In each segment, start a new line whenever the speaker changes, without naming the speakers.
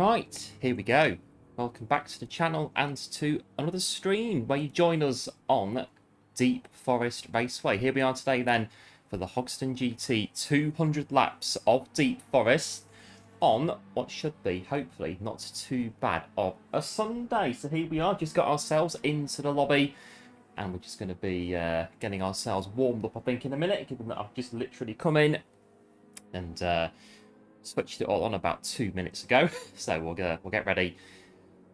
Right, here we go. Welcome back to the channel and to another stream where you join us on Deep Forest Raceway. Here we are today then for the HogstonGT 200 laps of Deep Forest on what should be, hopefully, not too bad of a Sunday. So here we are, just got ourselves into the lobby and we're just going to be getting ourselves warmed up, I think, in a minute, given that I've just literally come in and switched it all on about 2 minutes ago. So we'll get ready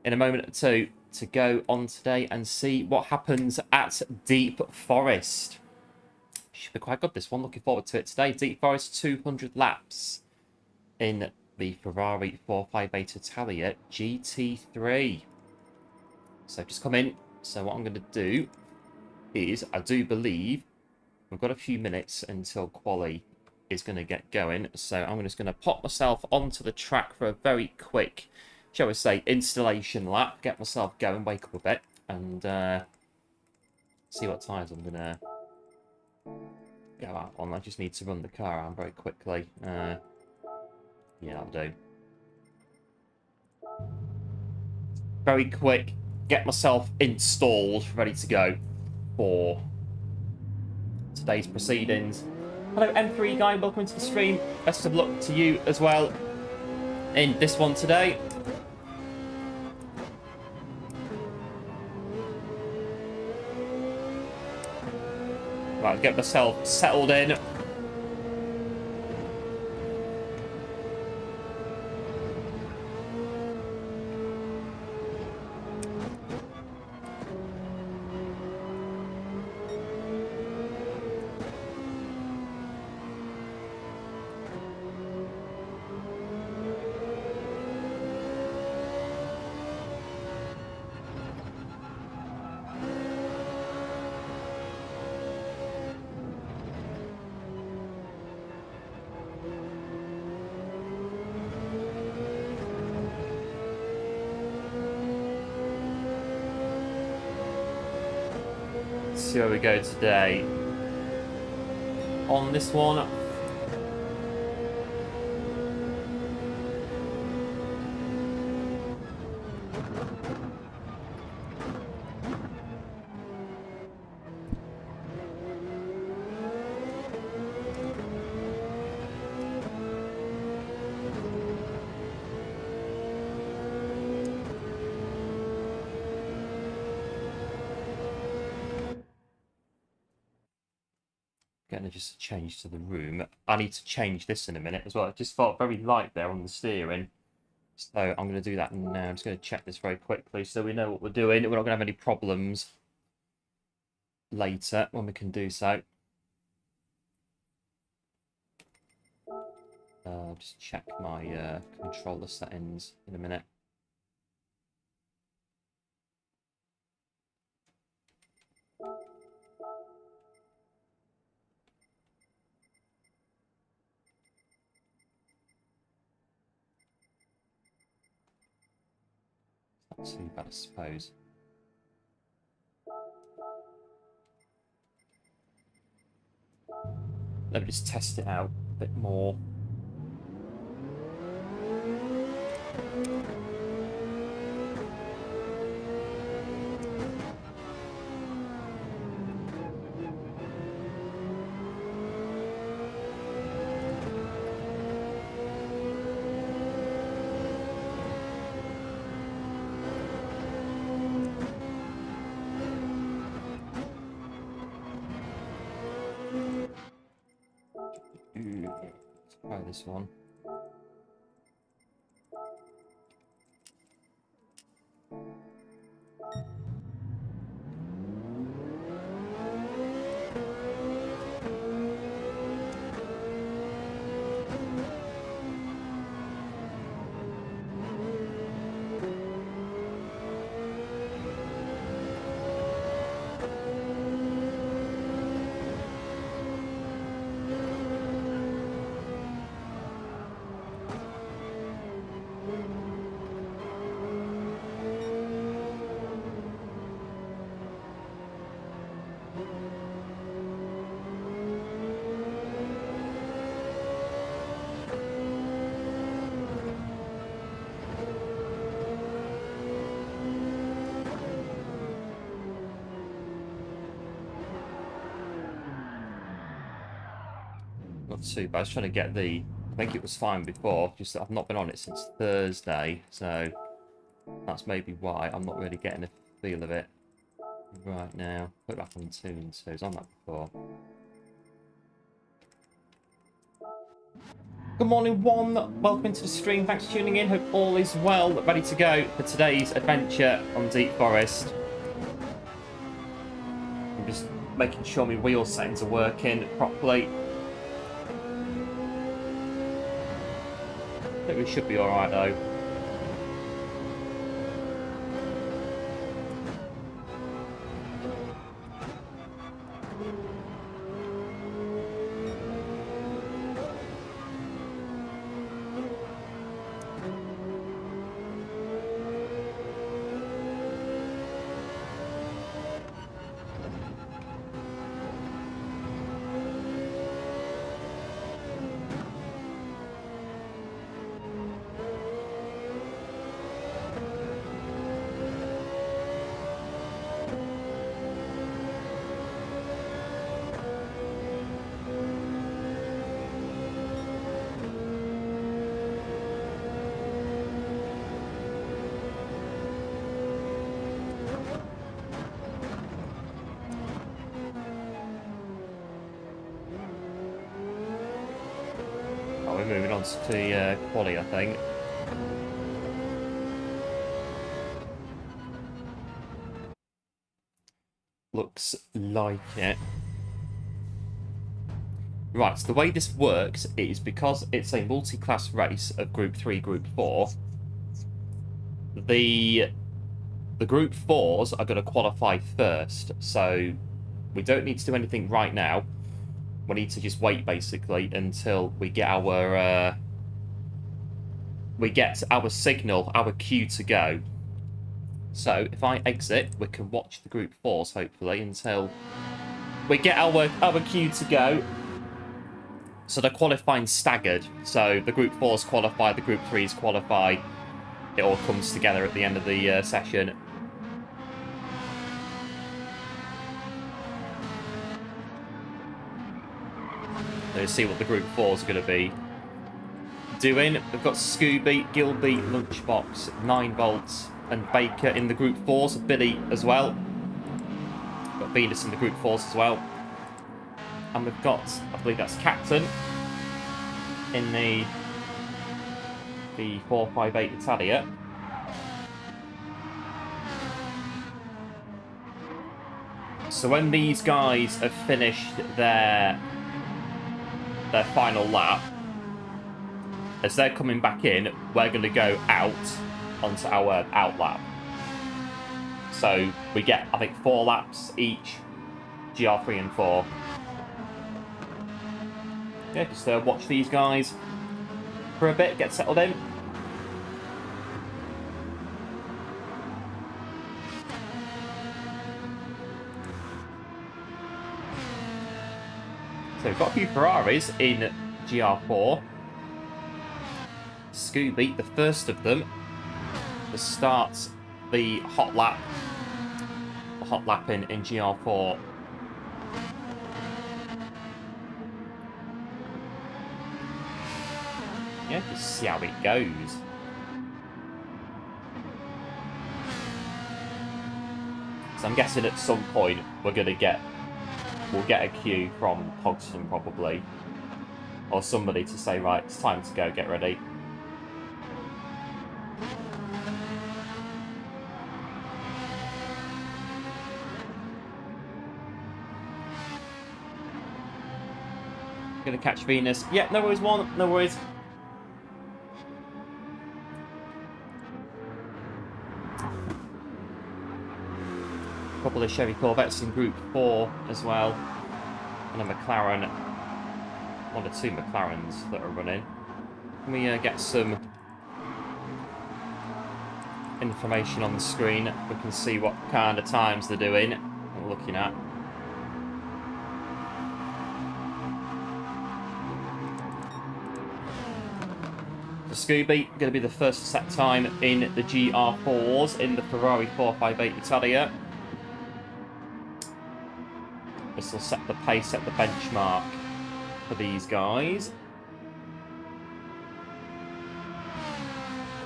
in a moment or two to go on today and see what happens at Deep Forest. Should be quite good, this one. Looking forward to it today. Deep Forest 200 laps in the Ferrari 458 Italia GT3. So just come in. So what I'm going to do is, I do believe we've got a few minutes until quali is going to get going, so I'm just going to pop myself onto the track for a very quick, shall we say, installation lap, get myself going, wake up a bit, and see what tyres I'm going to go out on. I just need to run the car around very quickly. Yeah, I'll do. Very quick, get myself installed, ready to go for today's proceedings. Hello M3 guy, welcome to the stream. Best of luck to you as well in this one today. Right, get myself settled in. See where we go today on this one. Getting just a change to the room. I need to change this in a minute as well. It just felt very light there on the steering. So I'm going to do that now. I'm just going to check this very quickly so we know what we're doing. We're not going to have any problems later when we can do so. I'll just check my controller settings in a minute. Not too bad, I suppose. Let me just test it out a bit more. Let's try this one. Not too bad. I was trying to get the... I think it was fine before, just that I've not been on it since Thursday, so that's maybe why I'm not really getting a feel of it right now. Put it back on 2 and 2. I was on that before. Good morning, one. Welcome to the stream. Thanks for tuning in. Hope all is well. Ready to go for today's adventure on Deep Forest. I'm just making sure my wheel settings are working properly. I think we should be alright though. Moving on to quali, I think. Looks like it. Right, so the way this works is because it's a multi-class race of Group 3, Group 4, the Group 4s are going to qualify first, so we don't need to do anything right now. We need to just wait, basically, until we get our signal, our cue to go. So, if I exit, we can watch the Group 4s, hopefully, until we get our cue to go. So, they're qualifying staggered. So, the Group 4s qualify, the Group 3s qualify. It all comes together at the end of the session. Let's see what the Group 4s are going to be doing. We've got Scooby, Gilby, Lunchbox, 9 Volts, and Baker in the Group 4s. Billy as well. We've got Venus in the Group 4s as well. And we've got, I believe that's Captain in the 458 Italia. So when these guys have finished their final lap, as they're coming back in, we're going to go out onto our out lap. So we get, I think, 4 laps each, GR3 and 4. Yeah, just watch these guys for a bit, get settled in. So we've got a few Ferraris in GR4. Scooby, the first of them, to start the hot lap. The hot lap in GR4. Yeah, just see how it goes. So I'm guessing at some point we'll get a cue from Hogston probably, or somebody to say, right, it's time to go, get ready. Gonna catch Venus. Yeah, no worries, one, no worries. A couple of Chevy Corvettes in Group 4 as well. And a McLaren. 1 or 2 McLarens that are running. Can we get some information on the screen? We can see what kind of times they're doing. We're looking at. So Scooby, going to be the first set time in the GR4s in the Ferrari 458 Italia. This will set the pace, set the benchmark. for these guys.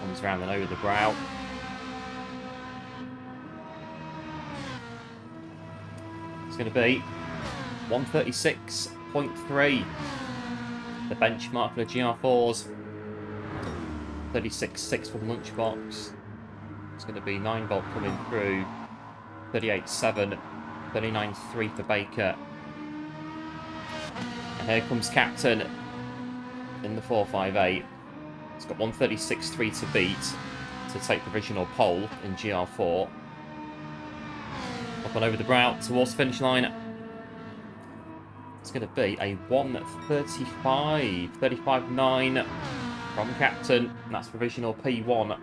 Comes round and over the brow. It's going to be 136.3. The benchmark for the GR4s. 36.6 for the lunchbox. It's going to be 9-volt coming through. 38.7. 39.3 for Baker. And here comes Captain in the 458. It's got 136.3 to beat to take provisional pole in GR4. Up and over the brow towards the finish line. It's going to be a 135.9 from Captain. And that's provisional P1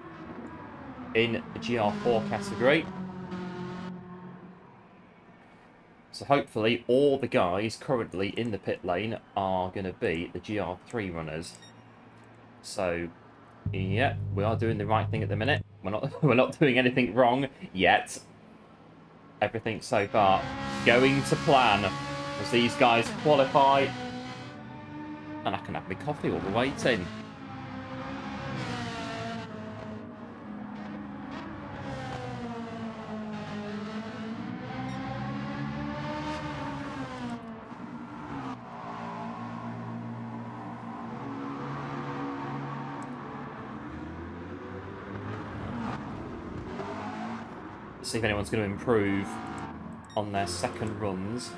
in the GR4 category. So hopefully all the guys currently in the pit lane are going to be the GR3 runners. So yeah, we are doing the right thing at the minute. We're not doing anything wrong yet. Everything so far going to plan as these guys qualify. And I can have my coffee while we're waiting. See if anyone's going to improve on their second runs.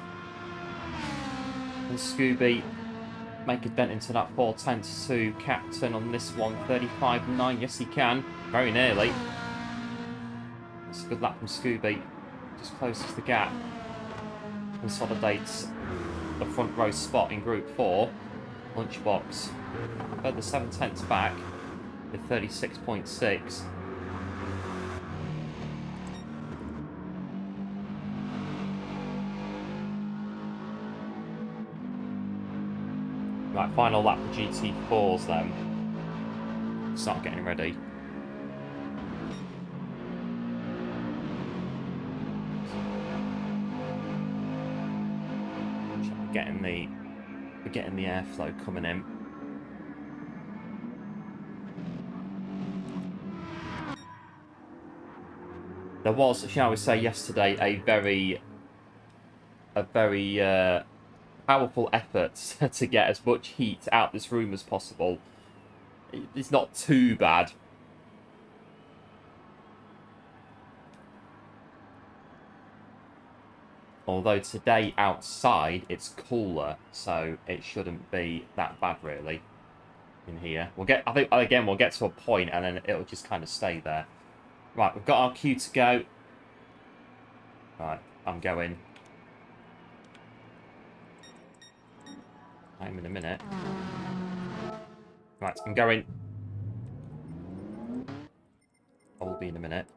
And Scooby make a dent into that 4/10 to Captain on this one. 35.9. Yes, he can. Very nearly. It's a good lap from Scooby. Just closes the gap. Consolidates the front row spot in Group 4. Lunchbox. Further 7/10 back with 36.6. Right, final lap for GT4s then. Start getting ready. We're getting the airflow coming in. There was, shall we say, yesterday a very powerful effort to get as much heat out this room as possible. It's not too bad. Although today outside it's cooler, so it shouldn't be that bad really in here. I think again we'll get to a point and then it'll just kind of stay there. Right, we've got our queue to go. Right, I'm going. I'm in a minute. Right, I'm going. I will be in a minute.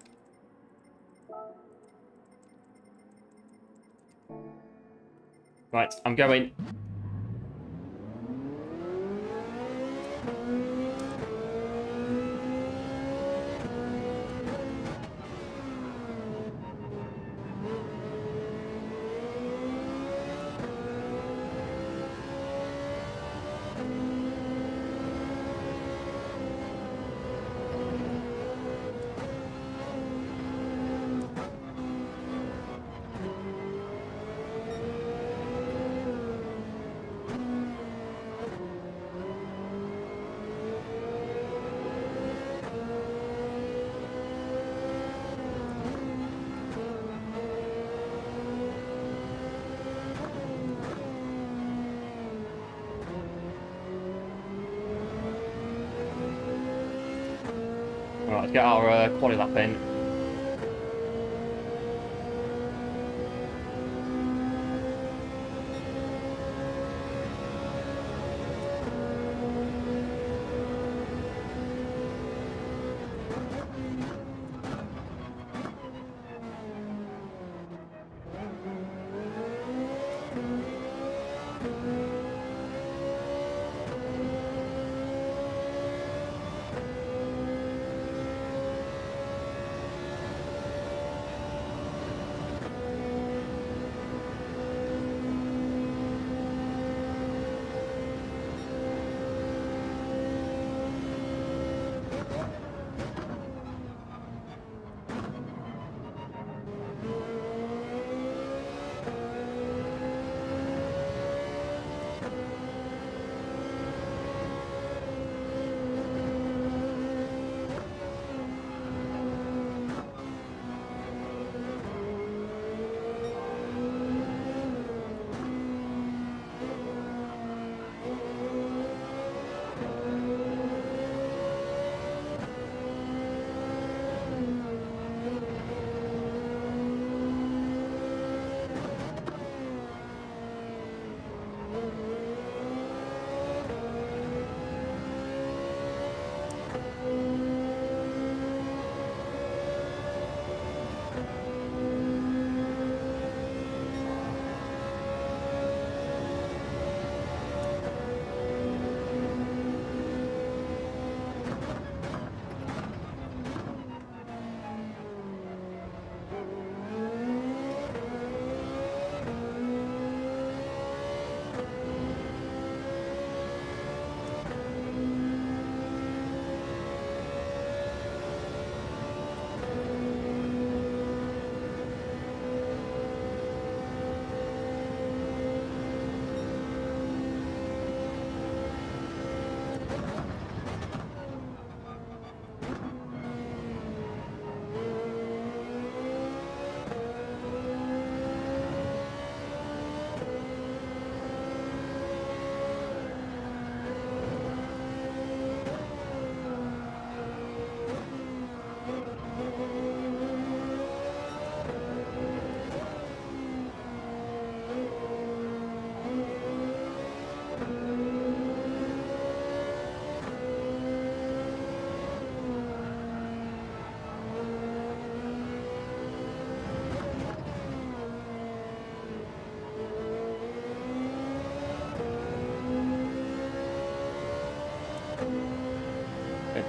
Right, I'm going. Right, let's get our quali lap in.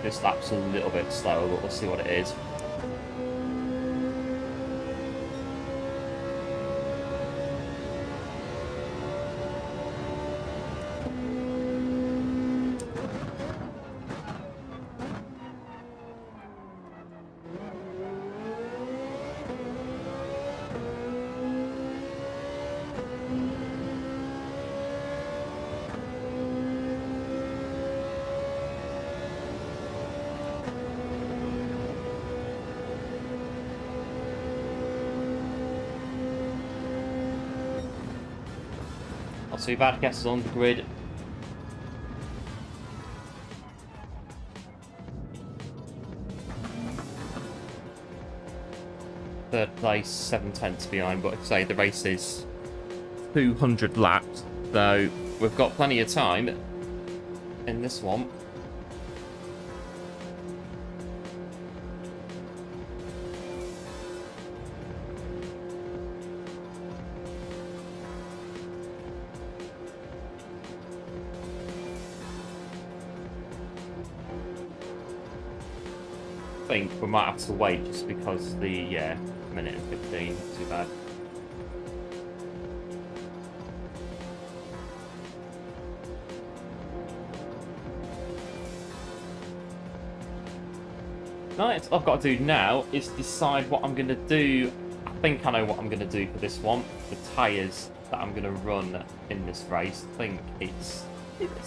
this lap's a little bit slower, but we'll see what it is. Not too bad, gets us on the grid. Third place, 7/10 behind, but like I say, the race is 200 laps, so we've got plenty of time in this one. I think we might have to wait just because the minute and 15, not too bad. Right, all I've got to do now is decide what I'm going to do. I think I know what I'm going to do for this one. The tyres that I'm going to run in this race. I think it's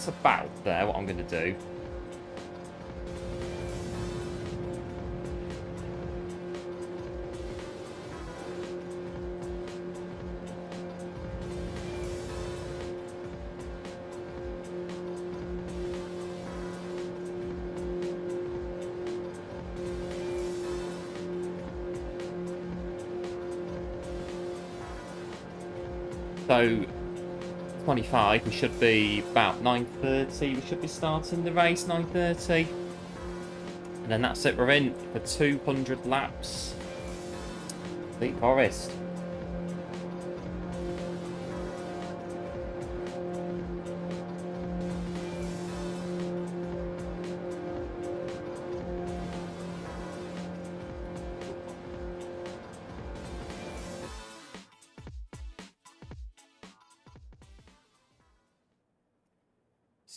about there what I'm going to do. So 25, we should be about 9:30. We should be starting the race 9:30, and then that's it. We're in for 200 laps. Deep Forest.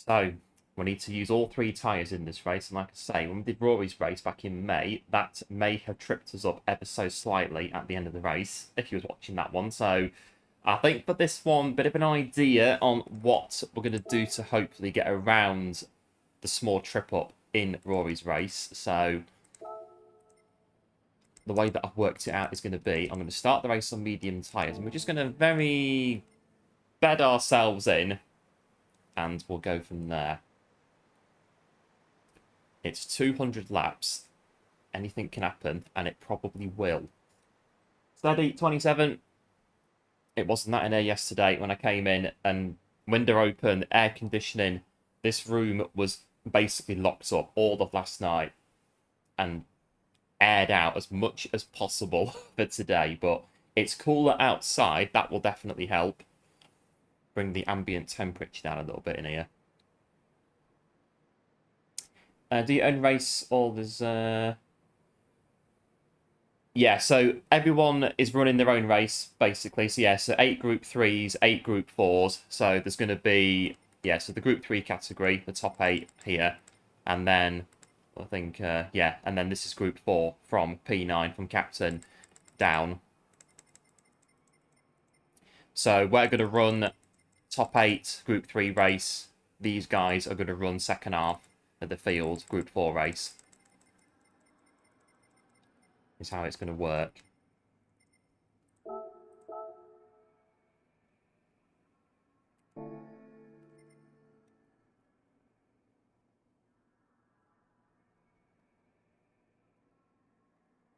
So, we need to use all 3 tyres in this race, and like I say, when we did Rory's race back in May, that may have tripped us up ever so slightly at the end of the race, if you was watching that one. So, I think for this one, bit of an idea on what we're going to do to hopefully get around the small trip up in Rory's race. So, the way that I've worked it out is going to be, I'm going to start the race on medium tyres, and we're just going to very bed ourselves in, and we'll go from there. It's 200 laps. Anything can happen, and it probably will. Steady, 27. It wasn't that in here yesterday when I came in, and window open, air conditioning. This room was basically locked up all of last night and aired out as much as possible for today. But it's cooler outside. That will definitely help bring the ambient temperature down a little bit in here. Do your own race or there's... Yeah, so everyone is running their own race, basically. So yeah, so 8 Group 3s, 8 Group 4s. So there's going to be... Yeah, so the Group 3 category, the top 8 here. And then, I think, yeah, and then this is Group 4 from P9, from Captain, down. So we're going to run top 8 Group 3 race. These guys are going to run second half of the field Group 4 race. Is how it's going to work.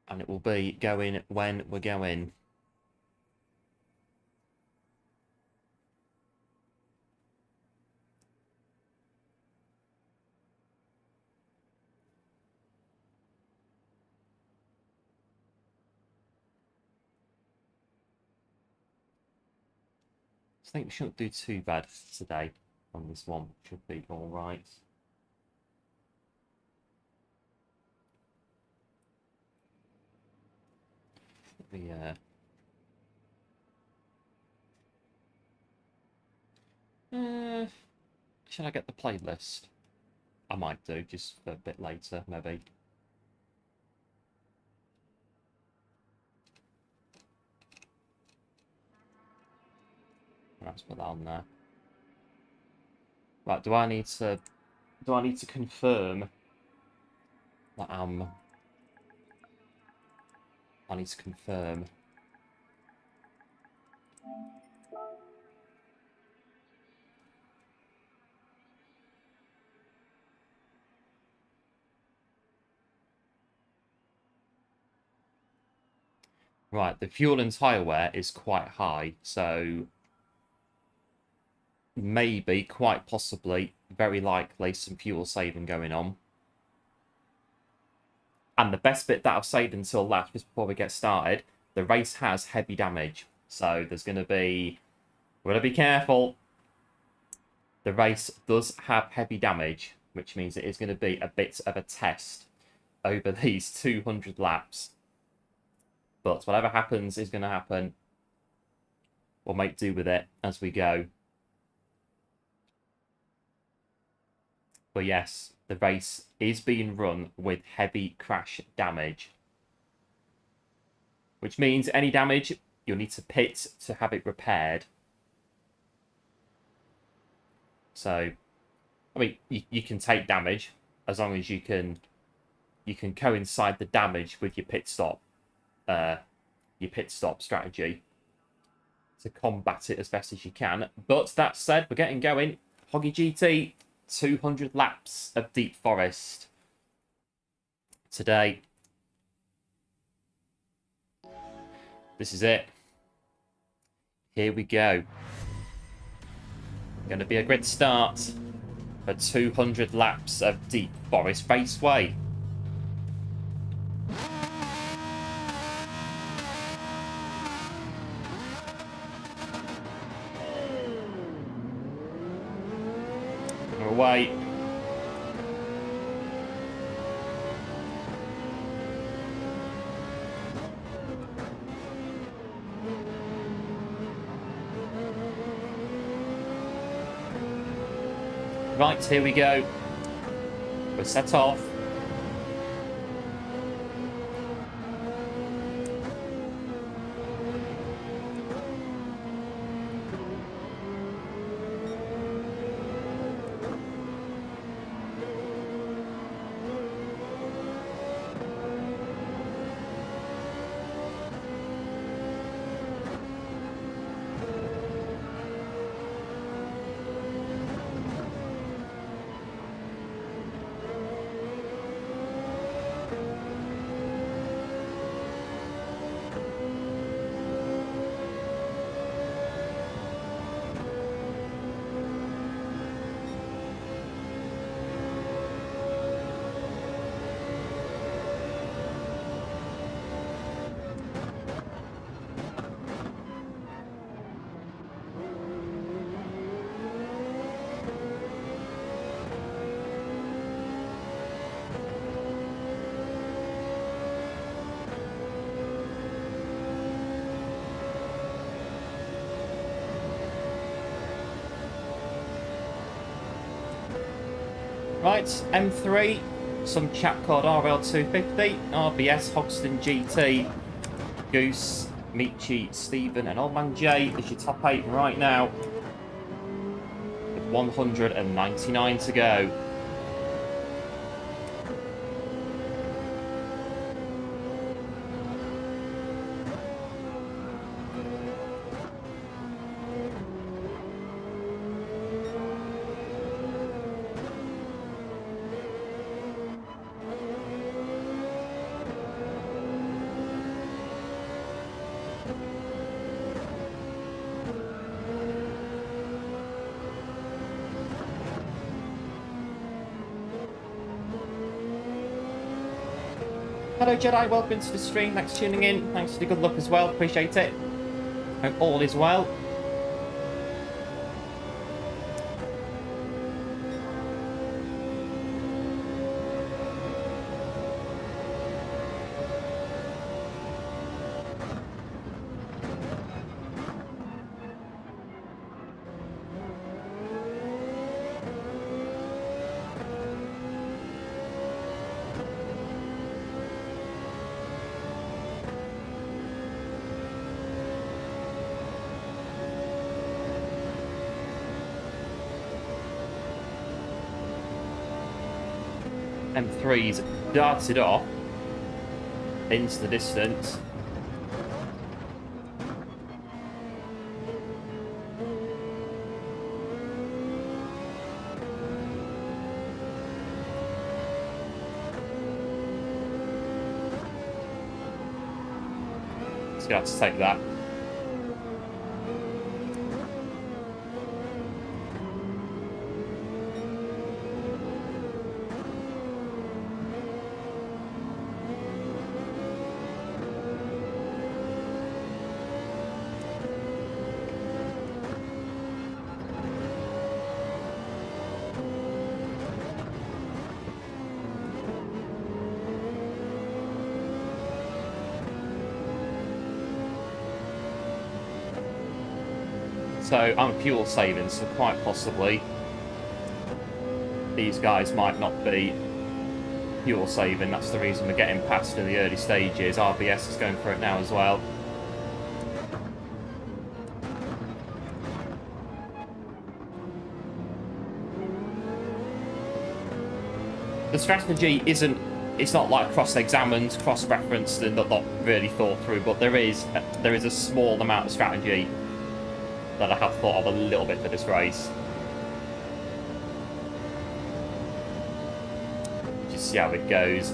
And it will be going when we're going. I think we shouldn't do too bad today on this one. Should be all right. Should I get the playlist? I might do, just a bit later, maybe. Let's put that on there. Right, do I need to confirm that I need to confirm. Right, the fuel and tyre wear is quite high, so maybe, quite possibly, very likely some fuel saving going on. And the best bit that I've saved until last, just before we get started, the race has heavy damage. So there's going to be... We're going to be careful. The race does have heavy damage, which means it is going to be a bit of a test over these 200 laps. But whatever happens is going to happen. We'll make do with it as we go. But yes, the race is being run with heavy crash damage. Which means any damage, you'll need to pit to have it repaired. So, I mean, you can take damage as long as you can coincide the damage with your pit stop strategy to combat it as best as you can. But that said, we're getting going. HogstonGT, 200 laps of Deep Forest today. This is it. Here we go. Going to be a great start for 200 laps of Deep Forest Raceway. We're away. Right, here we go. We're set off. Right, M3, some chap called RL250, RBS, HogstonGT, Goose, Michi, Stephen and Old Man J is your top 8 right now. With 199 to go. Hello Jedi, welcome to the stream, thanks for tuning in, thanks for the good luck as well, appreciate it. Hope all is well. M3's darted off into the distance. So you have to take that. So I'm fuel saving, so quite possibly these guys might not be fuel saving. That's the reason we're getting past in the early stages. RBS is going for it now as well. The strategy isn't, it's not like cross-examined, cross-referenced and not really thought through, but there is a small amount of strategy that I have thought of a little bit for this race. Just see how it goes.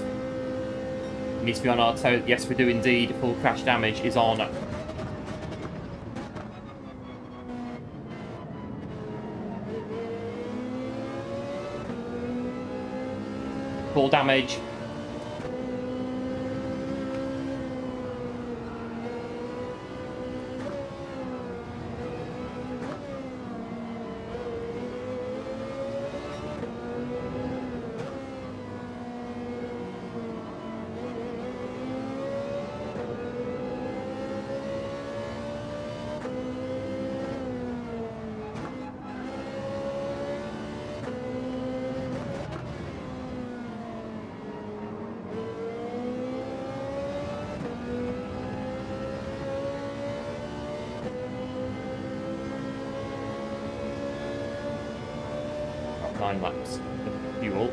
Needs to be on our toe. Yes, we do indeed. Full crash damage is on. Full damage. About 9 laps of fuel.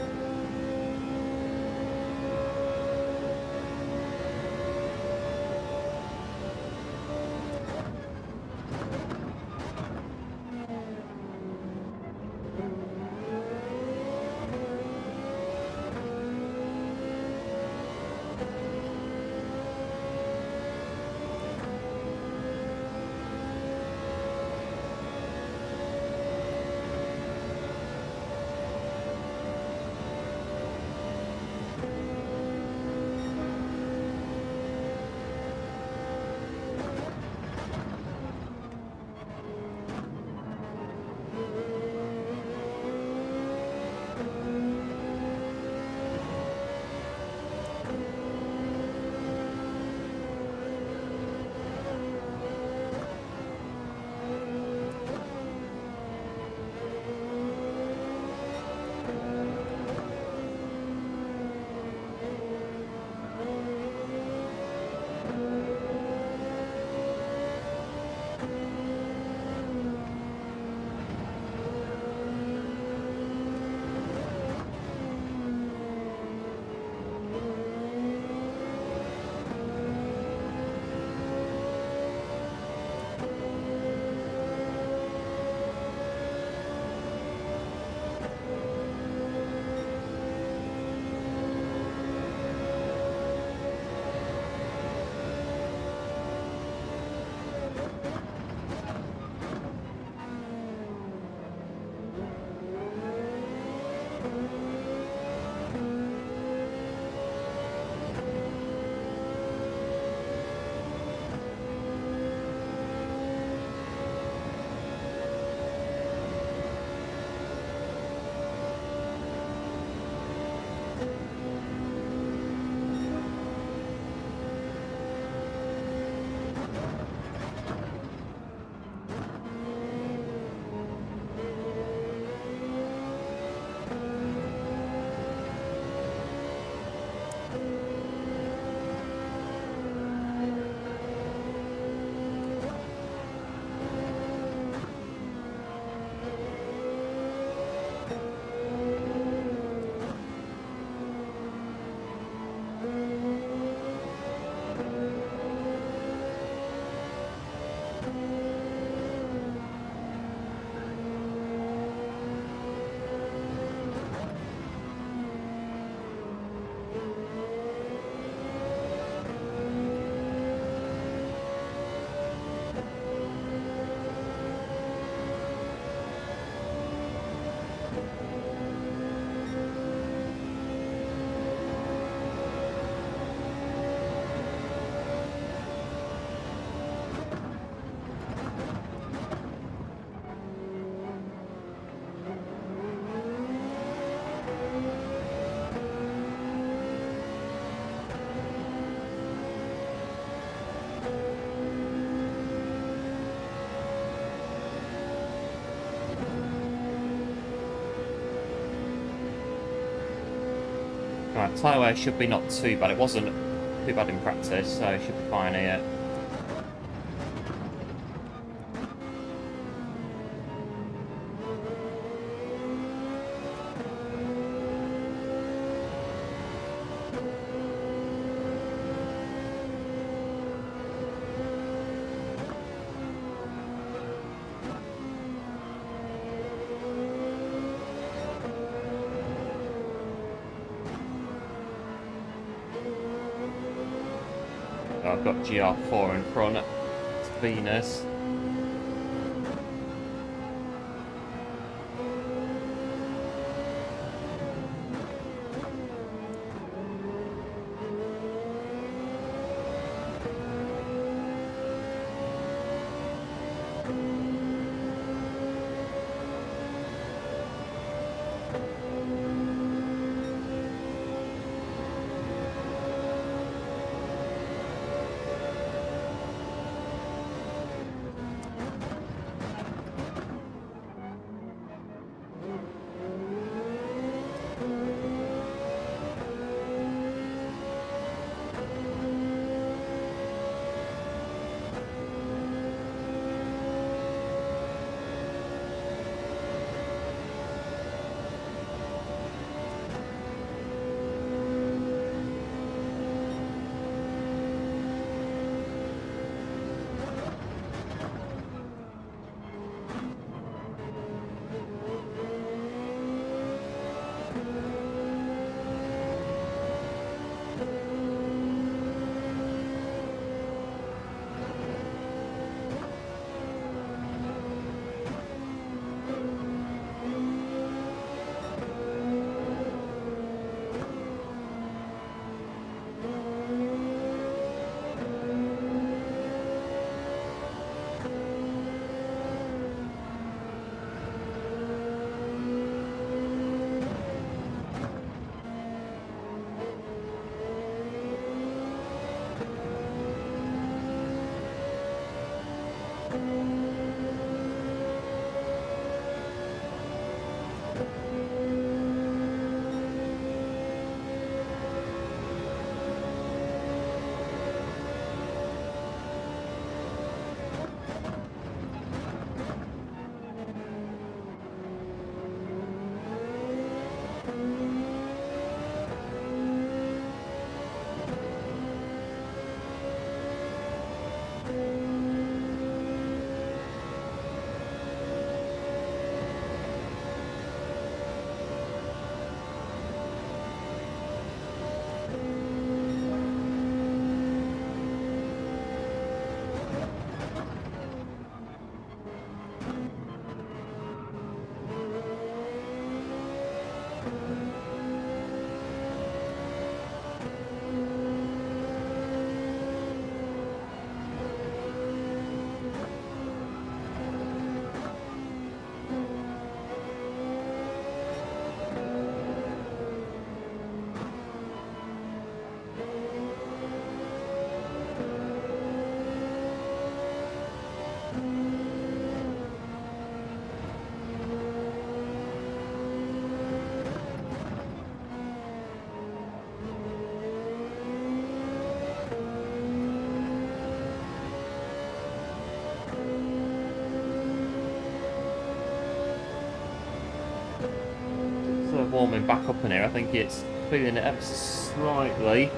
Right, tyre wear should be not too bad. It wasn't too bad in practice, so it should be fine here. I've got GR4 in front. It's Venus. Warming back up in here. I think it's feeling it ever so slightly.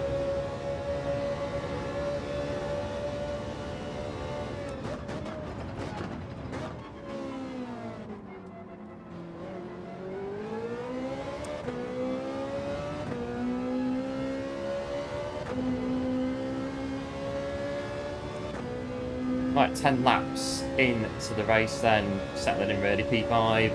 Right, 10 laps into the race then, settling in really, P5.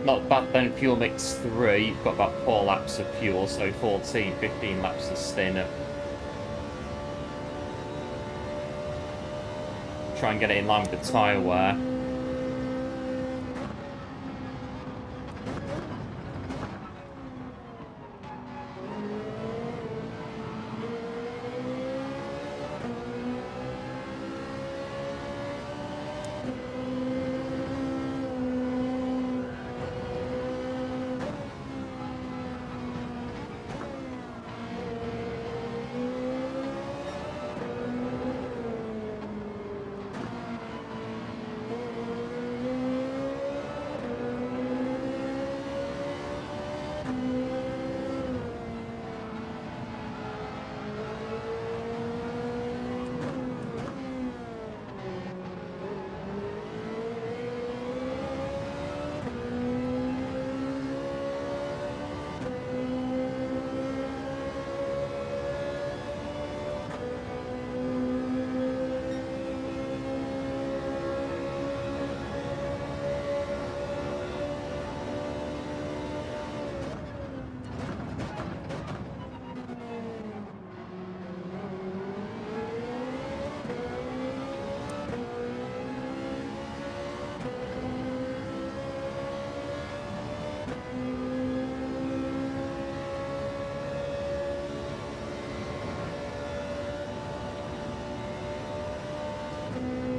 Not bad then, fuel mix 3. You've got about 4 laps of fuel, so 14, 15 laps of stint. Try and get it in line with the tyre wear.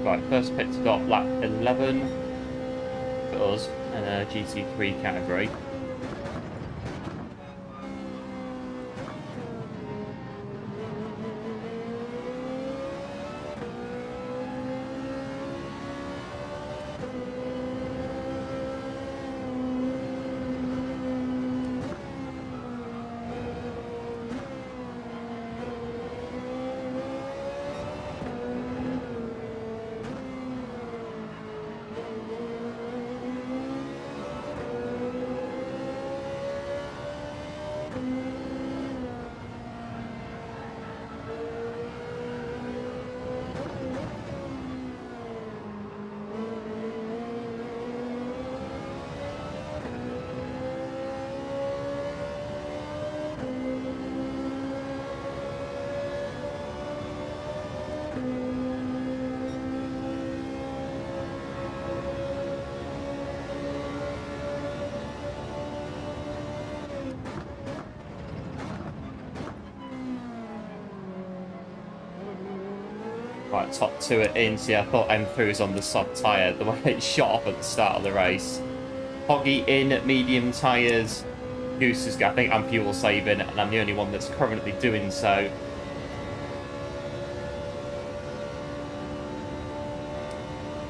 Right, first pit stop, lap 11 for us in a GT3 category. Right, top two are in. See, I thought M3 was on the soft tyre, the way it shot off at the start of the race. Hoggy in, medium tyres. Goose is, I think I'm fuel saving, and I'm the only one that's currently doing so.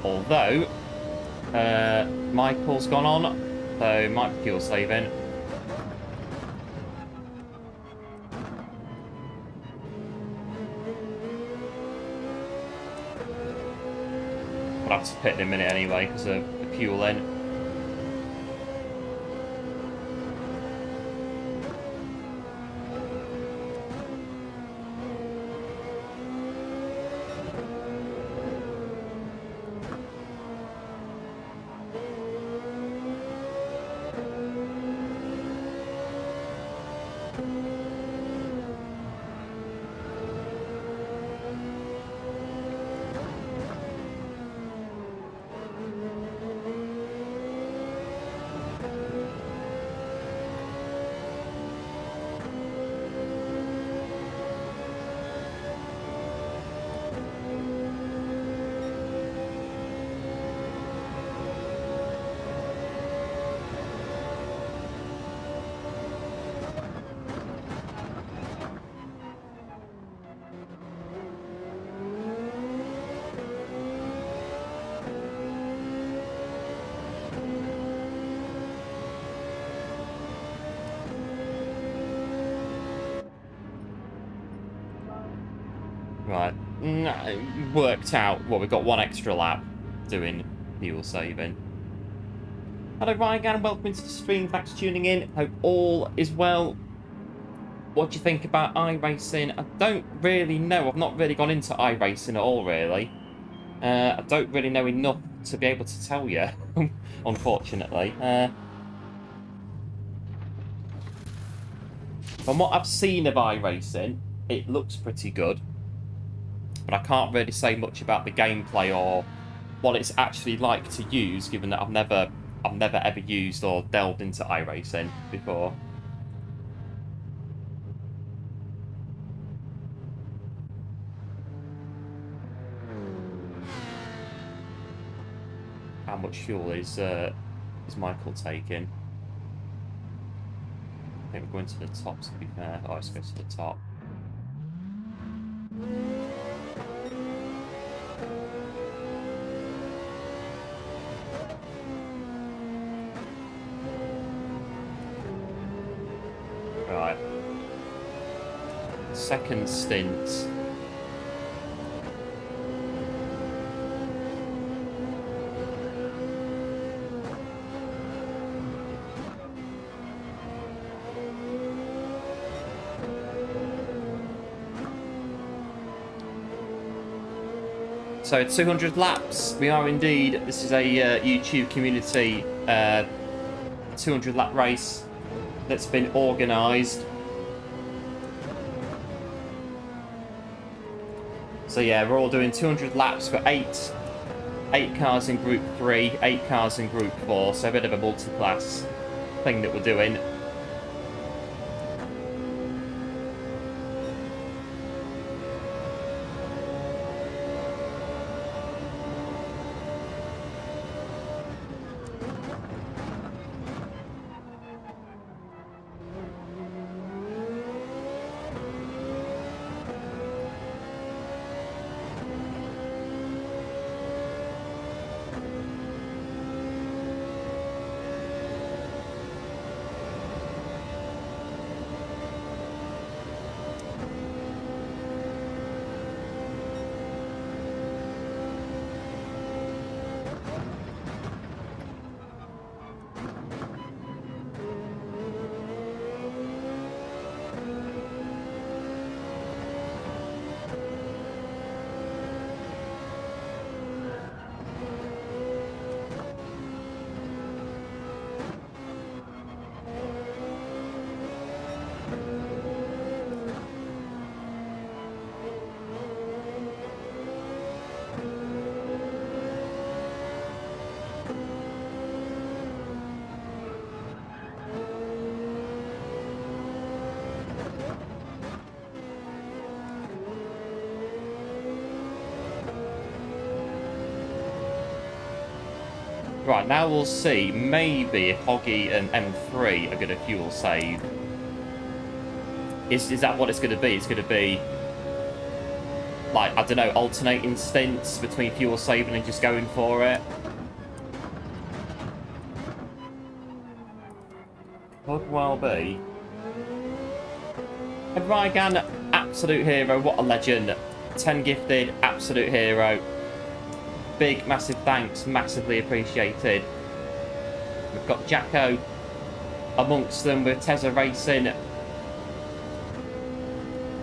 Although, Michael's gone on, so might be fuel saving. I'll have to pit in a minute anyway because of the fuel in. Right. Worked out. Well, we've got one extra lap doing fuel saving. Hello, Ryan. Welcome into the stream. Thanks for tuning in. Hope all is well. What do you think about iRacing? I don't really know. I've not really gone into iRacing at all, really. I don't really know enough to be able to tell you, unfortunately. From what I've seen of iRacing, it looks pretty good. But I can't really say much about the gameplay or what it's actually like to use, given that I've never ever used or delved into iRacing before. How much fuel is Michael taking? I think we're going to the top, to be fair. Oh, let's go to the top. Right. Second stint. So 200 laps, we are indeed. This is a YouTube community 200 lap race that's been organised. So yeah, we're all doing 200 laps for eight cars in Group 3, 8 cars in Group 4, so a bit of a multi-class thing that we're doing. Right, now we'll see, maybe if Hoggy and M3 are going to fuel save. Is that what it's going to be? It's going to be, like, I don't know, alternating stints between fuel saving and just going for it. Could well be. And Rygan, absolute hero, what a legend. 10 gifted, absolute hero. Big, massive thanks, massively appreciated. We've got Jacko amongst them with Tezza Racing,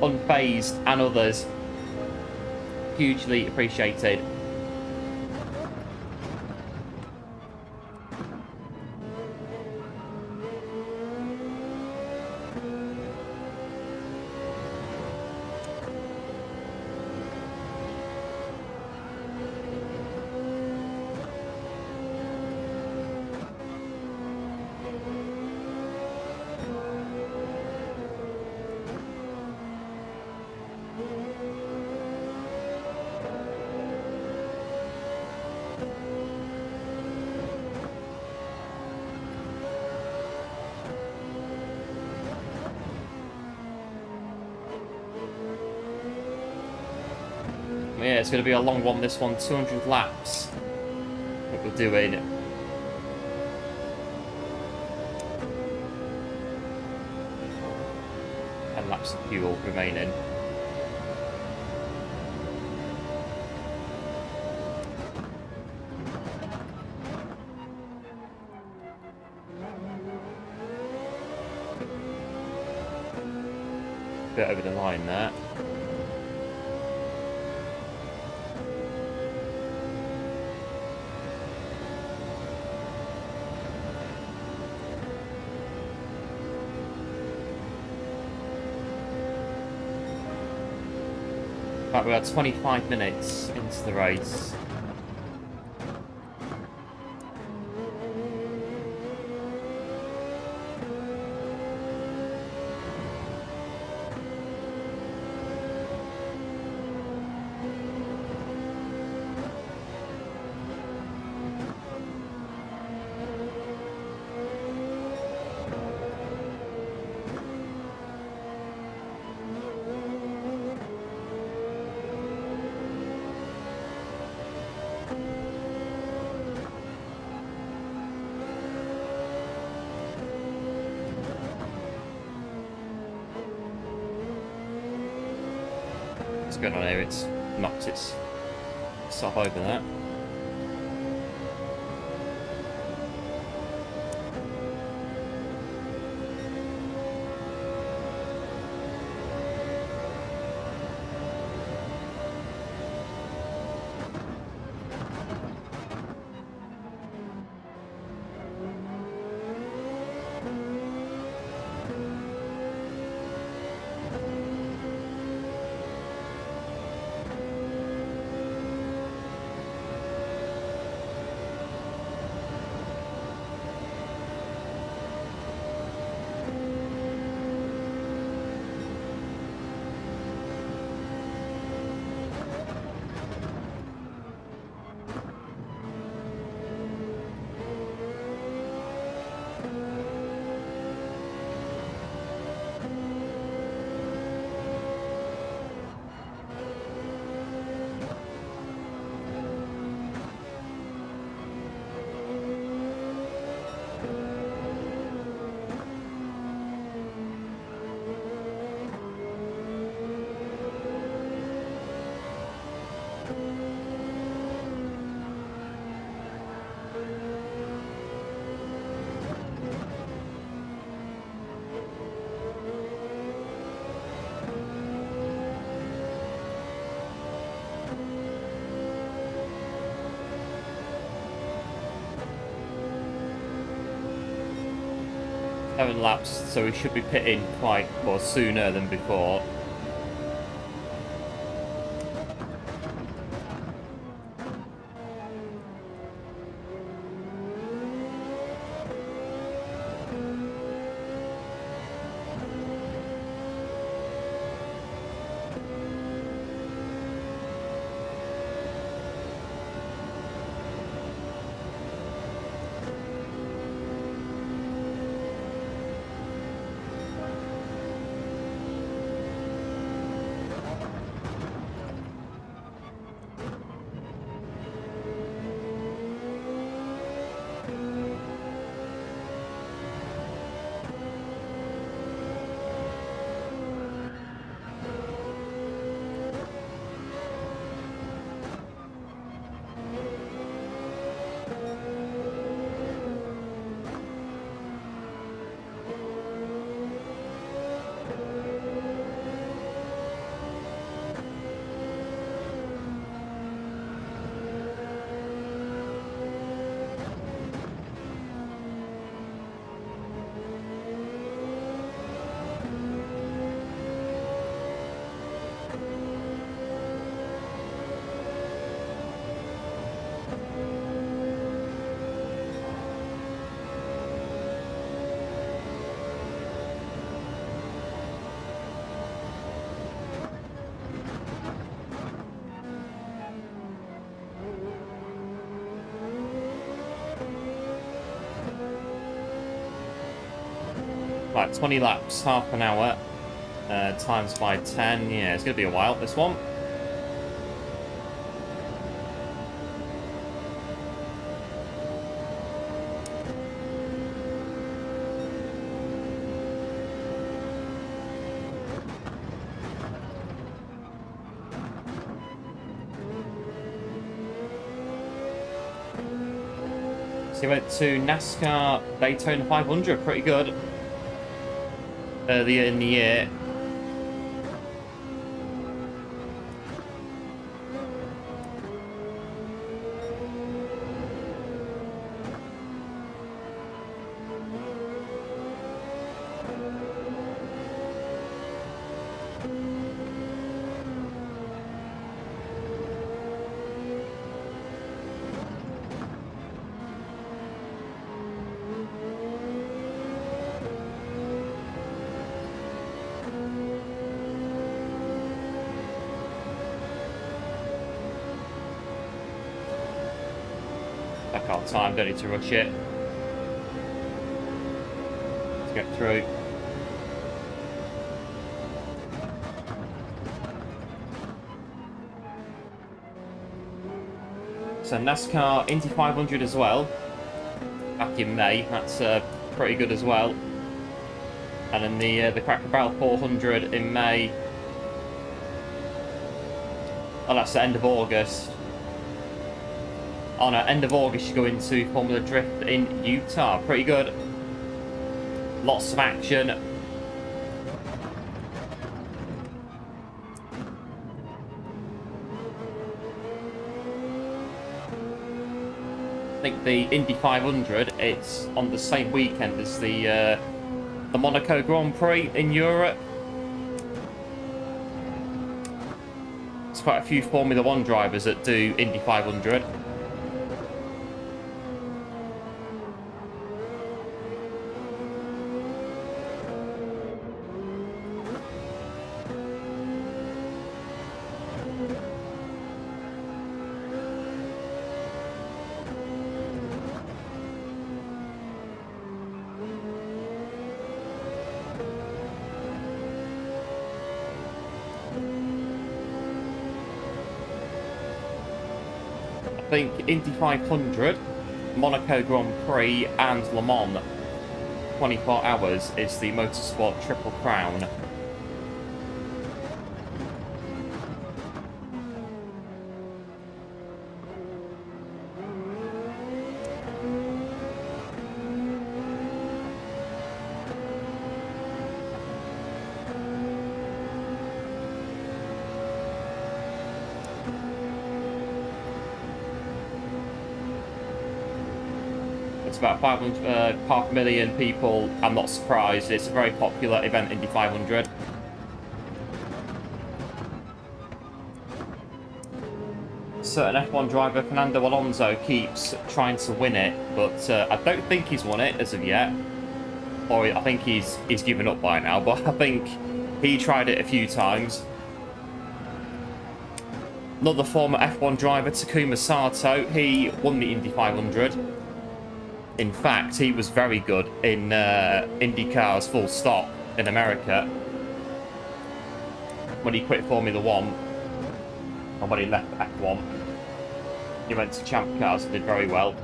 Unfazed and others. Hugely appreciated. Yeah, it's going to be a long one, this one. 200 laps that we're doing. 10 laps of fuel remaining. bit over the line there. Right, we are 25 minutes into the race. What's going on here? It's knocked itself over there. Seven laps, so we should be pitting quite, well, sooner than before. Right, 20 laps, half an hour, times by 10. Yeah, it's going to be a while, this one. So he went to NASCAR Daytona 500, pretty good. Earlier in the year. take our time, don't need to rush it. Let's get through. So NASCAR Indy 500 as well, back in May. That's pretty good as well. And then the Cracker Barrel 400 in May. Oh, that's the end of August. Oh no, end of August you go into Formula Drift in Utah. Pretty good. Lots of action. I think the Indy 500, it's on the same weekend as the Monaco Grand Prix in Europe. There's quite a few Formula 1 drivers that do Indy 500. I think Indy 500, Monaco Grand Prix and Le Mans 24 hours is the Motorsport Triple Crown. It's about 500,000 people. I'm not surprised. It's a very popular event, Indy 500. Certain F1 driver Fernando Alonso keeps trying to win it, but I don't think he's won it as of yet. Or I think he's given up by now, but I think he tried it a few times. Another former F1 driver, Takuma Sato, he won the Indy 500. In fact, he was very good in IndyCars full stop in America. When he quit Formula 1, and when he left F1, he went to Champ Cars and did very well.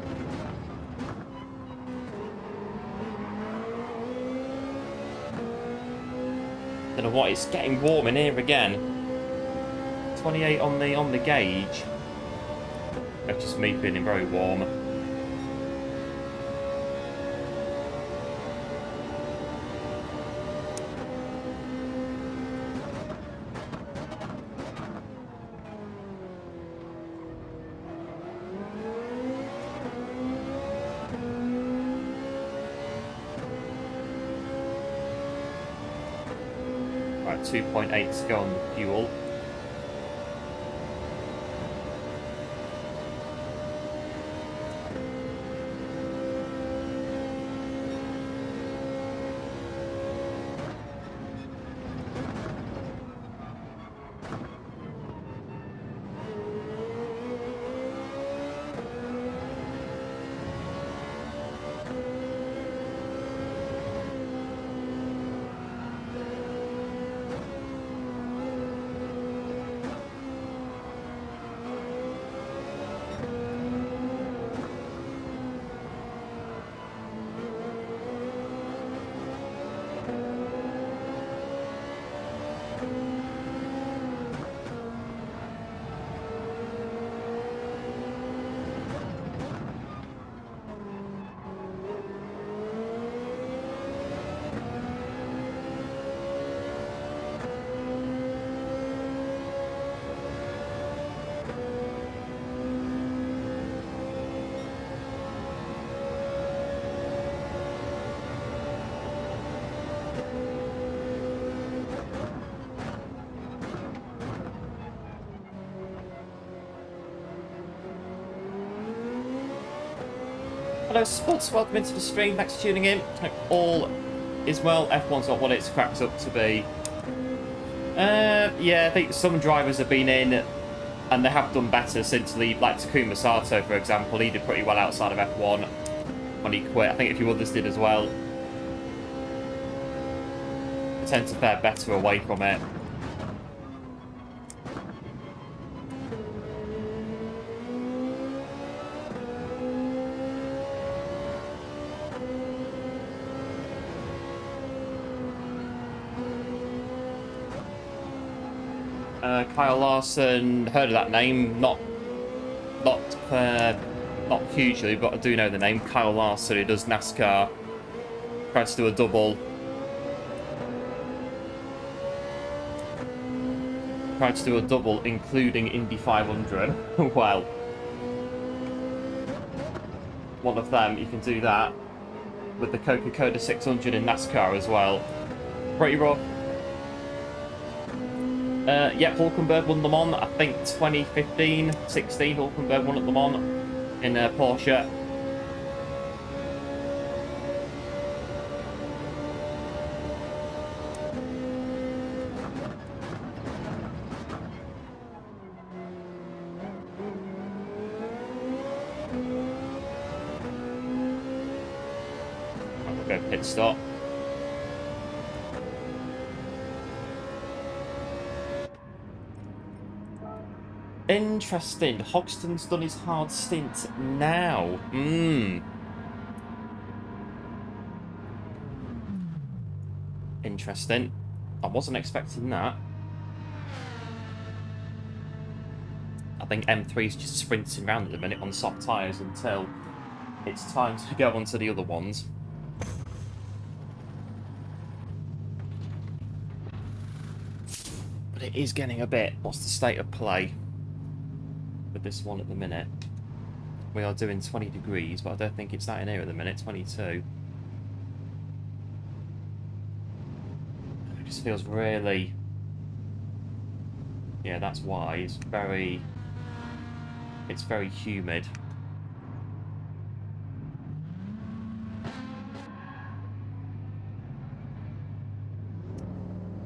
Don't know what, it's getting warm in here again. 28 on the gauge. That's just me feeling very warm. Right, 2.8 to go on the fuel. Hello sports, welcome into the stream, thanks for tuning in. Hope all is well. F1's not what it's cracked up to be. Yeah, I think some drivers have been in And they have done better since like Takuma Sato, for example. He did pretty well outside of F1 when he quit. I think a few others did as well. They tend to fare better away from it. Kyle Larson, heard of that name, not hugely, but I do know the name. Kyle Larson, who does NASCAR, tried to do a double. Tried to do a double, including Indy 500. Well, one of them, you can do that with the Coca-Cola 600 in NASCAR as well. Pretty rough. Yeah, Hulkenberg won Le Mans, I think 2015, 16, Hulkenberg won at Le Mans in Porsche. I'll go pit stop. Interesting. Hogston's done his hard stint now. Interesting. I wasn't expecting that. I think M3's just sprinting around at the minute on soft tyres until it's time to go on to the other ones. But it is getting a bit... What's the state of play with this one at the minute? We are doing 20 degrees, but I don't think it's that in here at the minute. 22. It just feels really... Yeah, that's why. It's very humid.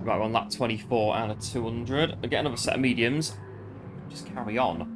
Right, we're on lap 24 out of 200. I get another set of mediums. Just carry on.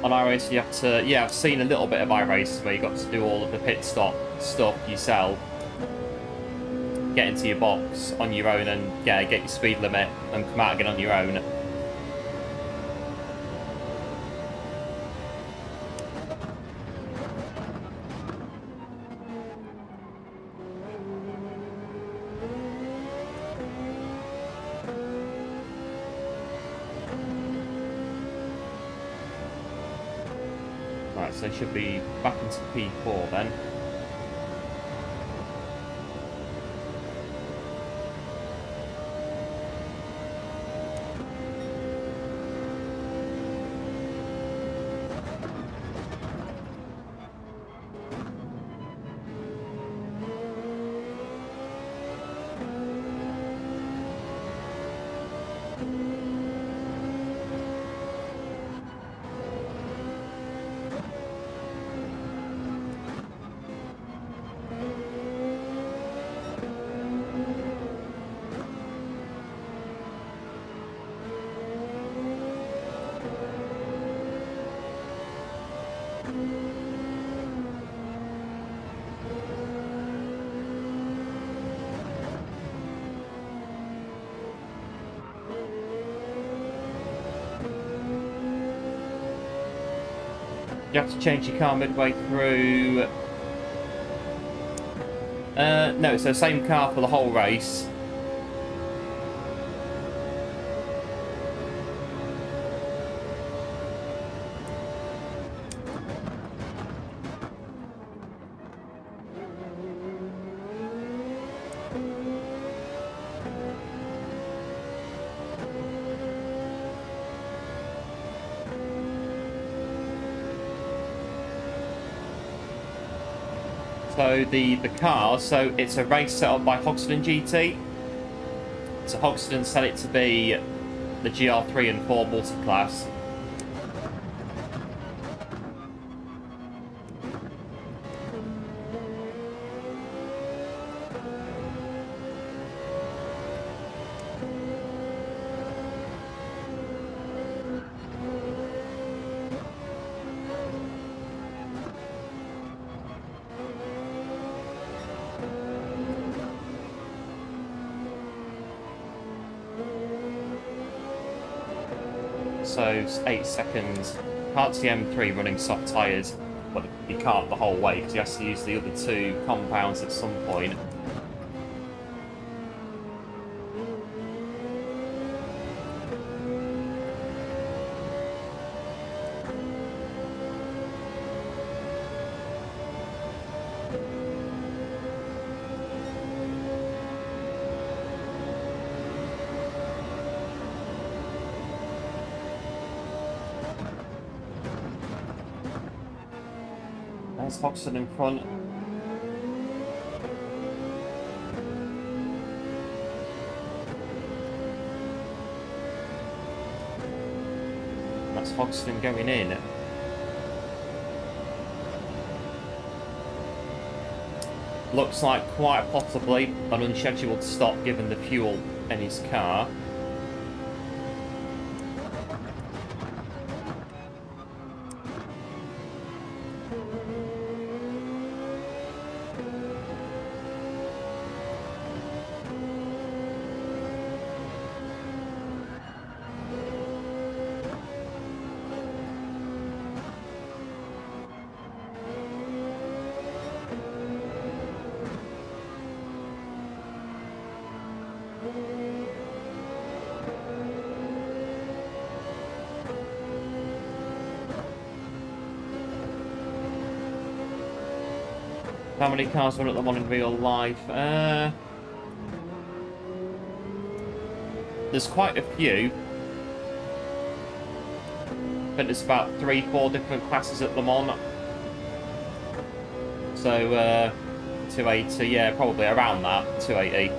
On iRacing you have to, yeah, I've seen a little bit of iRacing where you got to do all of the pit stop stuff yourself. Get into your box on your own and get your speed limit and come out again on your own. Right, so should be back into P4 then. You have to change your car midway through. No, it's the same car for the whole race. So the car, so it's a race set up by HogstonGT. So Hogston set it to be the GR3 and 4 multi-class. So 8 seconds. Can't see M3 running soft tyres, but you can't the whole way because he has to use the other two compounds at some point. There's Hogston in front. That's Hogston going in. Looks like quite possibly an unscheduled stop given the fuel in his car. How many cars run at the one in real life? There's quite a few. I think there's about 3-4 different classes at Le Mans. So, 280, yeah, probably around that, 280.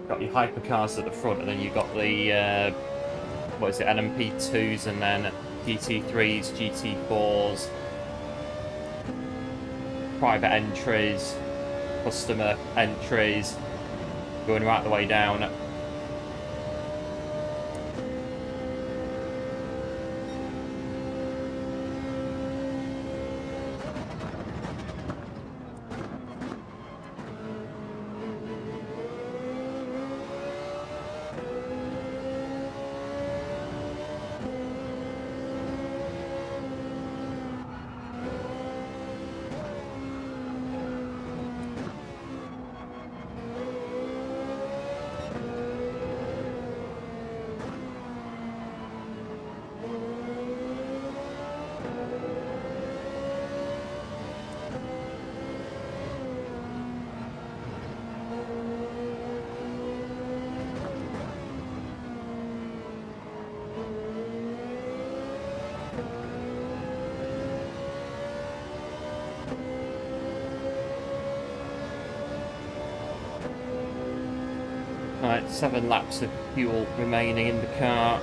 Got your hypercars at the front, and then you've got the, what is it, LMP2s, and then GT3s, GT4s, private entries, customer entries, going right the way down. Right, 7 laps of fuel remaining in the car.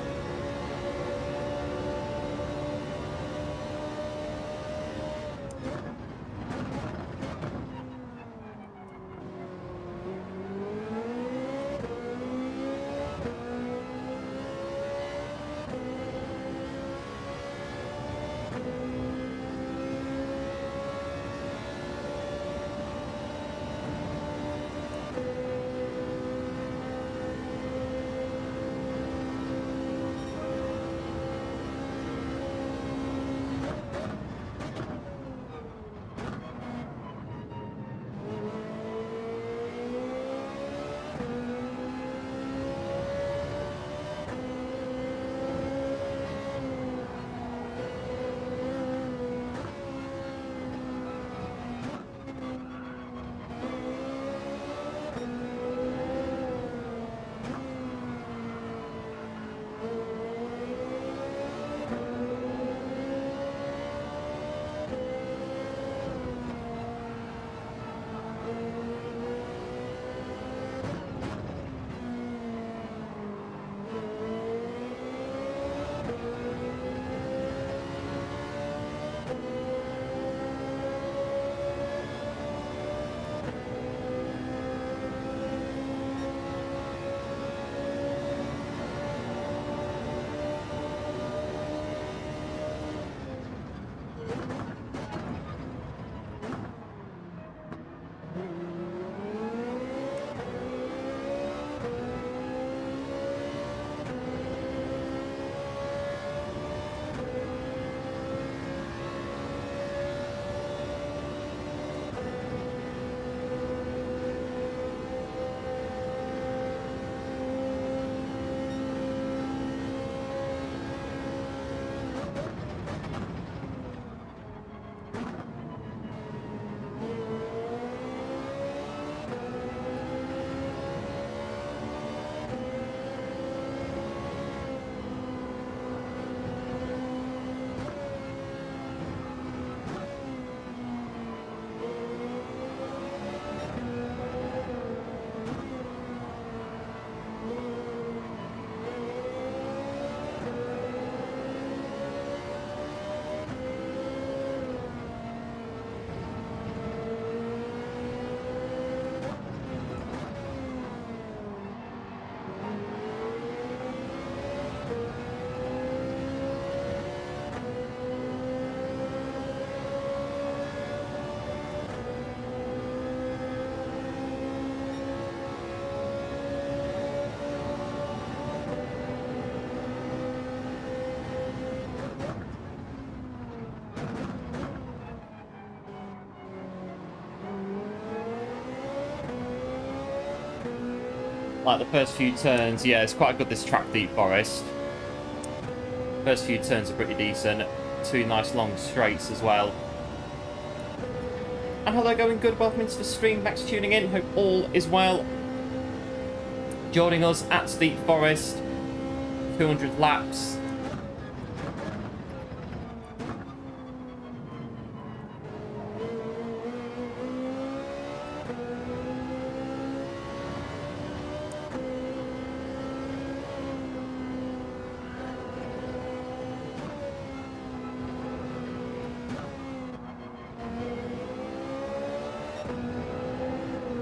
Like the first few turns, yeah, it's quite good, this track deep forest. First few turns are pretty decent. 2 nice long straights as well. And hello, going good. Welcome into the stream. Thanks for tuning in. Hope all is well. Joining us at Deep Forest. 200 laps.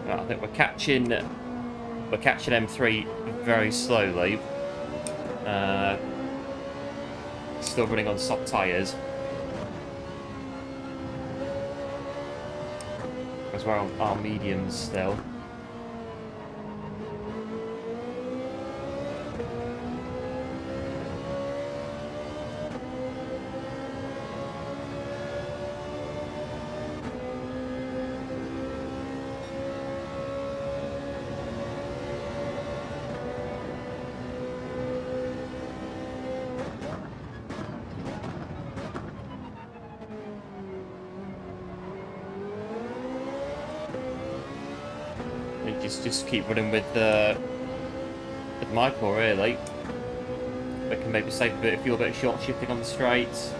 I think we're catching M3 very slowly. Still running on soft tyres. As well, our mediums still. Just keep running with Michael, really. We can maybe save a bit of fuel, a bit of short shifting on the straights.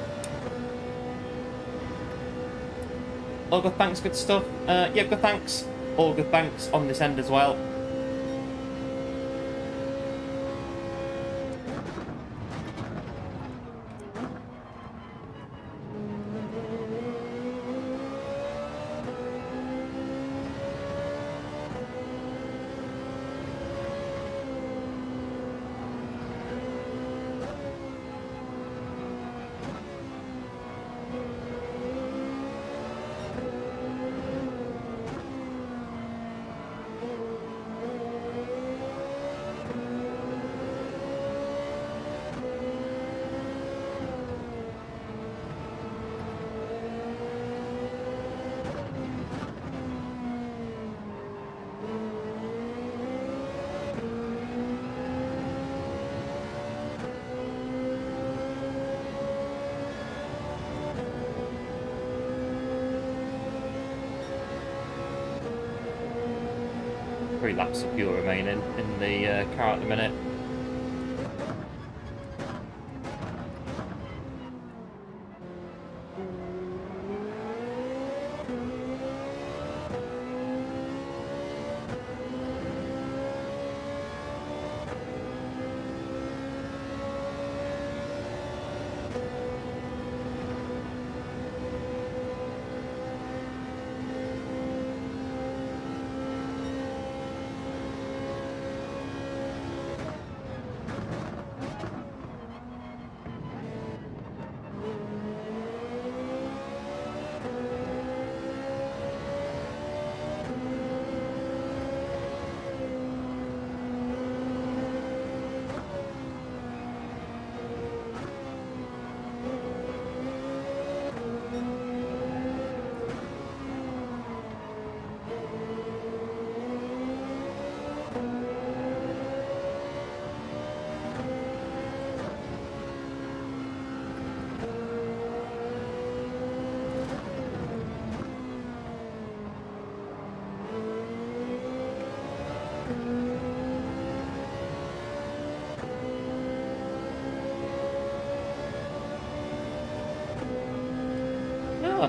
All good, thanks, good stuff. Yeah, good, thanks. All good, thanks on this end as well. Laps of fuel remaining in the car at the minute.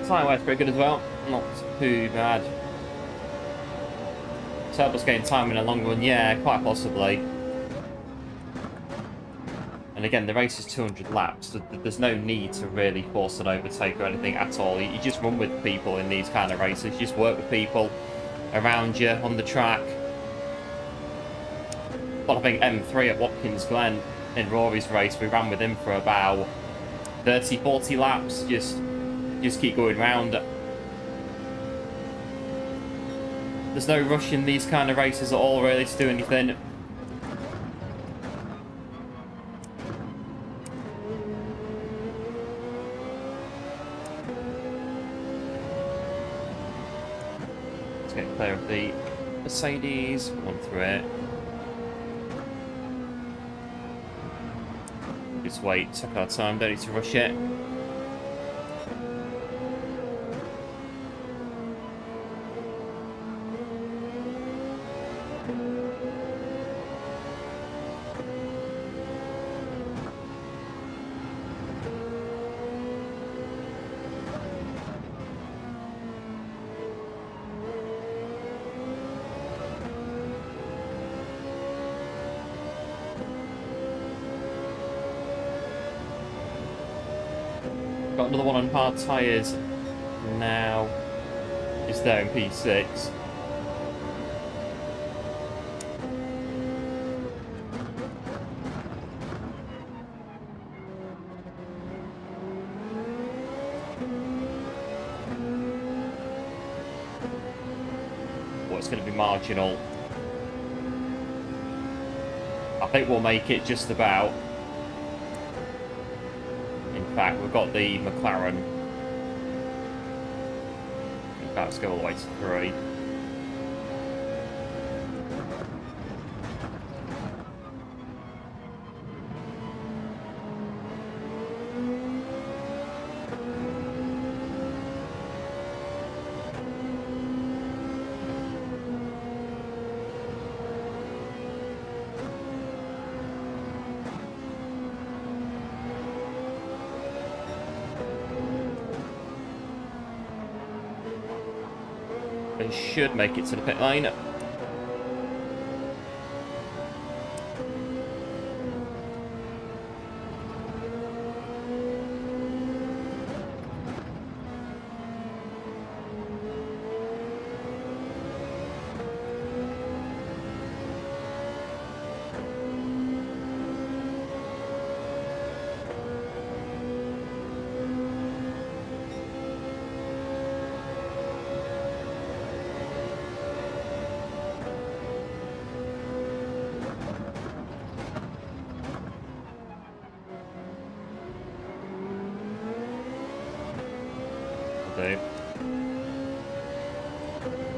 Tyre wear's pretty good as well, not too bad. Turbo's getting time in a long run, yeah, quite possibly. And again, the race is 200 laps, so there's no need to really force an overtake or anything at all. You just run with people in these kind of races, you just work with people around you on the track. Well, I think M3 at Watkins Glen in Rory's race, we ran with him for about 30-40 laps, just keep going round. There's no rush in these kind of races at all, really, to do anything. Let's get clear of the Mercedes. One through it. Just wait, took our time, don't need to rush it. Got another one on hard tyres now. It's there in P6. Well, it's going to be marginal. I think we'll make it just about. In fact, we've got the McLaren. In fact, let's go all the way to 3. They should make it to the pit lane.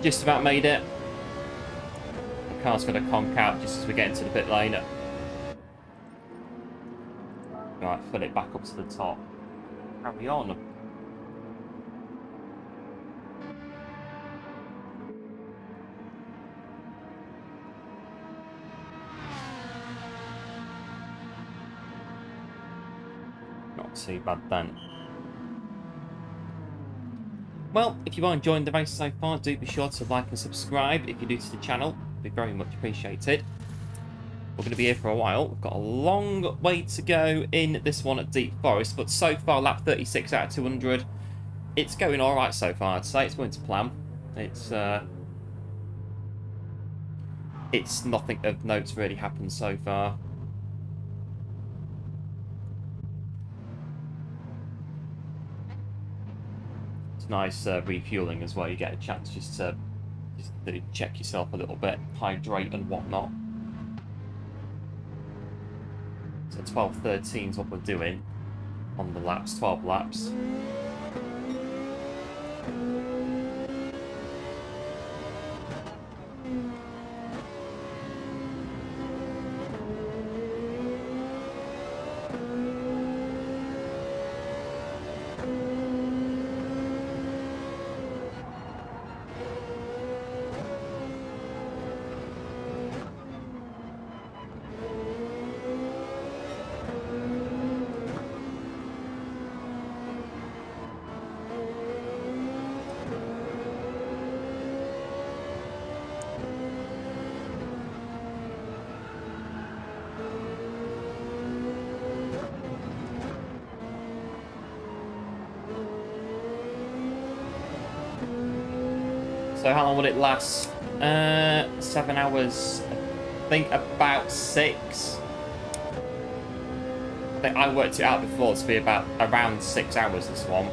Just about made it. The car's going to conk out just as we get into the pit lane. Right, fill it back up to the top. Carry on. Not too bad then. Well, if you are enjoying the race so far, do be sure to like and subscribe. If you're new to the channel, it'd be very much appreciated. We're going to be here for a while. We've got a long way to go in this one at Deep Forest, but so far, lap 36 out of 200. It's going all right so far, I'd say. It's going to plan. It's nothing of note's really happened so far. Nice refueling as well. You get a chance just to check yourself a little bit, hydrate and whatnot. So 12:13 is what we're doing on the laps, 12 laps. So how long would it last? 7 hours. I think about 6. I think I worked it out before to be around 6 hours, this one.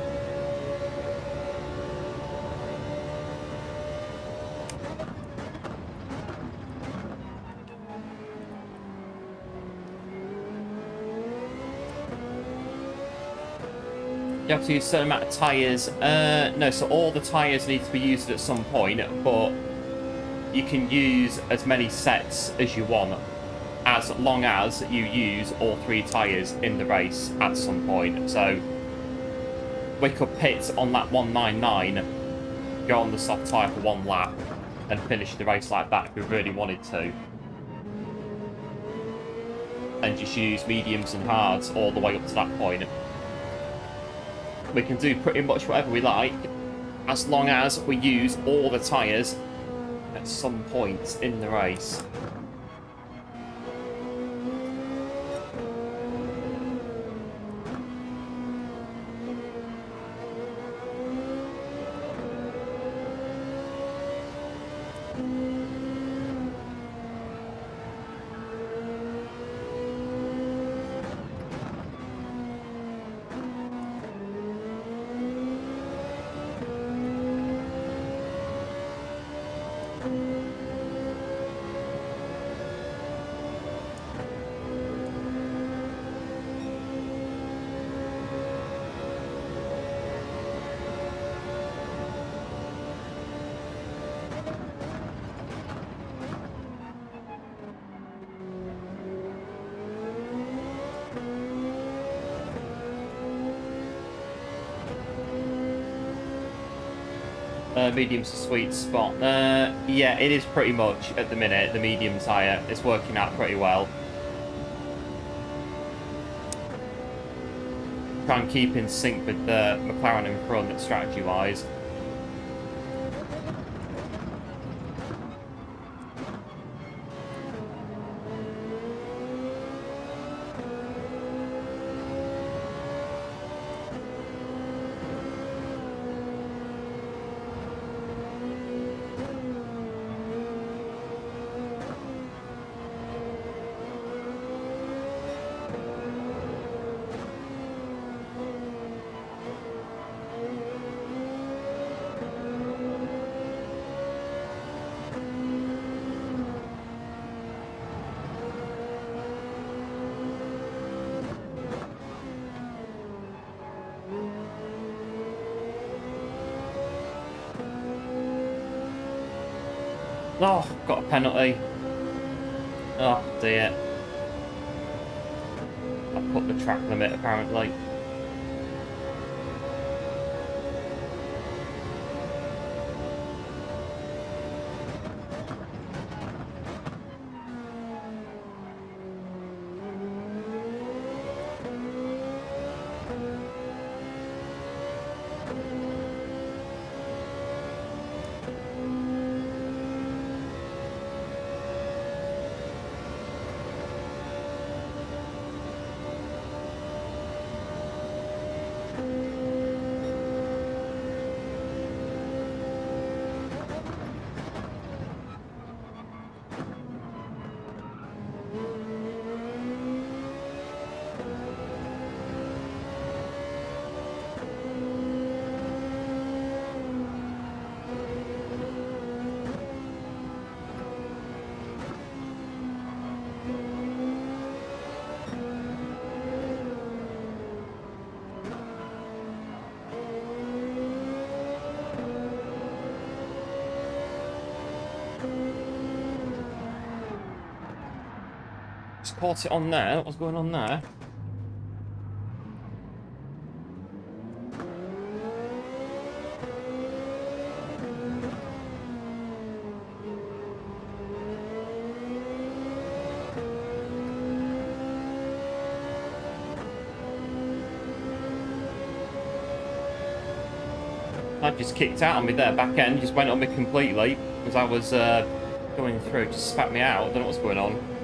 You have to use a certain amount of tyres. No, so all the tyres need to be used at some point, but you can use as many sets as you want. as long as you use all 3 tyres in the race at some point. So we could pit on that 199, go on the soft tyre for 1 lap, and finish the race like that if we really wanted to. And just use mediums and hards all the way up to that point. We can do pretty much whatever we like, as long as we use all the tyres at some point in the race. Medium's a sweet spot. Yeah, it is pretty much at the minute, the medium tyre. It's working out pretty well. Try and keep in sync with the McLaren in front strategy-wise. Oh, got a penalty. Oh, dear. I've put the track limit, apparently. Just caught it on there. What's going on there? I just kicked out on me there, back end, just went on me completely as I was going through, just spat me out. Don't know what's going on.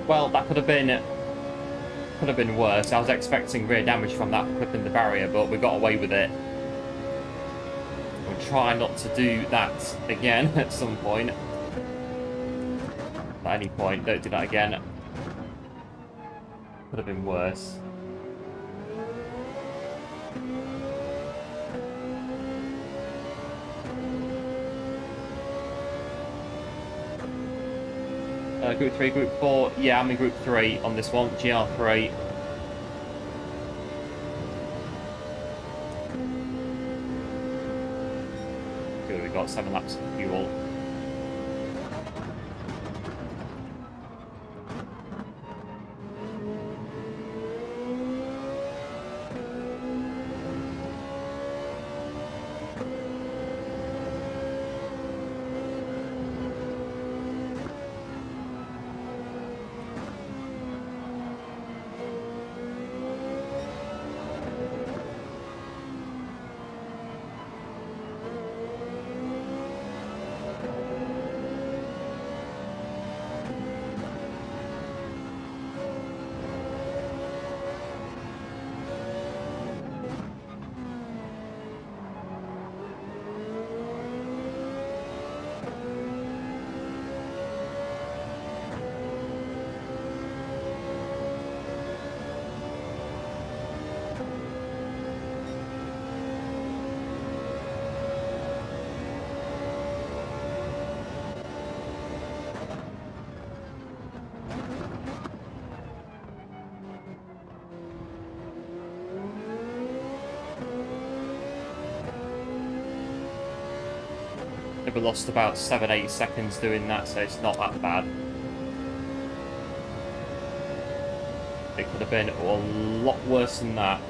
Well, that could have been worse. I was expecting rear damage from that clipping the barrier, but we got away with it. We'll try not to do that again at some point. At any point, don't do that again. Could have been worse. Group 3, Group 4. Yeah, I'm in Group 3 on this one. GR3. Good, we've got 7 laps of fuel. We lost about 7-8 seconds doing that, so it's not that bad. It could have been a lot worse than that.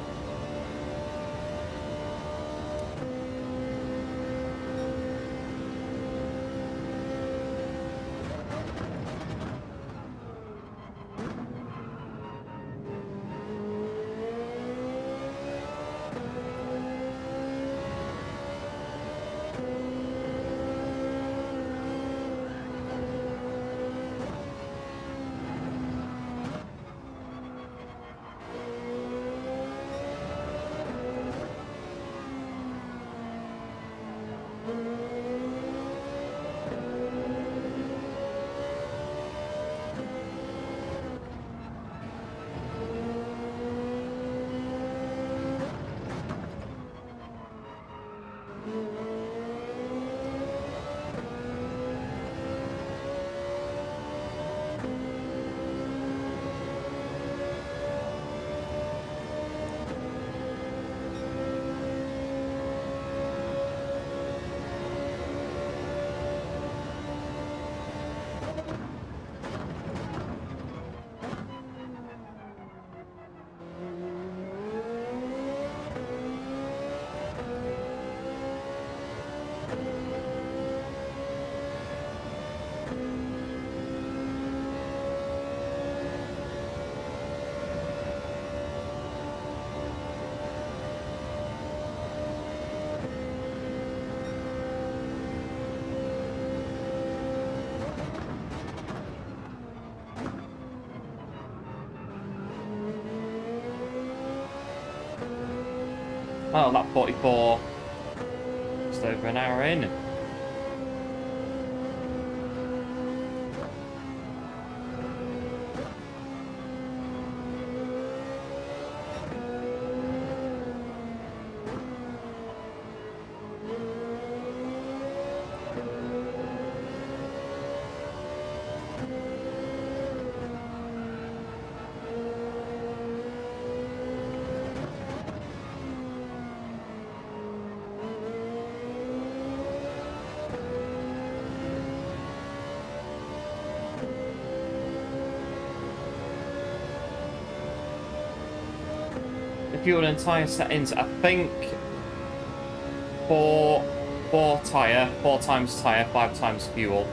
Oh, lap 44. Just over an hour in. Fuel and tyre settings, I think four tyre, 4 times tyre, 5 times fuel.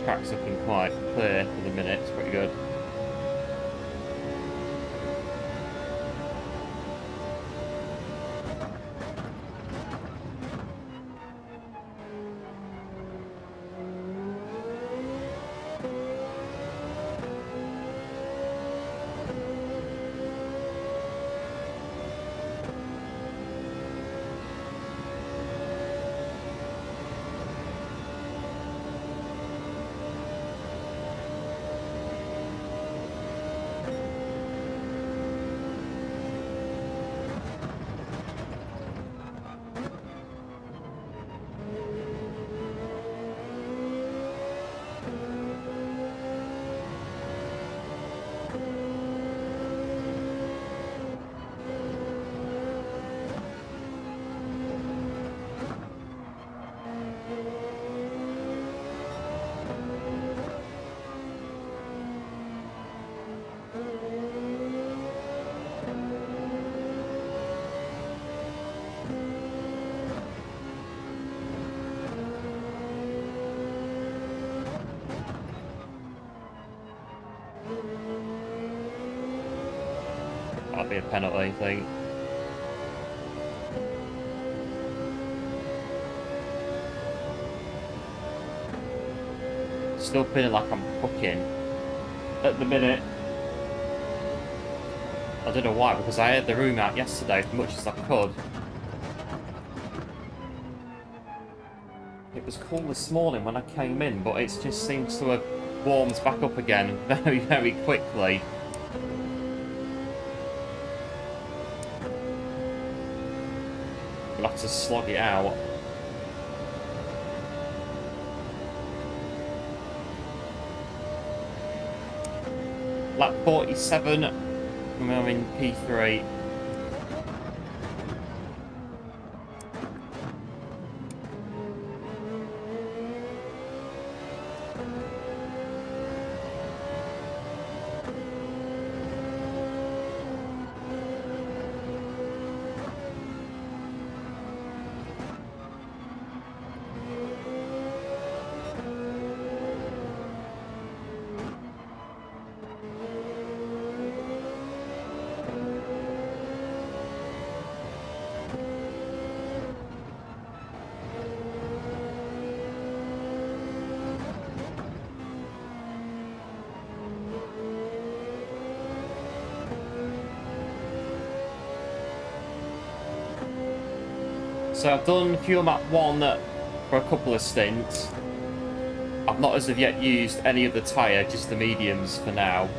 Track's looking quite clear for the minute. It's pretty good. That'll be a penalty, I think. Still feeling like I'm cooking at the minute. I don't know why, because I aired the room out yesterday as much as I could. It was cool this morning when I came in, but it just seems to have warmed back up again very, very quickly. We'll have to slog it out. Lap 47, and we're in P3. So I've done fuel map 1 for a couple of stints. I've not as of yet used any of the tyre, just the mediums for now.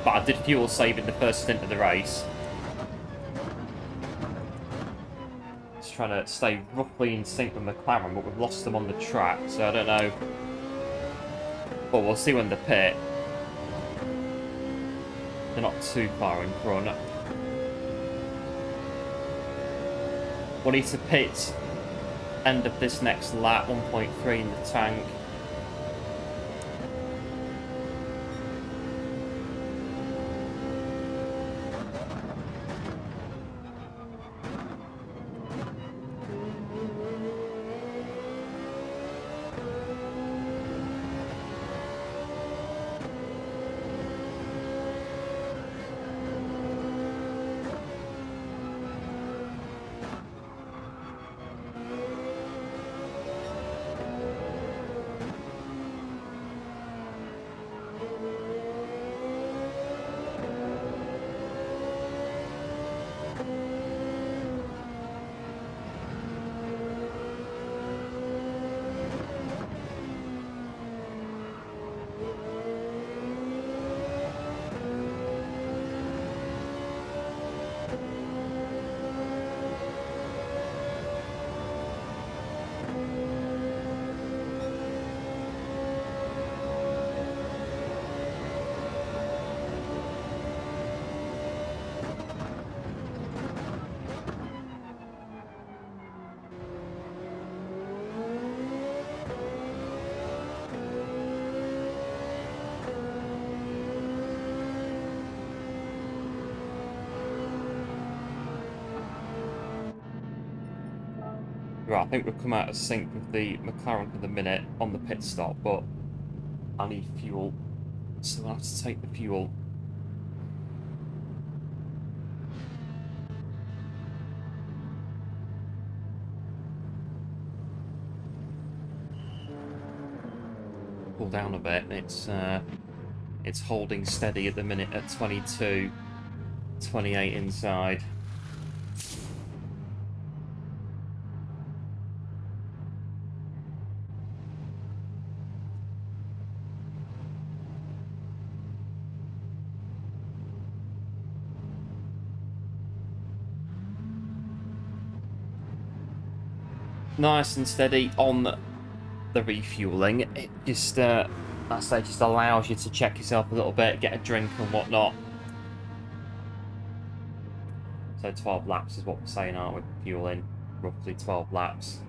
But I did fuel save in the first stint of the race. Just trying to stay roughly in sync with McLaren, but we've lost them on the track, so I don't know. But we'll see when they pit. They're not too far in front. We'll need to pit end of this next lap, 1.3 in the tank. Right, I think we've come out of sync with the McLaren for the minute on the pit stop, but I need fuel, so I'll have to take the fuel. Pull down a bit. It's holding steady at the minute at 22, 28 inside. Nice and steady on the refueling. It just, I say, just allows you to check yourself a little bit, get a drink and whatnot. So 12 laps is what we're saying, aren't we? Fueling, roughly 12 laps.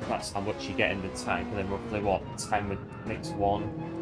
That's how much you get in the tank, and then roughly what, 10 with mix 1.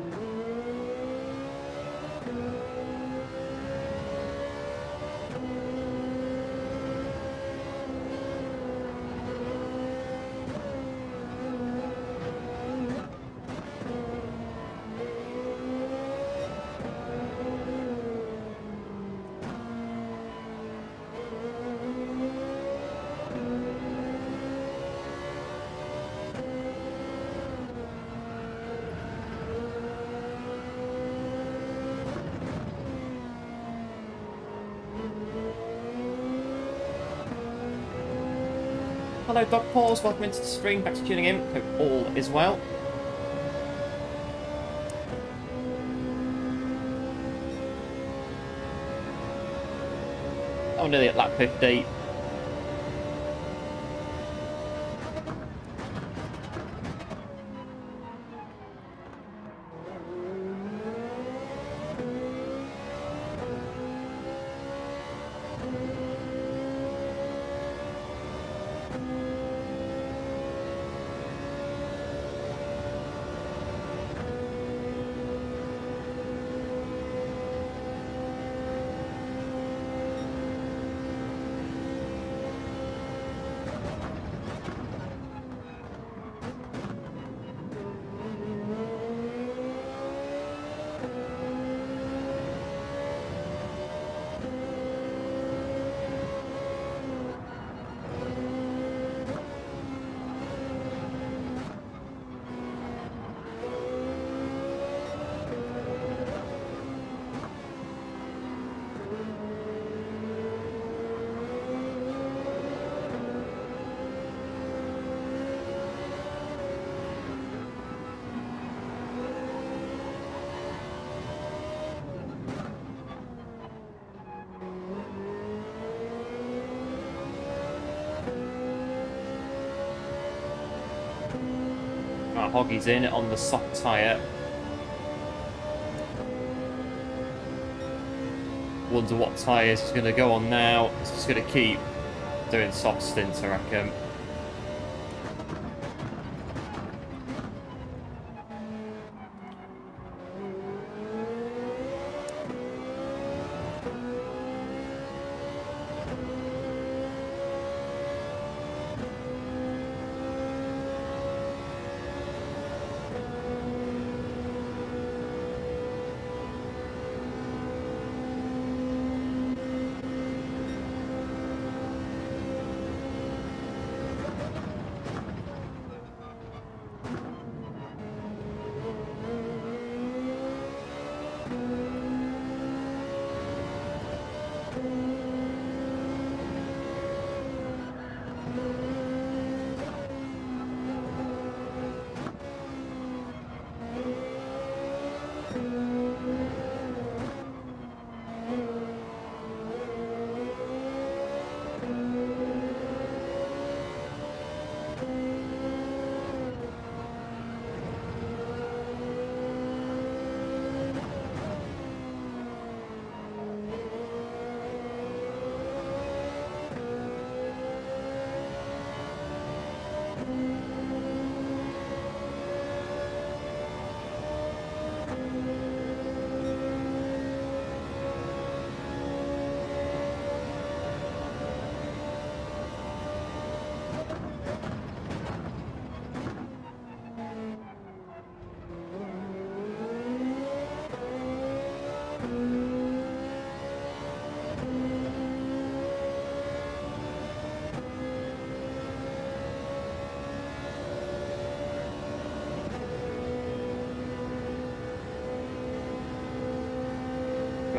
Hello Dog Paws, welcome into the stream, back to tuning in, hope all is well. Oh, nearly at lap 50. Right, Hoggy's in on the soft tyre. Wonder what tyres he's going to go on now. He's just going to keep doing soft stints, I reckon.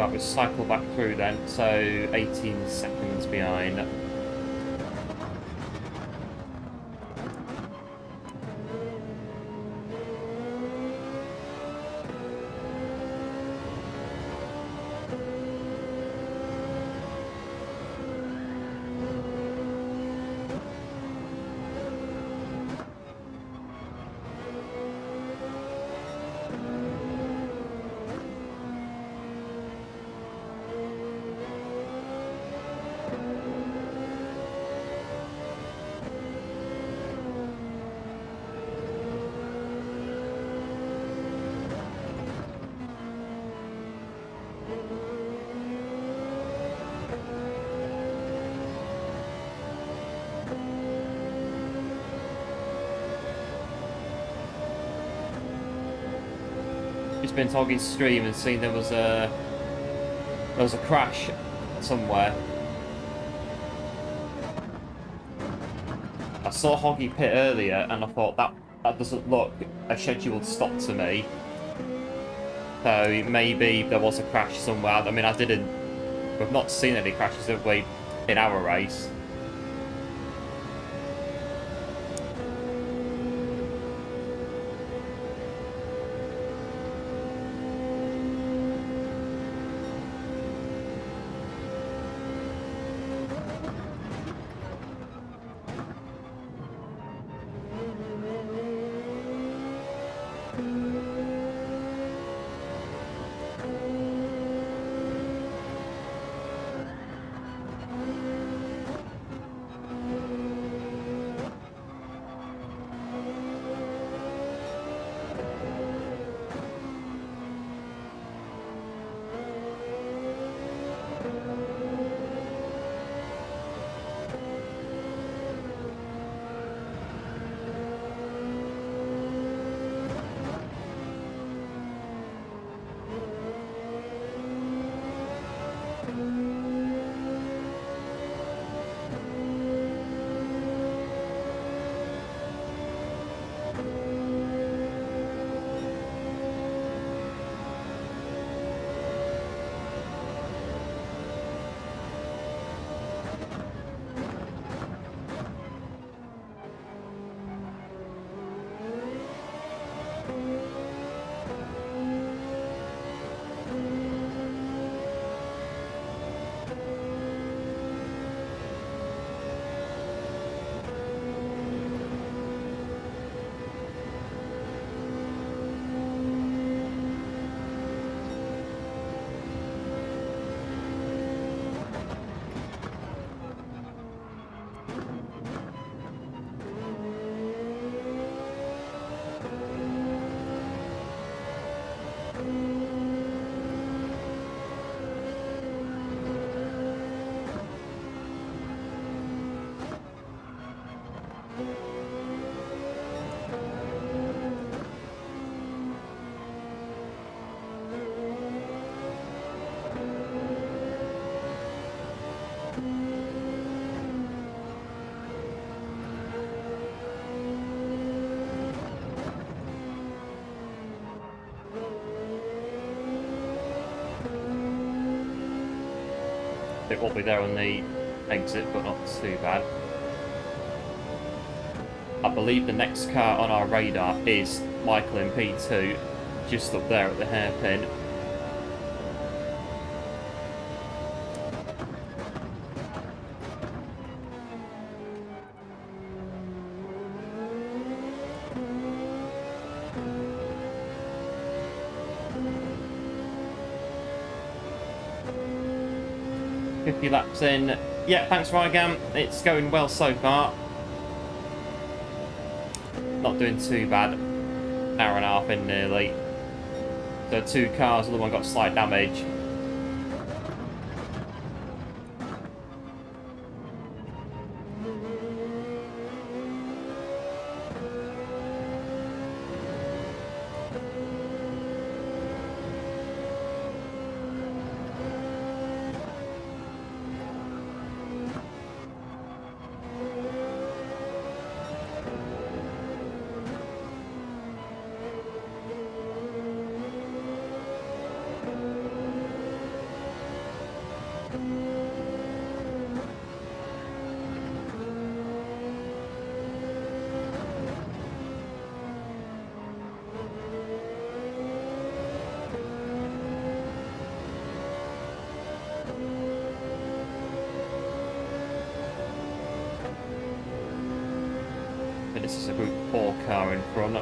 Right, we'll cycle back through then. So 18 seconds behind. Just been to Hoggy's stream and seen there was a crash somewhere. I saw Hoggy pit earlier and I thought that doesn't look a scheduled stop to me. So maybe there was a crash somewhere. I mean, we've not seen any crashes, have we, in our race? It will be there on the exit, but not too bad. I believe the next car on our radar is Michael in P2, just up there at the hairpin. Laps in. Yeah, thanks Rygam. It's going well so far. Not doing too bad. Hour and a half in nearly. So 2 cars, the other one got slight damage. this is a Group 4 car in front.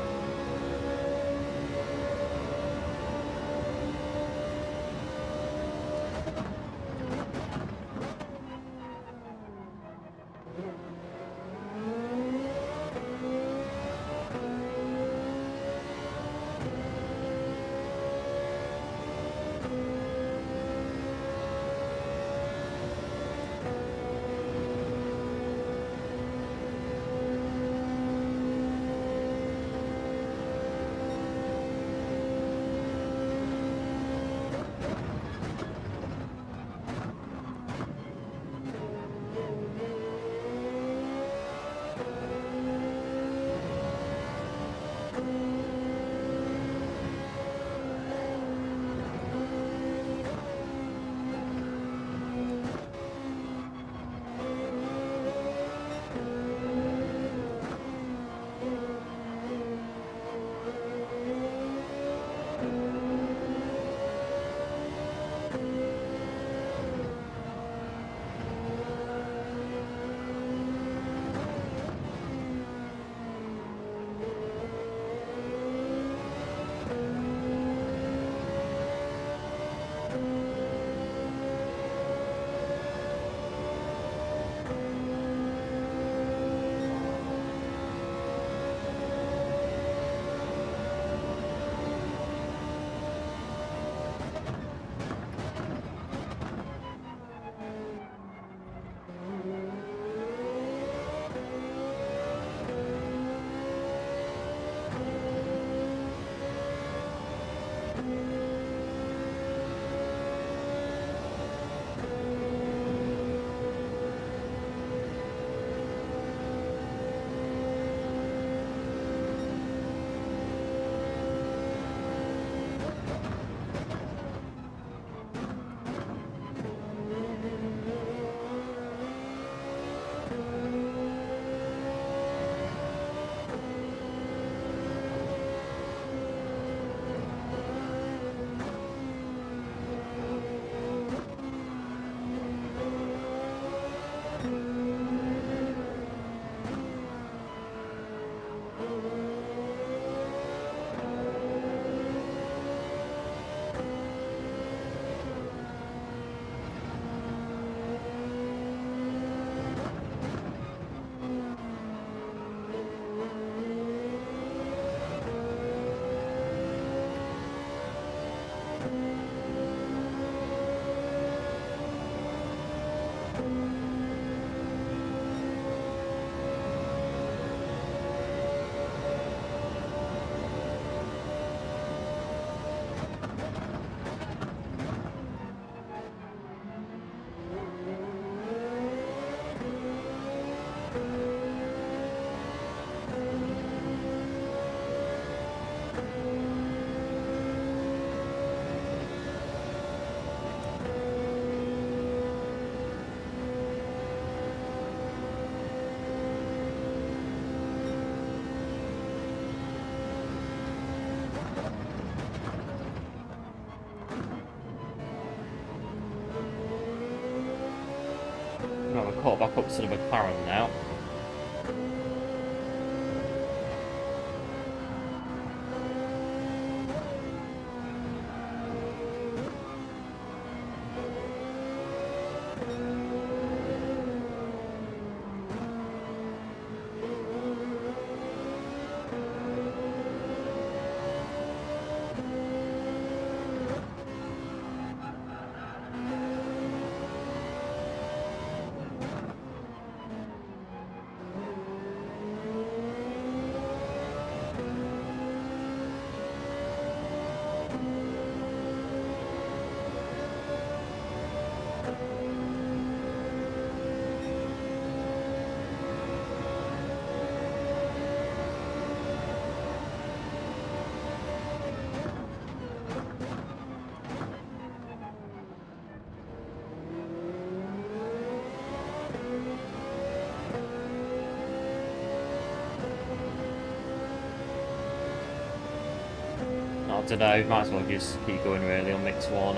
Right, we're caught back up to the McLaren now. I don't know, might as well just keep going really on mix one.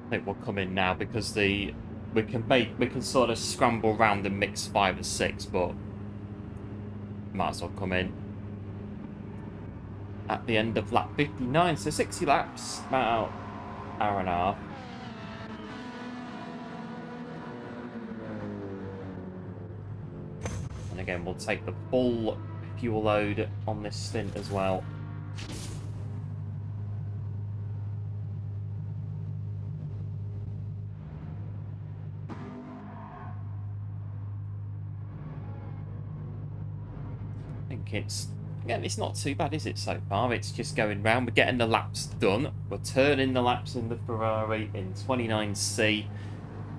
I think we'll come in now because we can sort of scramble around and mix 5 and 6, but might as well come in at the end of lap 59. So 60 laps, about hour and a half. And again, we'll take the full fuel load on this stint as well. I think it's not too bad, is it, so far? It's just going round. We're getting the laps done. We're turning the laps in the Ferrari in 29C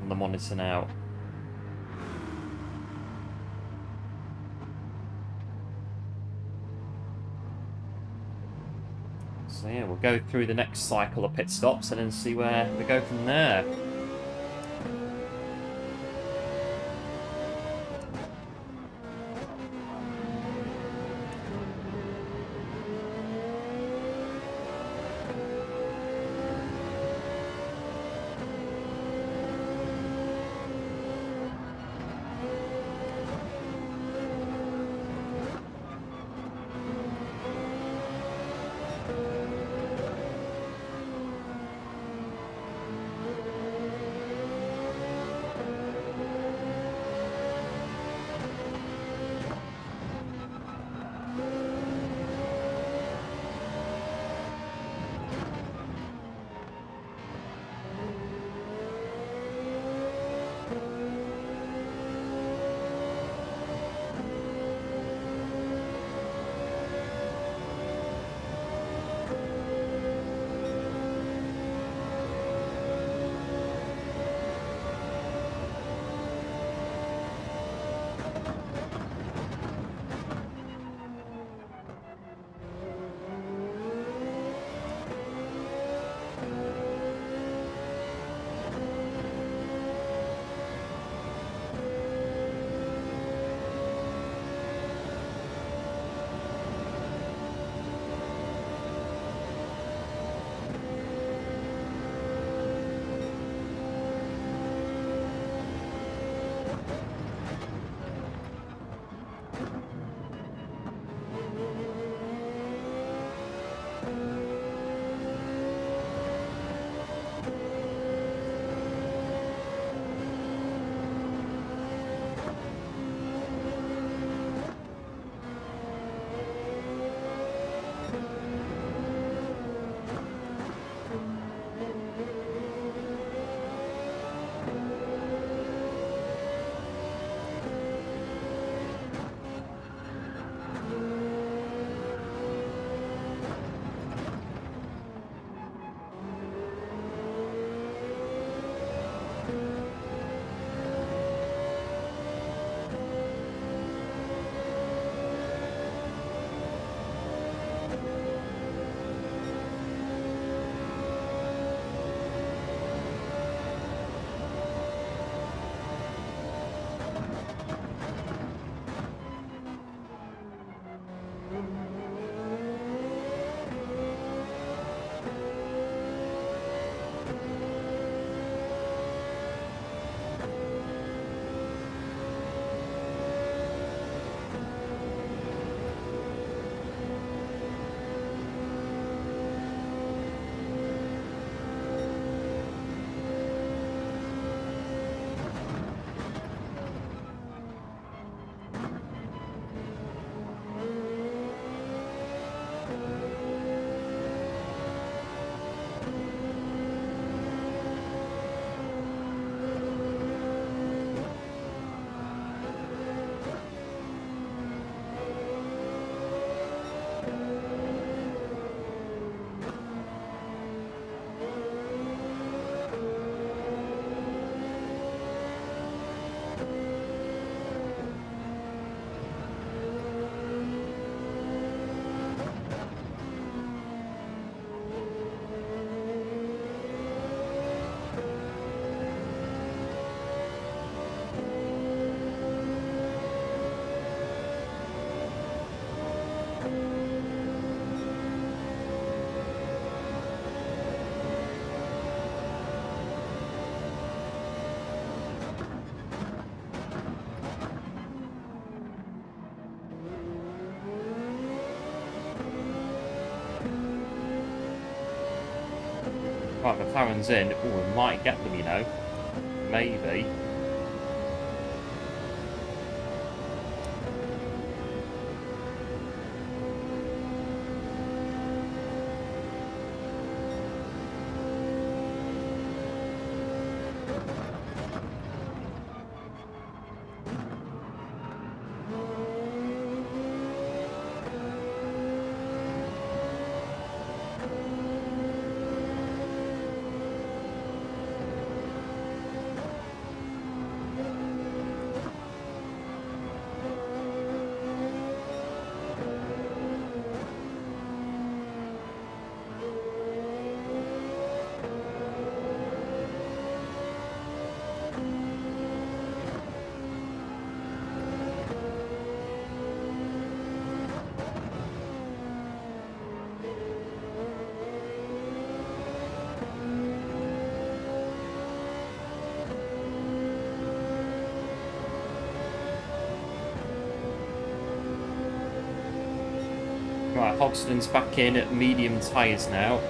on the monitor now. So yeah, we'll go through the next cycle of pit stops and then see where we go from there. Right, McLaren's in. Oh, we might get them, you know. Maybe. Right, Hogston's back in at medium tyres now.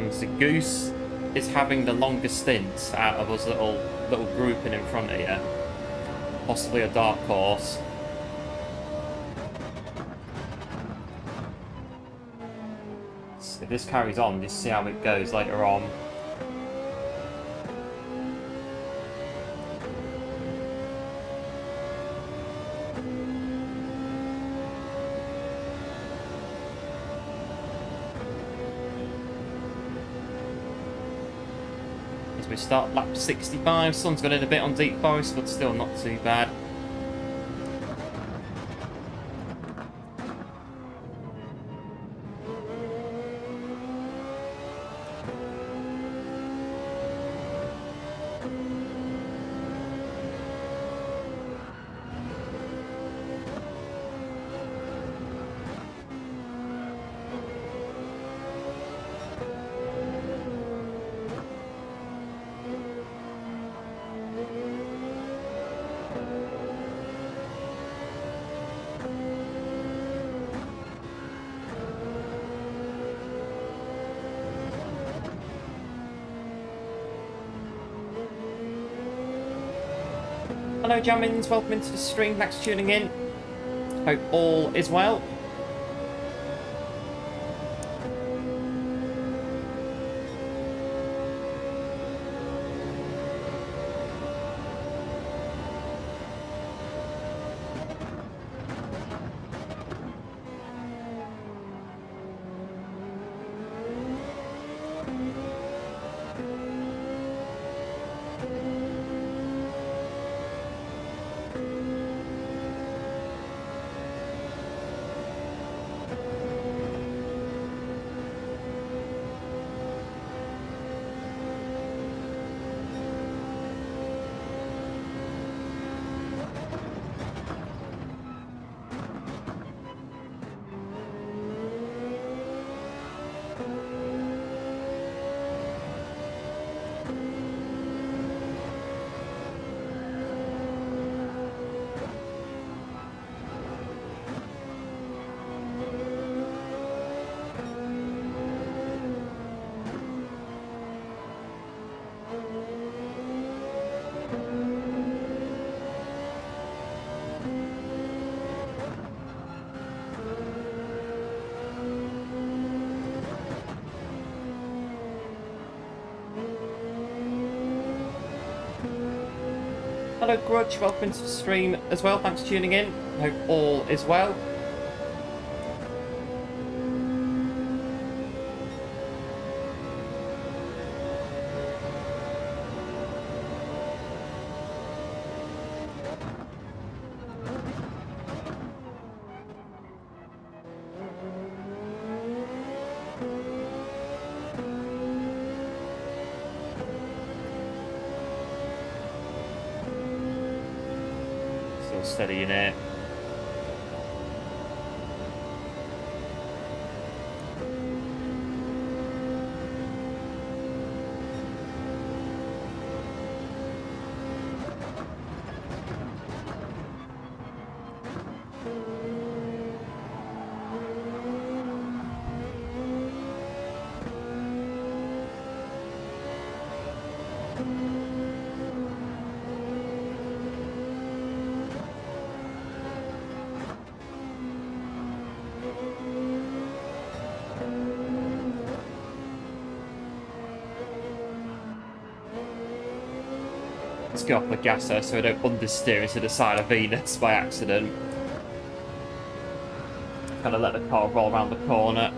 So Goose is having the longest stint out of us little grouping in front of you. Possibly a dark horse. So if this carries on, just see how it goes later on. We start lap 65. Sun's got in a bit on Deep Forest, but still not too bad. Hello Jammins, welcome into the stream, thanks for tuning in. Hope all is well. Hello, Grudge. Welcome to the stream as well. Thanks for tuning in. Hope all is well. Steadying it. Let's get off the gasser so I don't understeer into the side of Venus by accident. Kind of let the car roll around the corner.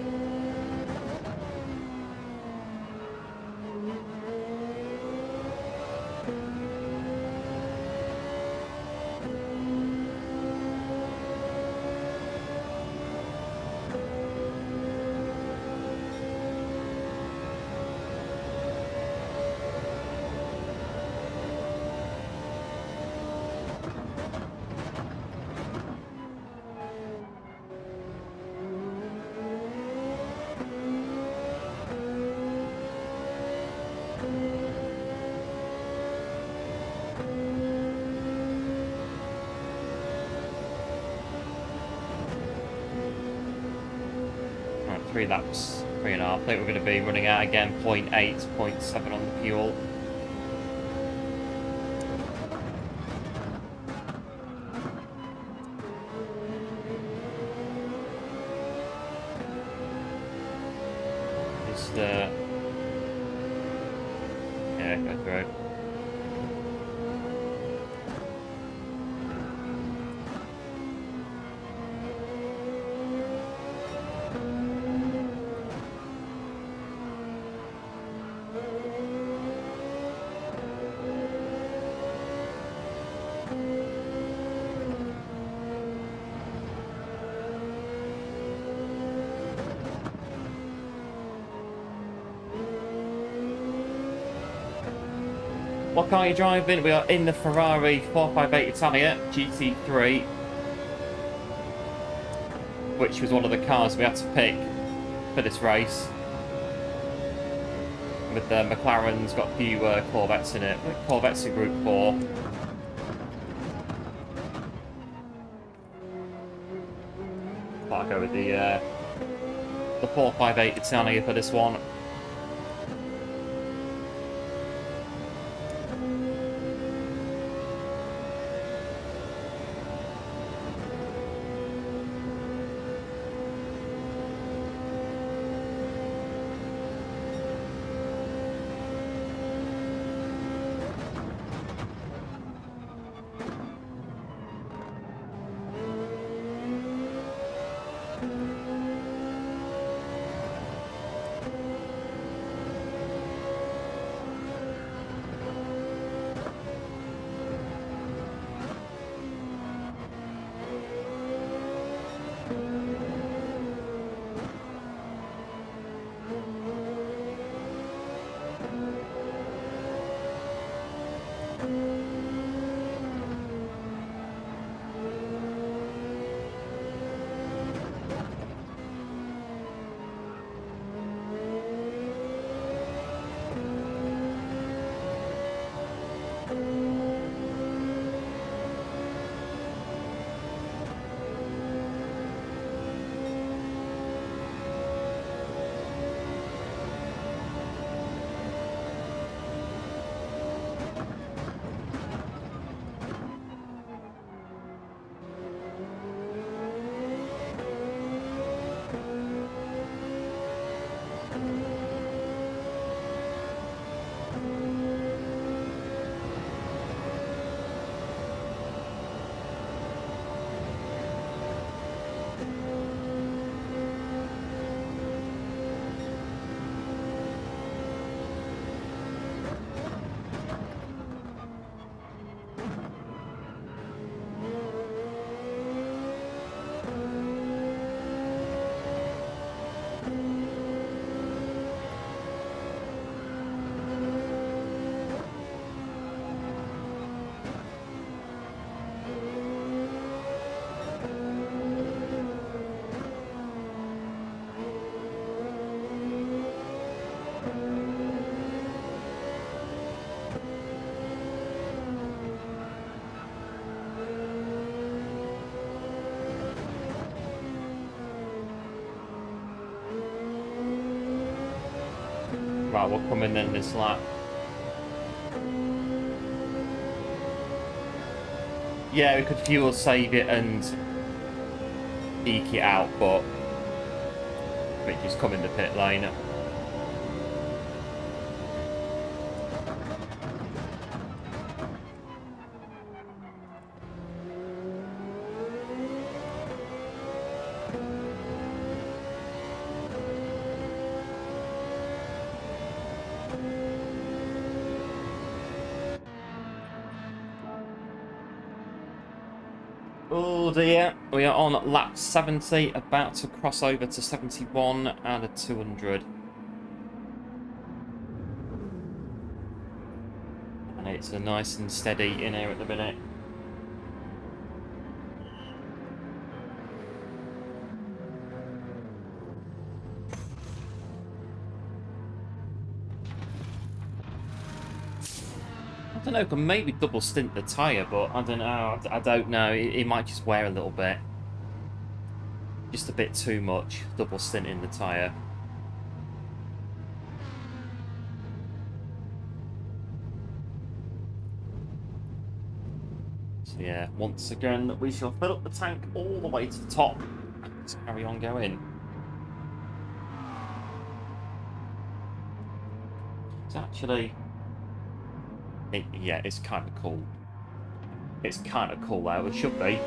Right, 3 laps, 3.5. I think we're going to be running out again, 0.8, 0.7 on the fuel. Just, yeah, go through. What car are you driving? We are in the Ferrari 458 Italia GT3, which was one of the cars we had to pick for this race. With the McLaren's got a few Corvettes in it. Corvettes in Group 4. I'll go with the 458 Italia for this one. Right, we'll come in then this lap. Yeah, we could fuel save it and eke it out, but we just come in the pit lane. Oh dear, we are on lap 70, about to cross over to 71 and a 200. And it's a nice and steady in here at the minute. I don't know, can maybe double stint the tyre, but I don't know. I don't know. It might just wear a little bit. Just a bit too much, double stinting the tyre. So yeah, once again, we shall fill up the tank all the way to the top and carry on going. It's actually... yeah, it's kind of cool. It's kind of cool out. It should be.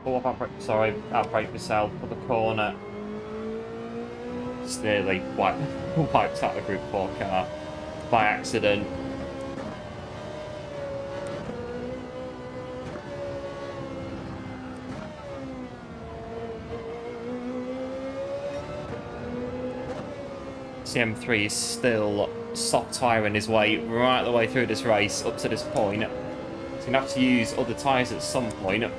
Oh, sorry, I'll break myself for the corner. Just nearly wiped out a Group 4 car by accident. CM3 is still soft tiring his way right the way through this race up to this point. He's going to have to use other tyres at some point.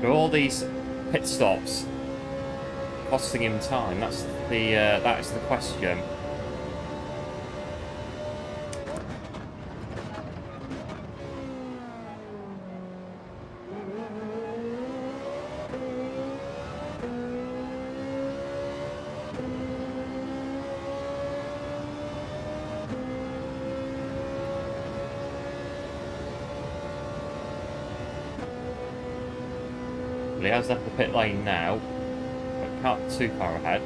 For all these pit stops costing him time, that is the question. He has left the pit lane now, but can't be too far ahead.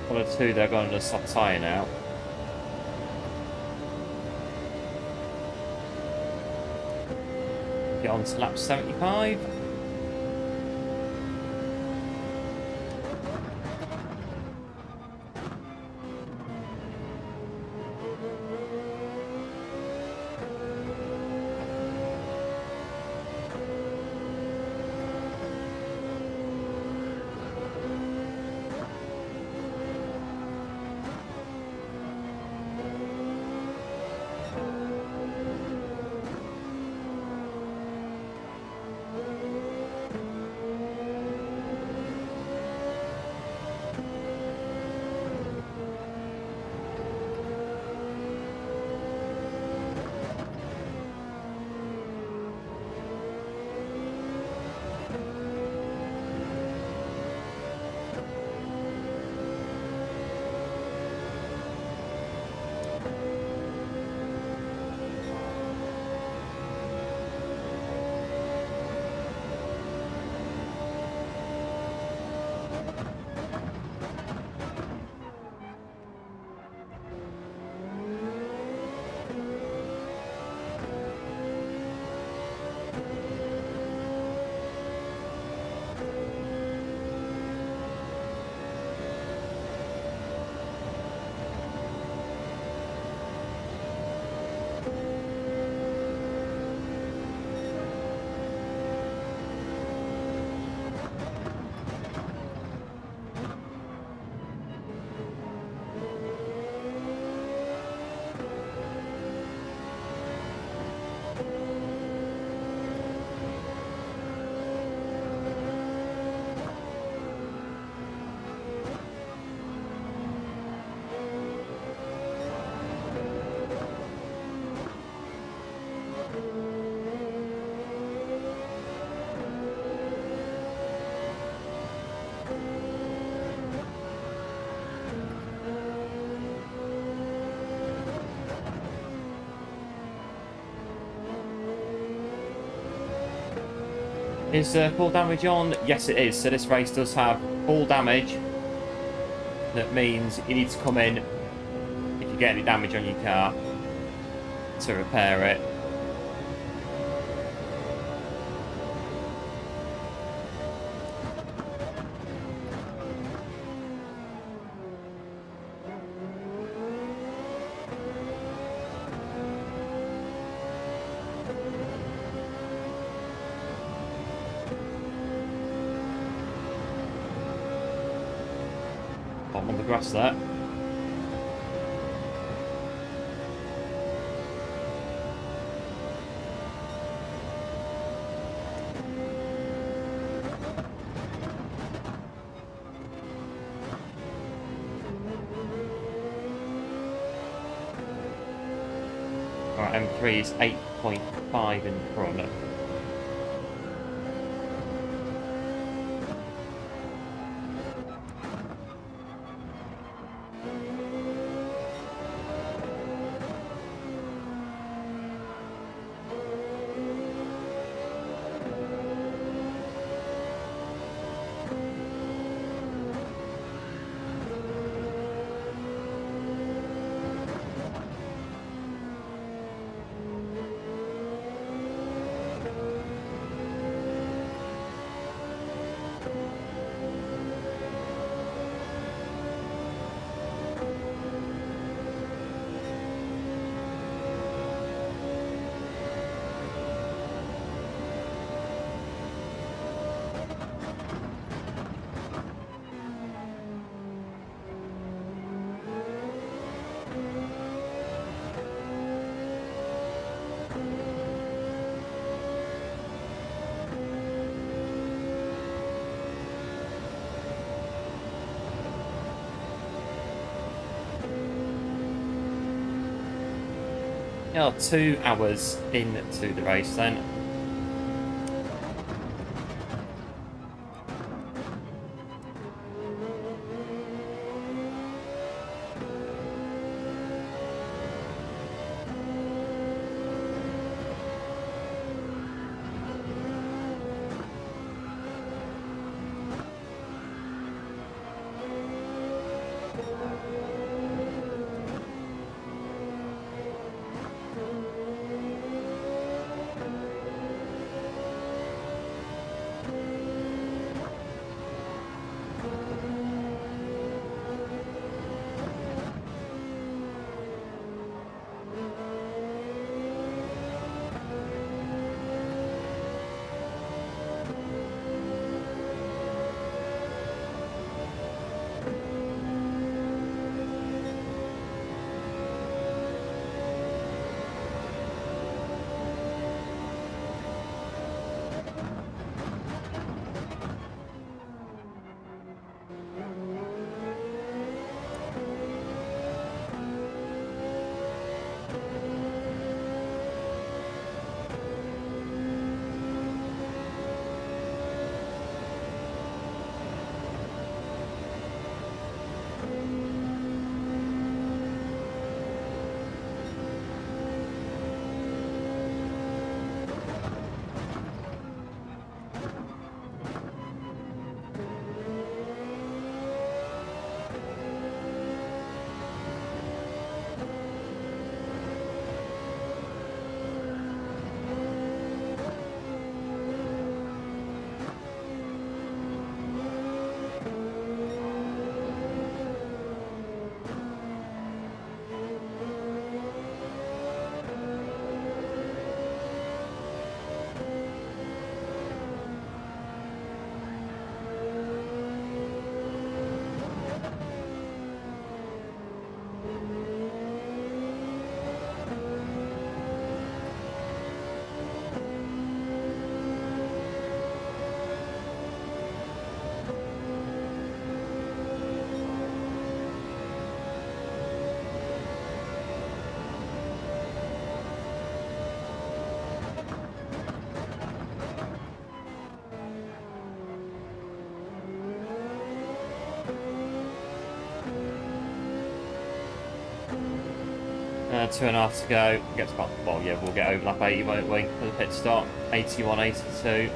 1 or 2, they're going to soft tyre now. Get on to lap 75. Is full damage on? Yes, it is. So this race does have full damage. That means you need to come in if you get any damage on your car to repair it. I'm on the grass there. Alright, M3 is 8.5 in front. Yeah, 2 hours into the race then. 2.5 to go. Get to, well, yeah, we'll get over lap 80, won't we, for the pit stop. 81, 82.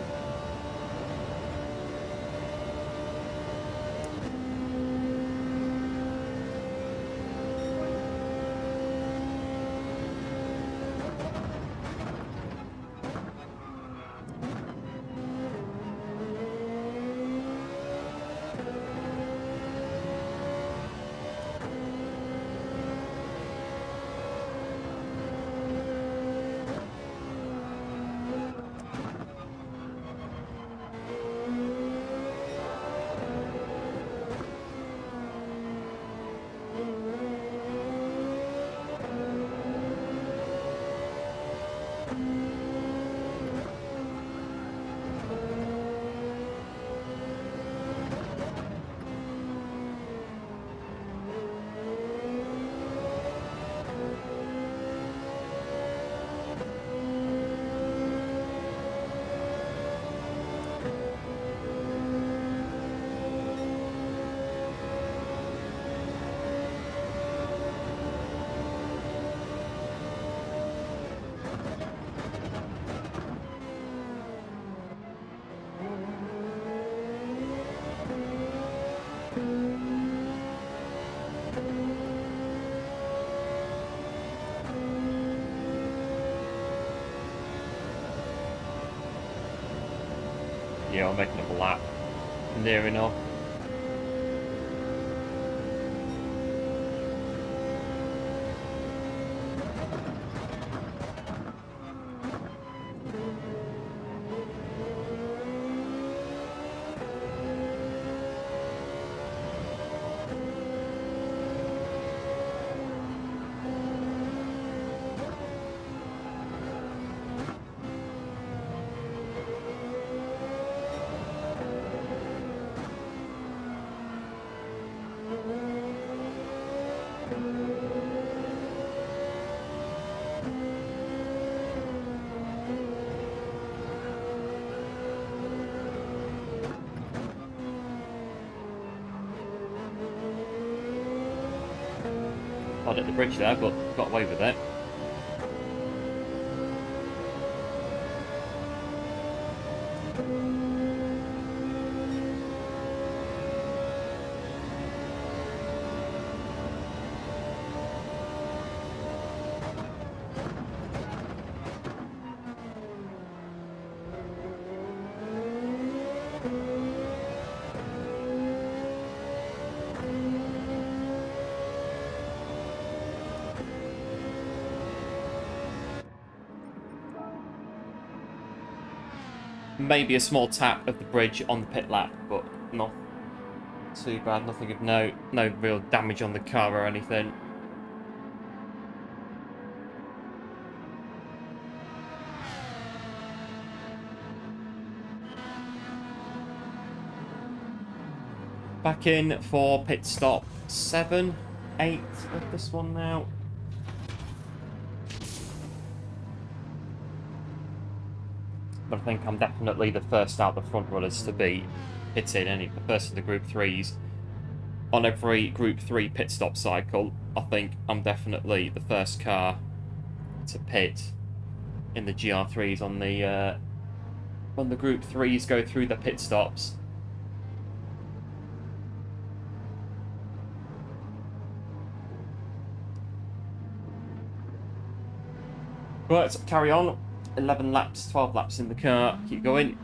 Yeah, I'm making up a lap. Near enough. Hard at the bridge there, but got away with it. Maybe a small tap of the bridge on the pit lap, but not too bad. Nothing of note. No real damage on the car or anything. Back in for pit stop 7, 8 of this one now. But I think I'm definitely the first out the front runners to be pitted, the first of the Group 3s. On every Group 3 pit stop cycle, I think I'm definitely the first car to pit in the GR3s on the when the Group 3s go through the pit stops. Right, carry on. 11 laps, 12 laps in the car. Keep going.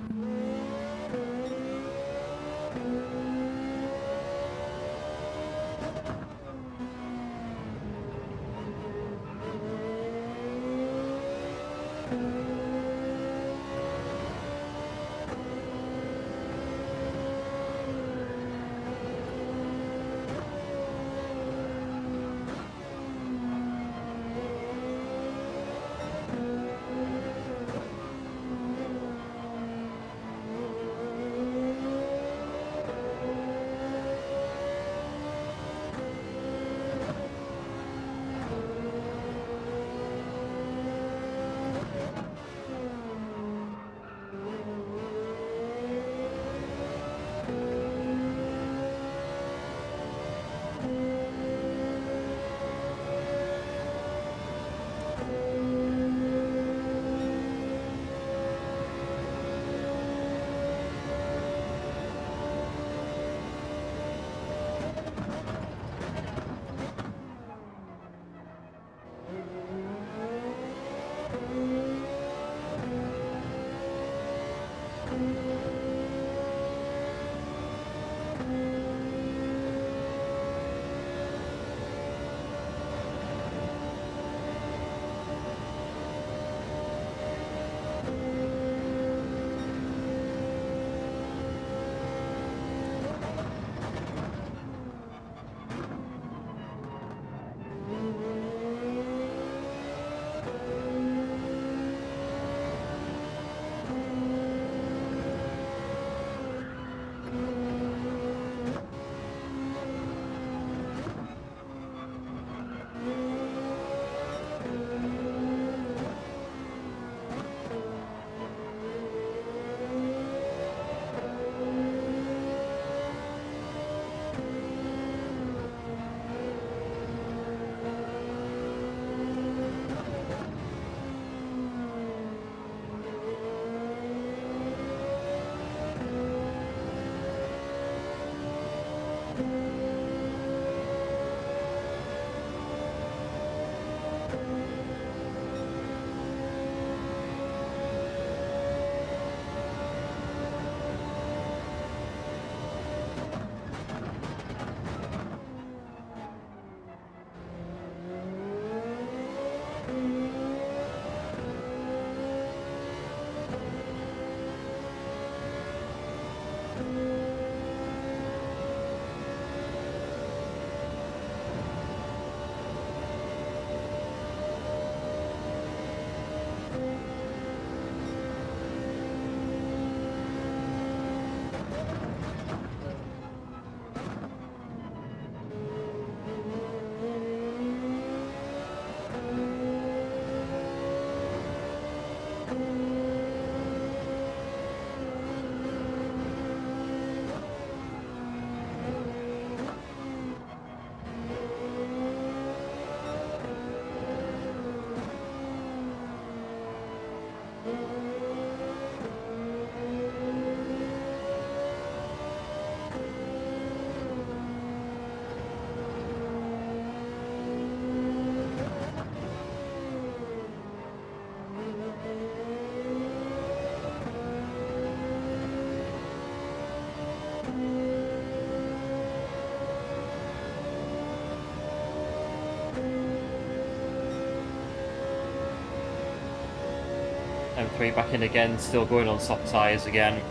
M3 back in again, still going on soft tyres again.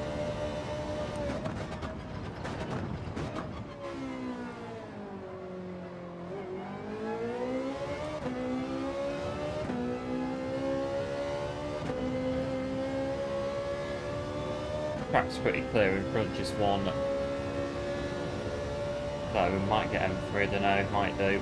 Track's pretty clear in front, just one. So we might get M3, I don't know, might do.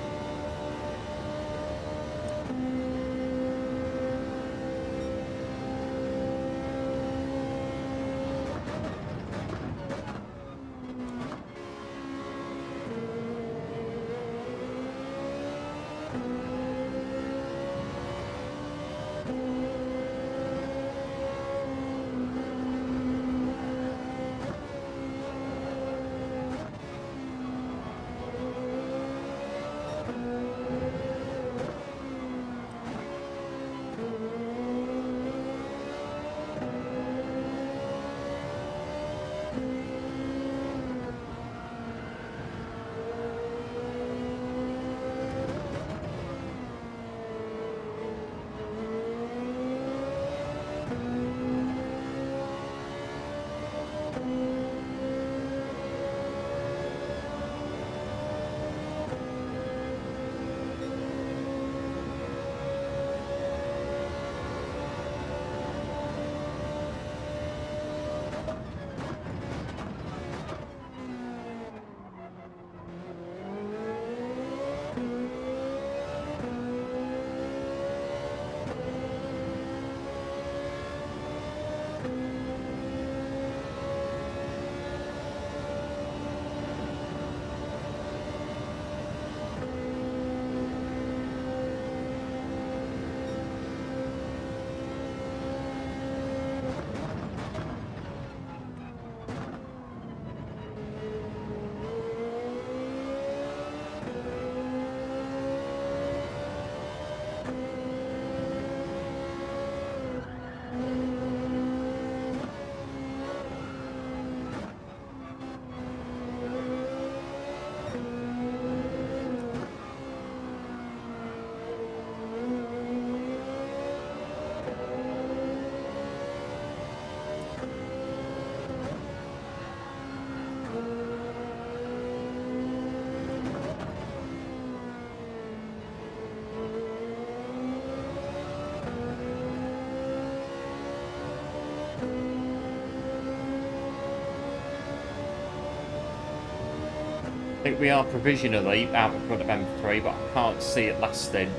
I think we are provisionally out in front of M3, but I can't see it lasting.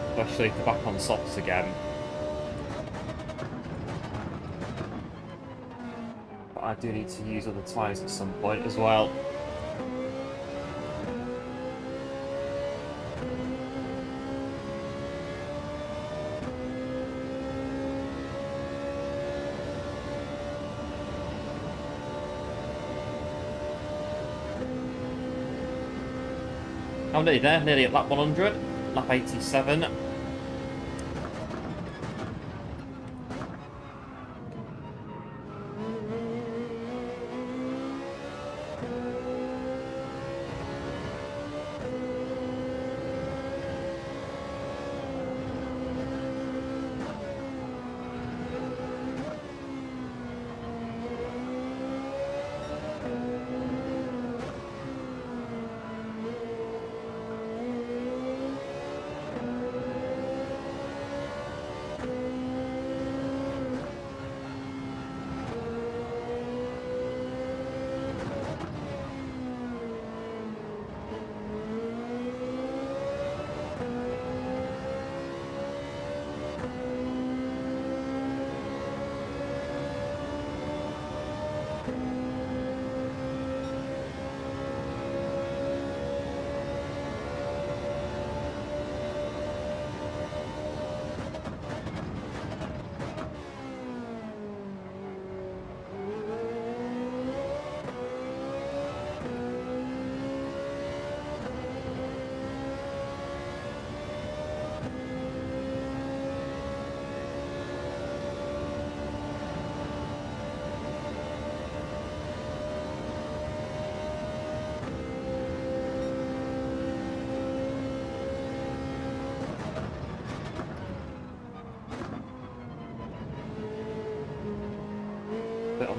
Especially if they're back on softs again. But I do need to use other tyres at some point as well. I'm nearly there, nearly at lap 100, lap 87.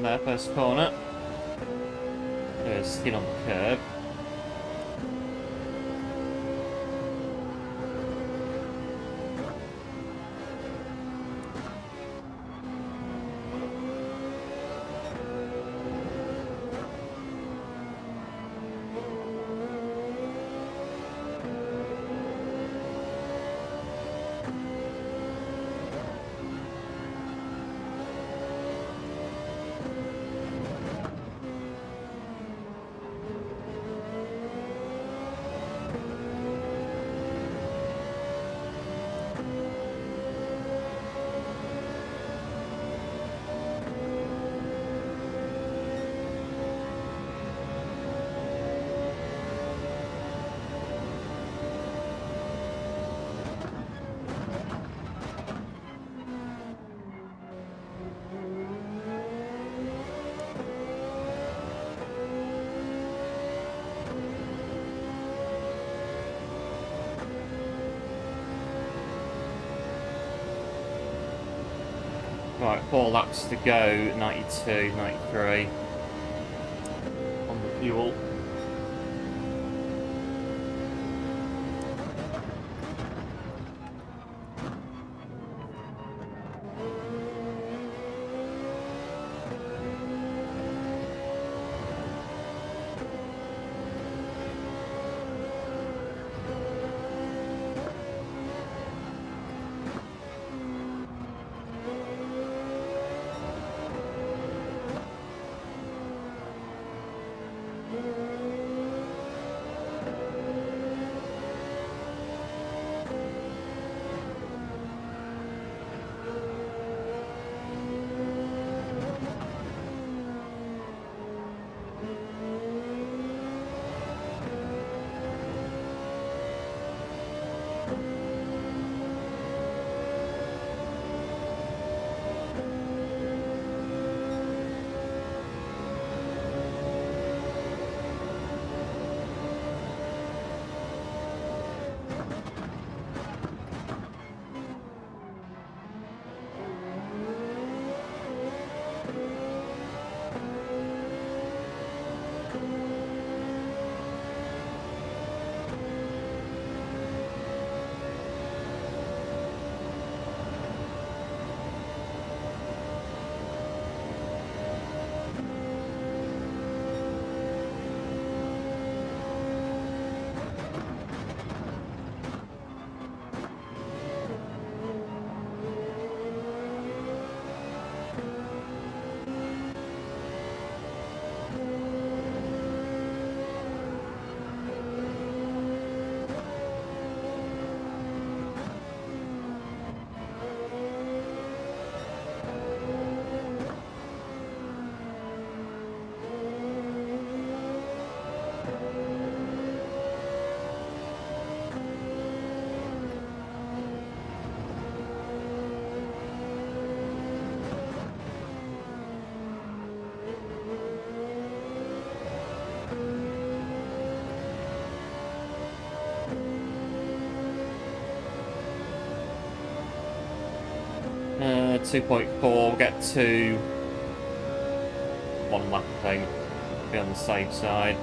on there, first corner. There's skin on the curb. Right, 4 laps to go, 92, 93 on the fuel. Uh, 2.4, we'll get to 1 lap, I think. Be on the safe side.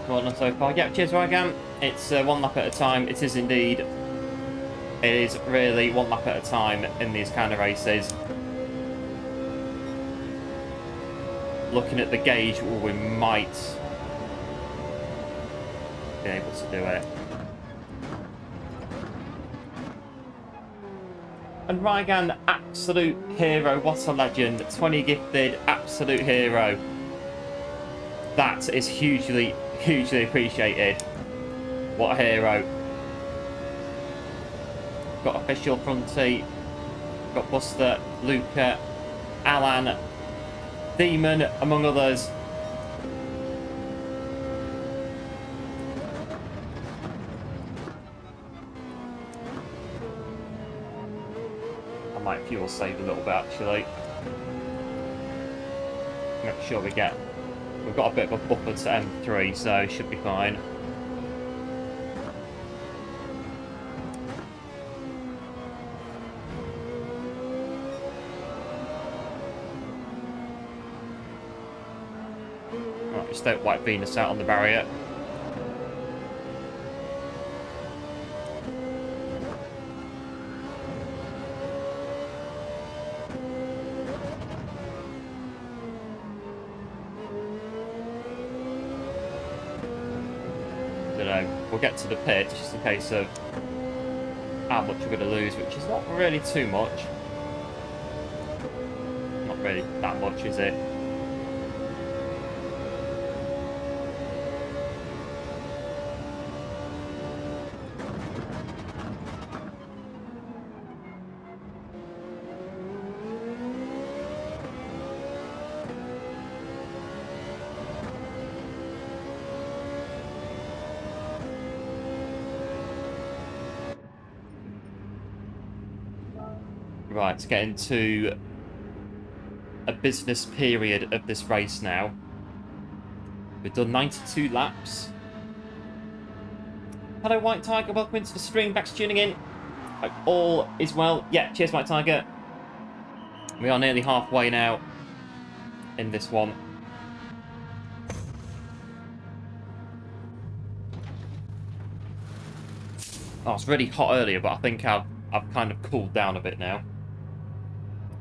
Well done so far. Yep, cheers, Rygan. It's one lap at a time. It is indeed. It is really one lap at a time in these kind of races. Looking at the gauge, we might be able to do it. And Rygan, absolute hero. What a legend. 20 gifted, absolute hero. That is hugely, hugely appreciated. What a hero. Got official fronty. Got Buster, Luca, Alan, Demon, among others. I might fuel save a little bit actually. Make sure we've got a bit of a buffer to M3, so should be fine. Right, just don't wipe Venus out on the barrier. We'll get to the pit just in case of how much we're going to lose, which is not really too much. Not really that much, is it? Right, let's get into a business period of this race now. We've done 92 laps. Hello, White Tiger. Welcome into the stream. Thanks for tuning in. Hope all is well. Yeah, cheers, White Tiger. We are nearly halfway now in this one. Oh, it was really hot earlier, but I think I've kind of cooled down a bit now.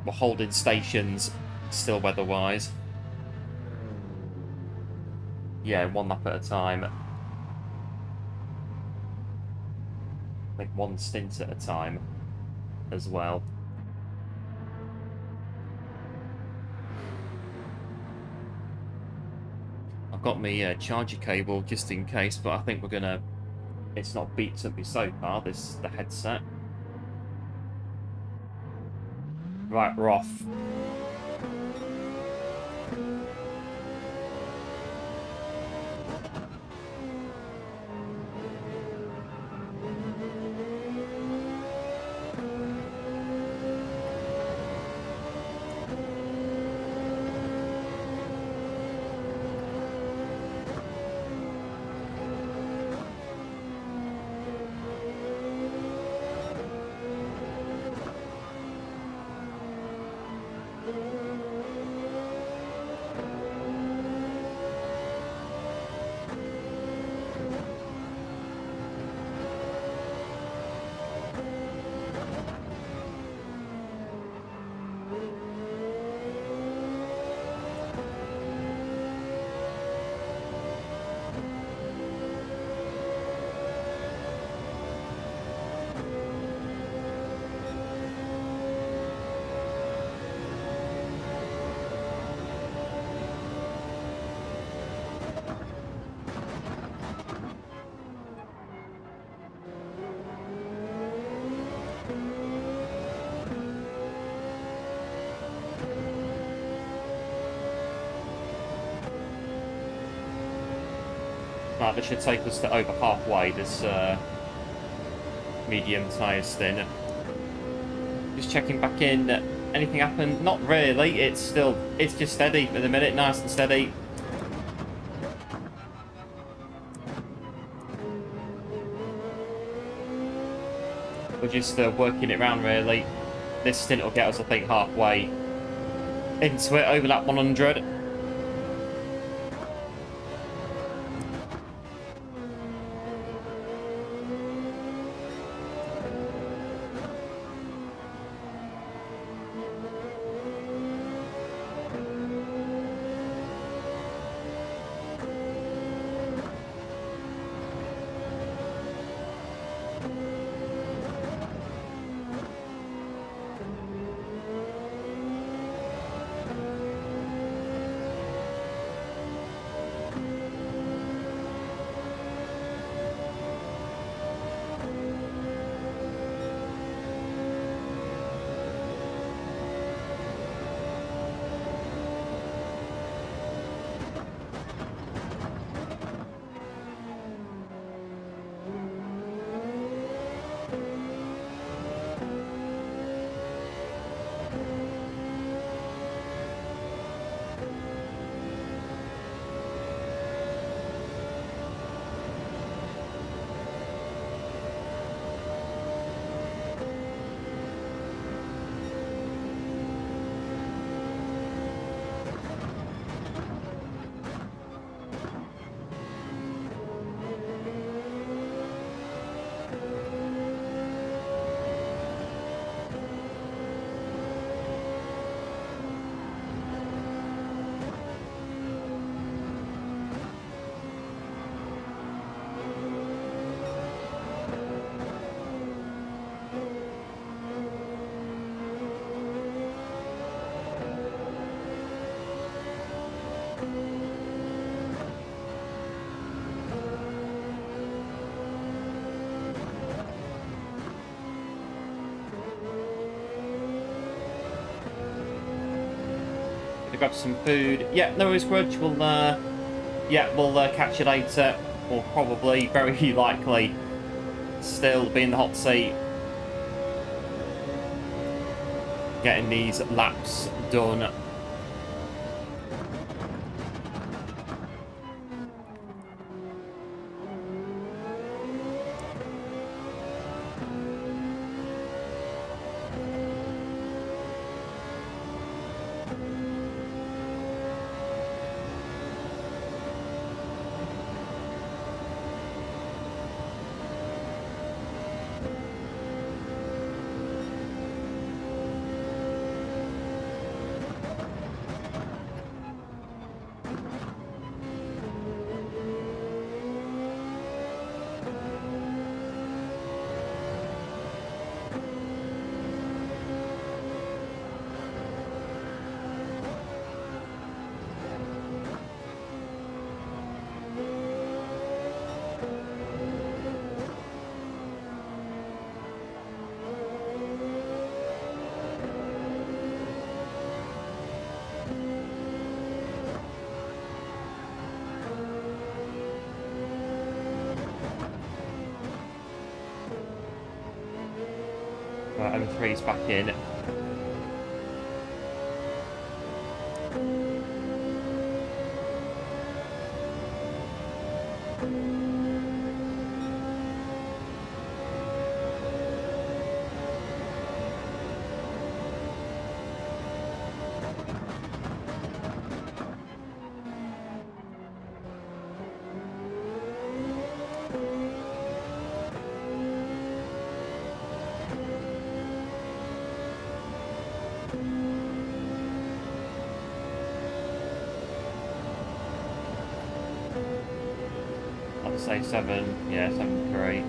We're holding stations still weather-wise. Yeah, one lap at a time. I think one stint at a time as well. I've got my charger cable just in case, but I think we're gonna... It's not beat up me so far, the headset. Right, we're off. Right, this should take us to over halfway, this medium tyre stint. Just checking back in. Anything happened? Not really. It's just steady at the minute, nice and steady. We're just working it around really. This stint will get us, I think, halfway into it, over that 100. grab some food. Yeah, no worries, Grudge. We'll catch you later. Or probably, very likely, still be in the hot seat. Getting these laps done. Right, M3's back in. I'd say 7, yeah, 7.3.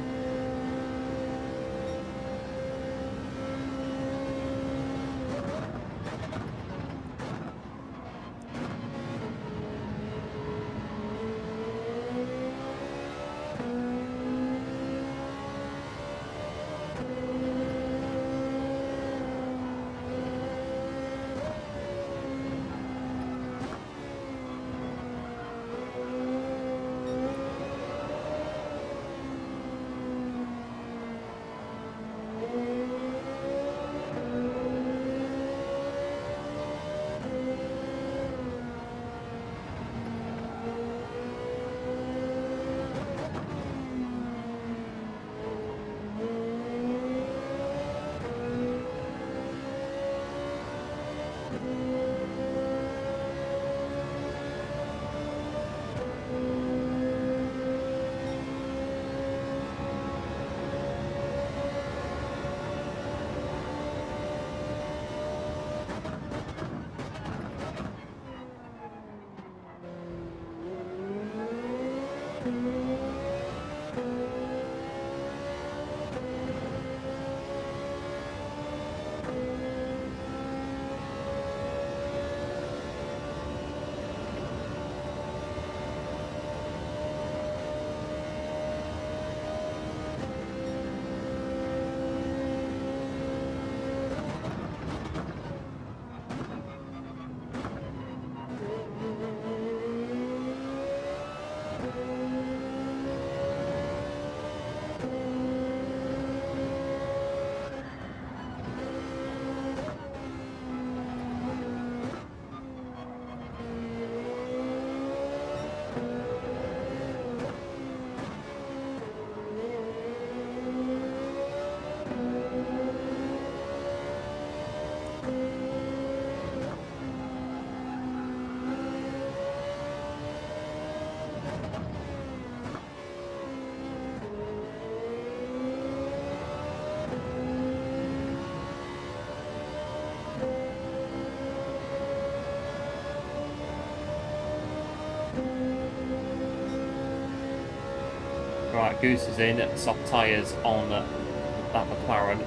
Right, Goose is in. Soft tyres on that McLaren.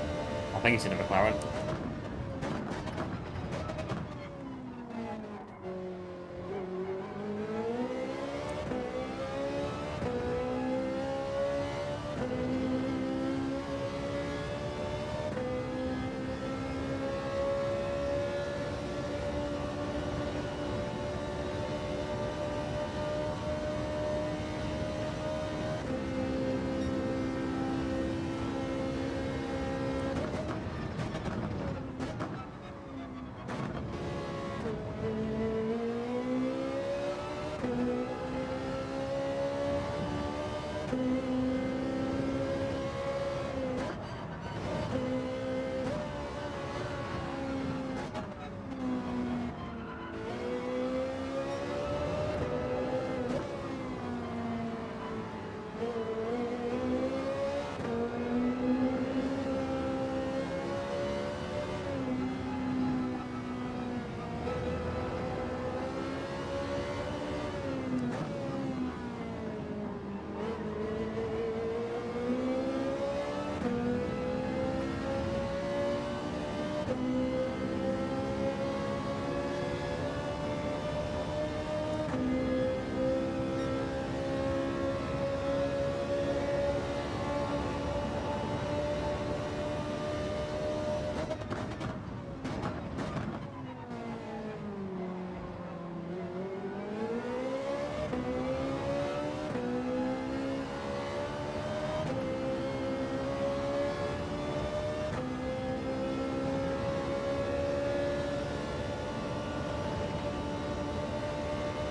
I think it's in a McLaren.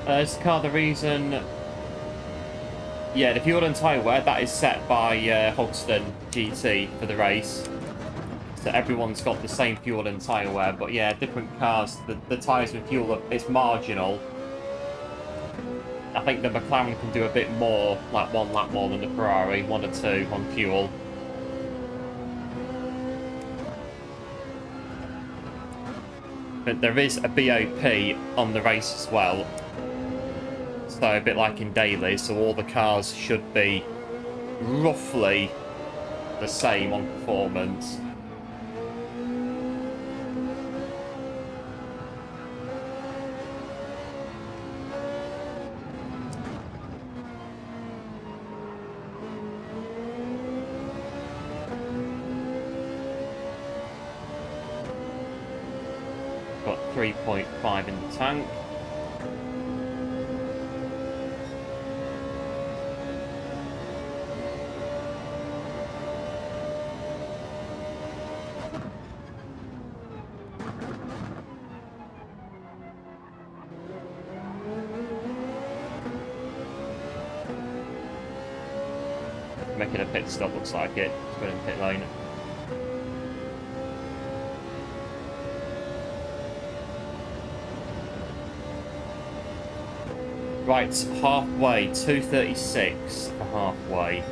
This car, the reason... Yeah, the fuel and tyre wear, that is set by HogstonGT for the race. So everyone's got the same fuel and tyre wear, but yeah, different cars, the tyres with fuel, it's marginal. I think the McLaren can do a bit more, like 1 lap more than the Ferrari, 1 or 2 on fuel. But there is a BOP on the race as well. So a bit like in daily, so all the cars should be roughly the same on performance. Got 3.5 in the tank. Making a pit stop, looks like it. It's going in pit lane. Right, halfway, 2:36 for halfway.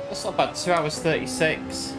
That's not bad, 2 hours 36.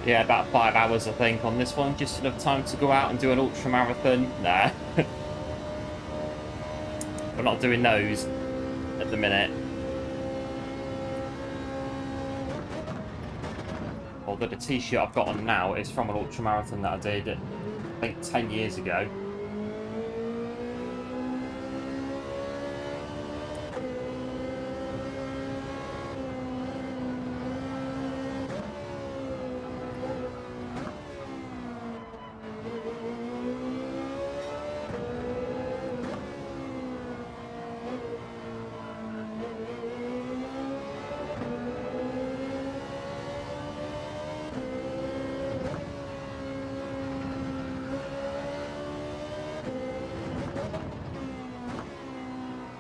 Yeah, about 5 hours, I think, on this one. Just enough time to go out and do an ultra marathon. Nah. We're not doing those at the minute. Although the t-shirt I've got on now is from an ultra marathon that I did, I think, 10 years ago.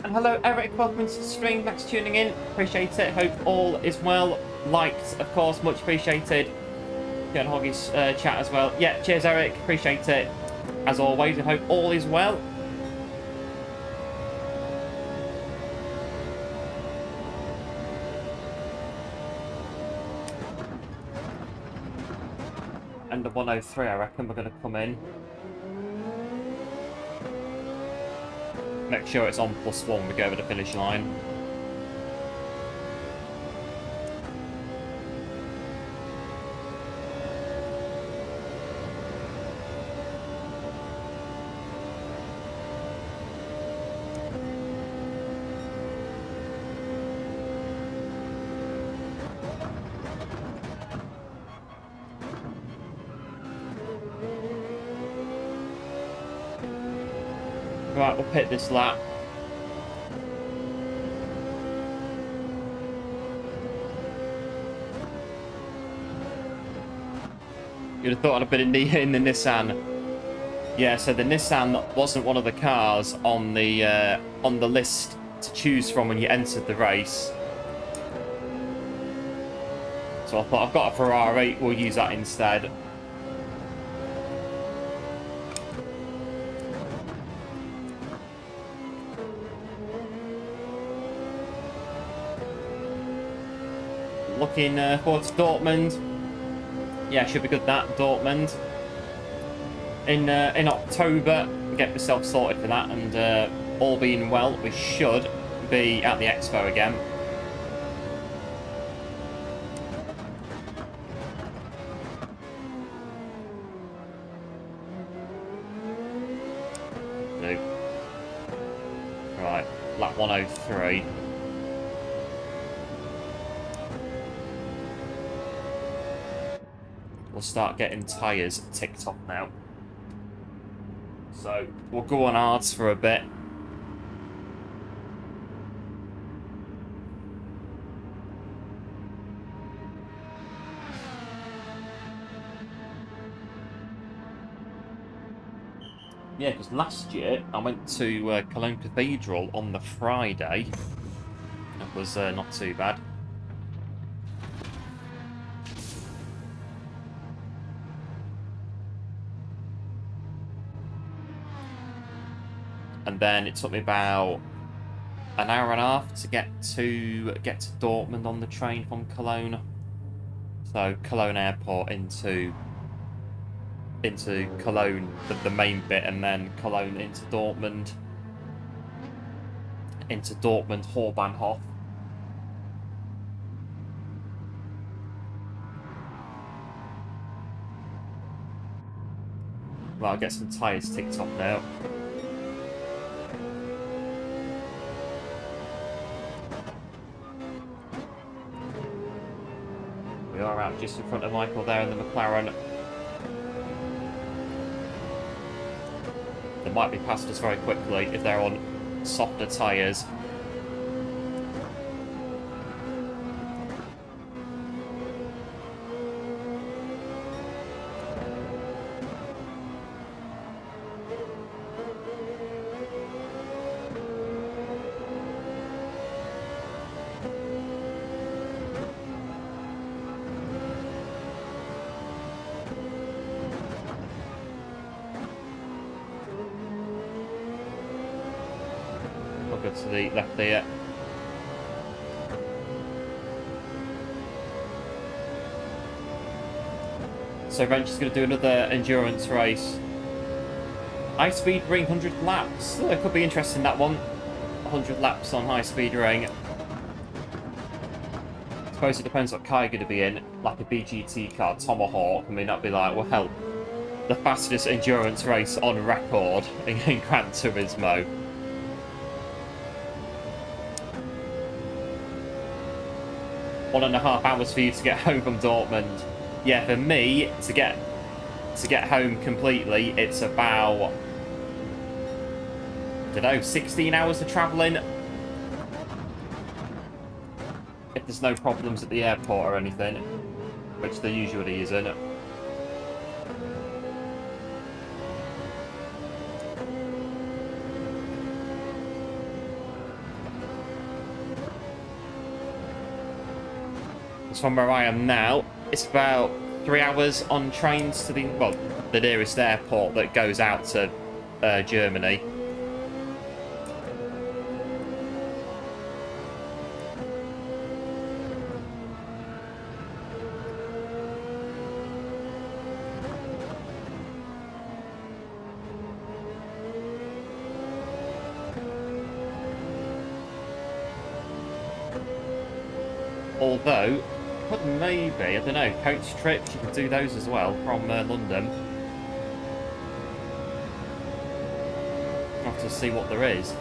And hello Eric, welcome to the stream, thanks for tuning in, appreciate it, hope all is well, liked of course, much appreciated, get on Hoggy's chat as well, yeah, cheers Eric, appreciate it, as always, I hope all is well. End of 103 I reckon we're going to come in. Make sure it's on +1 when we go over the finish line. Right, we'll pit this lap. You'd have thought I'd been in the Nissan. Yeah, so the Nissan wasn't one of the cars on the list to choose from when you entered the race. So I thought, I've got a Ferrari, we'll use that instead. Looking forward to Dortmund. Yeah, should be good that, Dortmund. In October, get myself sorted for that, and all being well, we should be at the Expo again. Right, lap 103. We'll start getting tyres ticked off now. So we'll go on hards for a bit. Yeah, because last year I went to Cologne Cathedral on the Friday. It was not too bad. And then it took me about an hour and a half to get to Dortmund on the train from Cologne. So Cologne Airport into Cologne, the main bit, and then Cologne into Dortmund. Into Dortmund Hauptbahnhof. Well, I'll get some tyres ticked off now. We are out just in front of Michael there in the McLaren. They might be past us very quickly if they're on softer tyres. To the left there. So Wrench is going to do another endurance race. High speed ring, 100 laps. Oh, it could be interesting, that one. 100 laps on high speed ring. I suppose it depends what car you're going to be in. Like a BGT car, Tomahawk. I mean, that'd be like, well, the fastest endurance race on record in Gran Turismo. 1.5 hours for you to get home from Dortmund. Yeah, for me to get home completely, it's about, I don't know, 16 hours of travelling. If there's no problems at the airport or anything, which there usually isn't. From where I am now, it's about 3 hours on trains to the nearest airport that goes out to Germany. Although, could maybe, I don't know, coach trips, you could do those as well from London. I'll have to see what there is.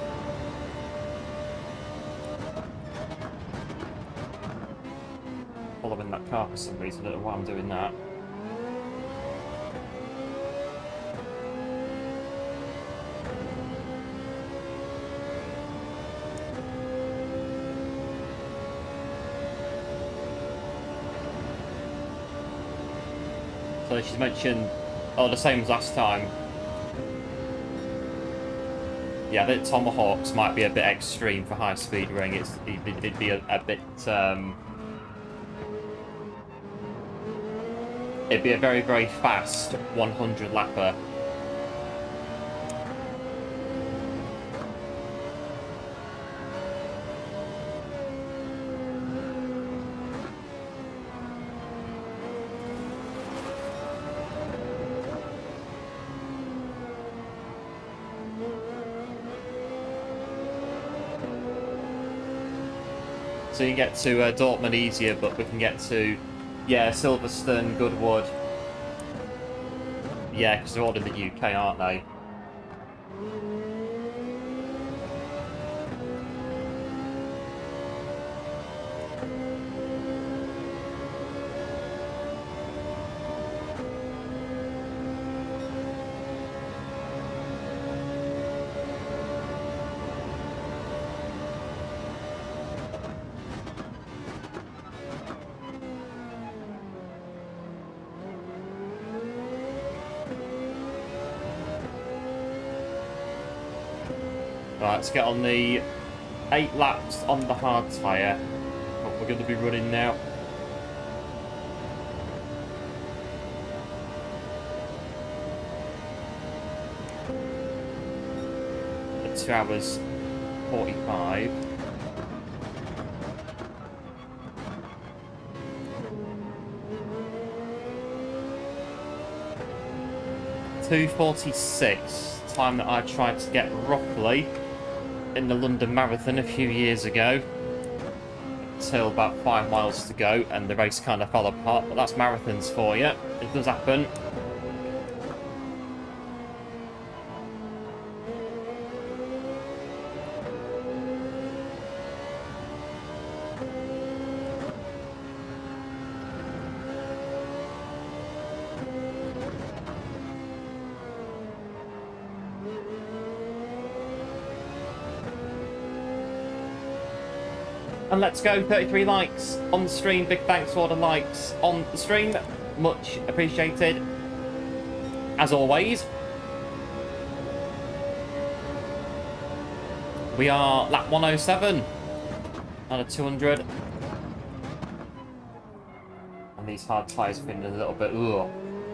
Following that car for some reason, I don't know why I'm doing that. So she's mentioned, oh, the same as last time. Yeah, the Tomahawks might be a bit extreme for high-speed ring. It'd be a bit... it'd be a very, very fast 100 lapper. So you can get to Dortmund easier, but we can get to, yeah, Silverstone, Goodwood. Yeah, because they're all in the UK, aren't they? Right, let's get on the 8 laps on the hard tyre. What we're going to be running now. At 2 hours 45. .246, time that I tried to get roughly in the London Marathon a few years ago, until about 5 miles to go, and the race kind of fell apart. But that's marathons for you. It does happen. And let's go, 33 likes on the stream. Big thanks for all the likes on the stream. Much appreciated. As always. We are lap 107 on a 200. And these hard tyres are feeling a little bit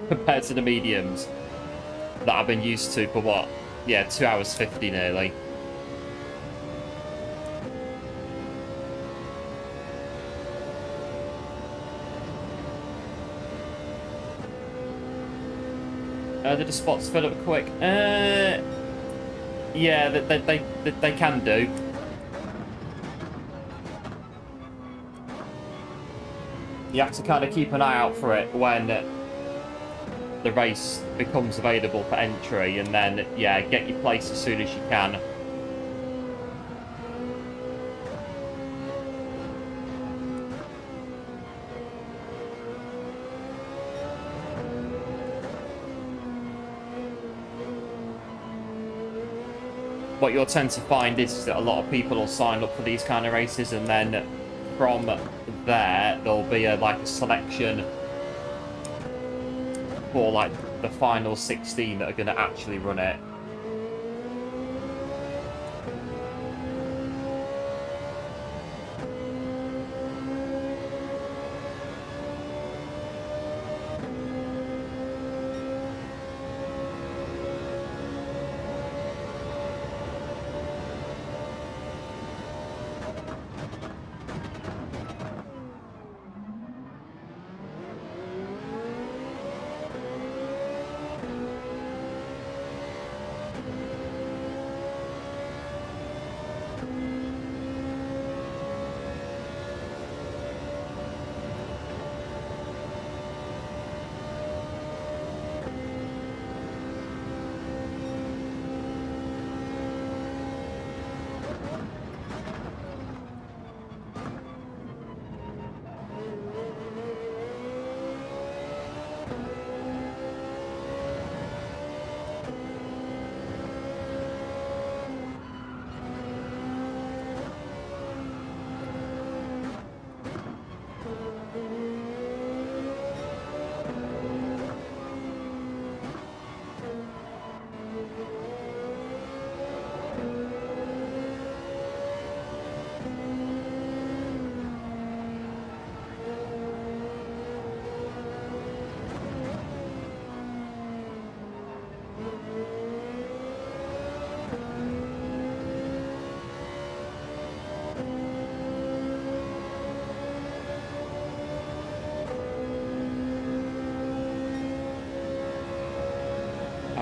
compared to the mediums that I've been used to for what? Yeah, 2 hours 50 nearly. Did the spots fill up quick? Yeah, they can do. You have to kind of keep an eye out for it when the race becomes available for entry, and then, yeah, get your place as soon as you can. What you'll tend to find is that a lot of people will sign up for these kind of races, and then from there there'll be like a selection for like the final 16 that are going to actually run it.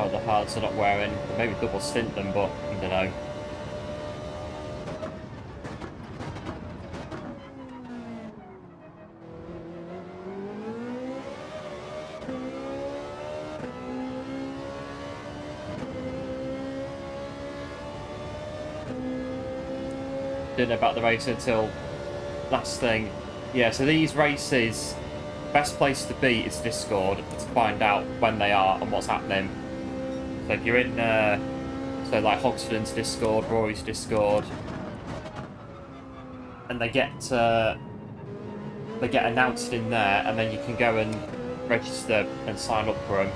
out of the hards they're not wearing. Maybe double stint them, but I don't know. Didn't know about the race until last thing. Yeah, so these races, best place to be is Discord to find out when they are and what's happening. So if you're in, so like Hogston's Discord, Rory's Discord, and they get announced in there, and then you can go and register and sign up for them.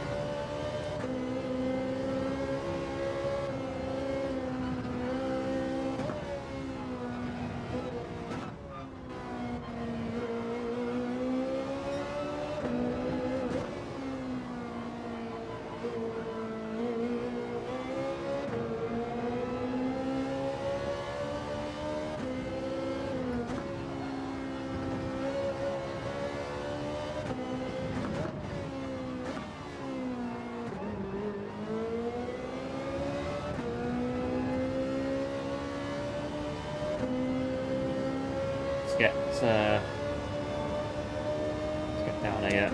Let's get down here.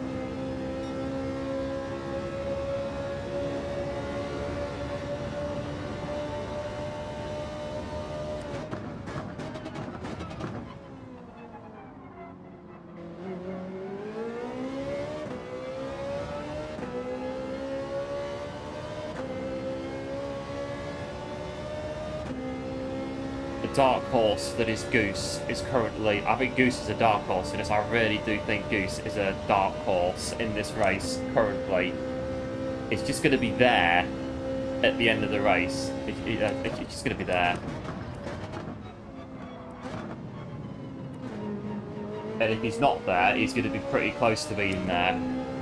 Dark horse that is Goose is currently, I think Goose is a dark horse in this. I really do think Goose is a dark horse in this race currently. It's just going to be there at the end of the race. It's just going to be there. And if he's not there, he's going to be pretty close to being there,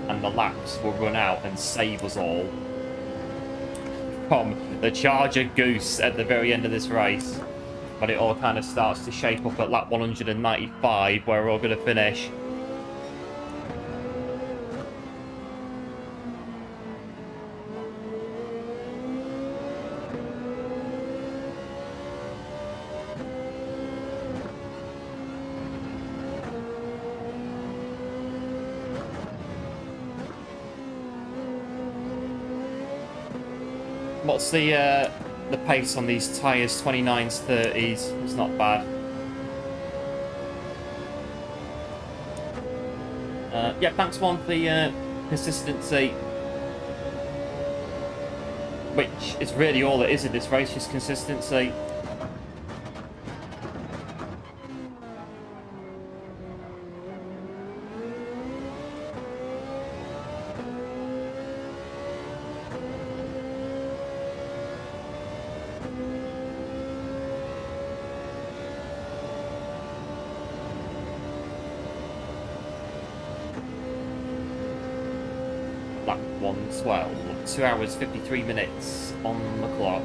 and the laps will run out and save us all from the Charger Goose at the very end of this race. But it all kind of starts to shape up at lap 195, where we're all going to finish. What's the pace on these tyres? 29s, 30s. It's not bad. Yeah, thanks one for the consistency, which is really all it is in this race, just consistency. Lap 112, 2 hours 53 minutes on the clock.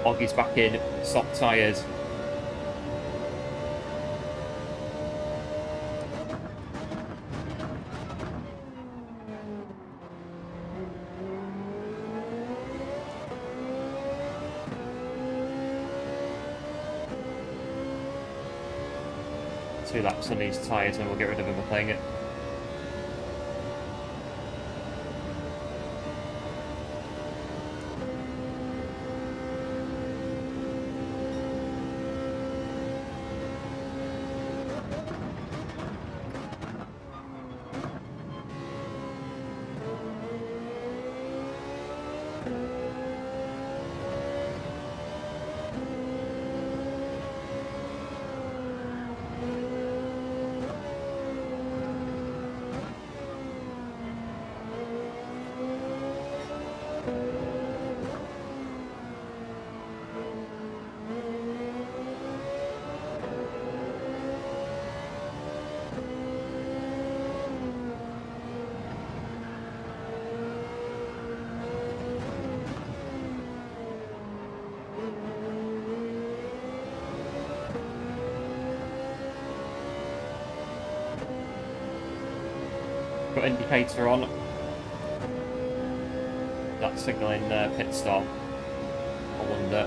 Oggy's back in, soft tyres. Two laps on these tyres and we'll get rid of them, I think. Got indicator on. That's signalling pit stop. I wonder.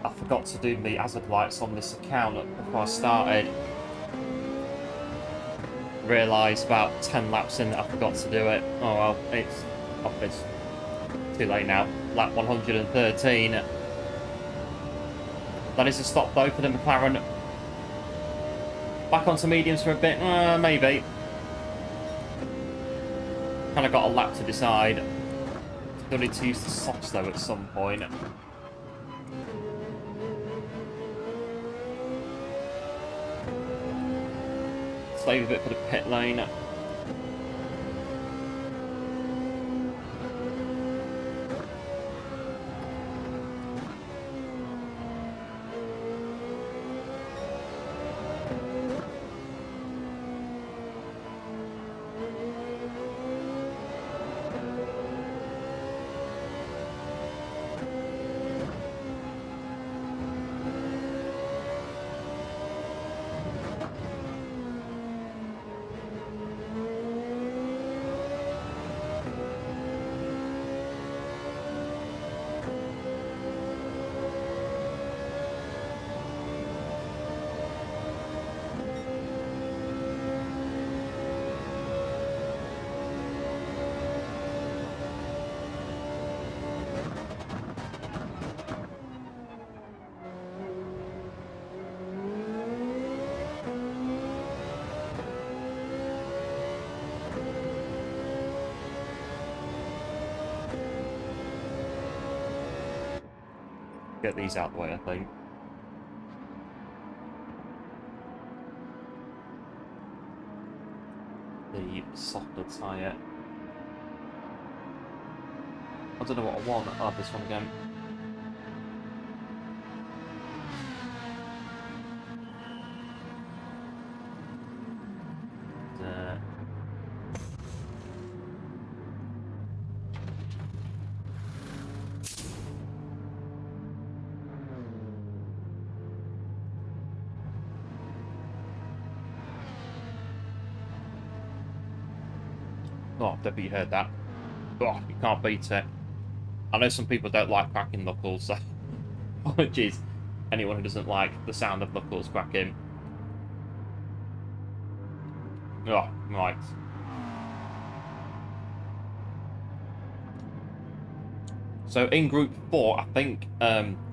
I forgot to do the hazard lights on this account before I started. Realised about 10 laps in that I forgot to do it. Oh well, it's too late now. Lap 113. That is a stop though for the McLaren. Back onto mediums for a bit, maybe. Kind of got a lap to decide. Still need to use the softs though at some point. Save a bit for the pit lane. Get these out of the way, I think. The softer tyre. I don't know what I want. Oh, this one again. Oh, I bet you heard that. Oh, you can't beat it. I know some people don't like cracking knuckles, so apologies. Anyone who doesn't like the sound of knuckles cracking. Oh, right. So in Group 4, I think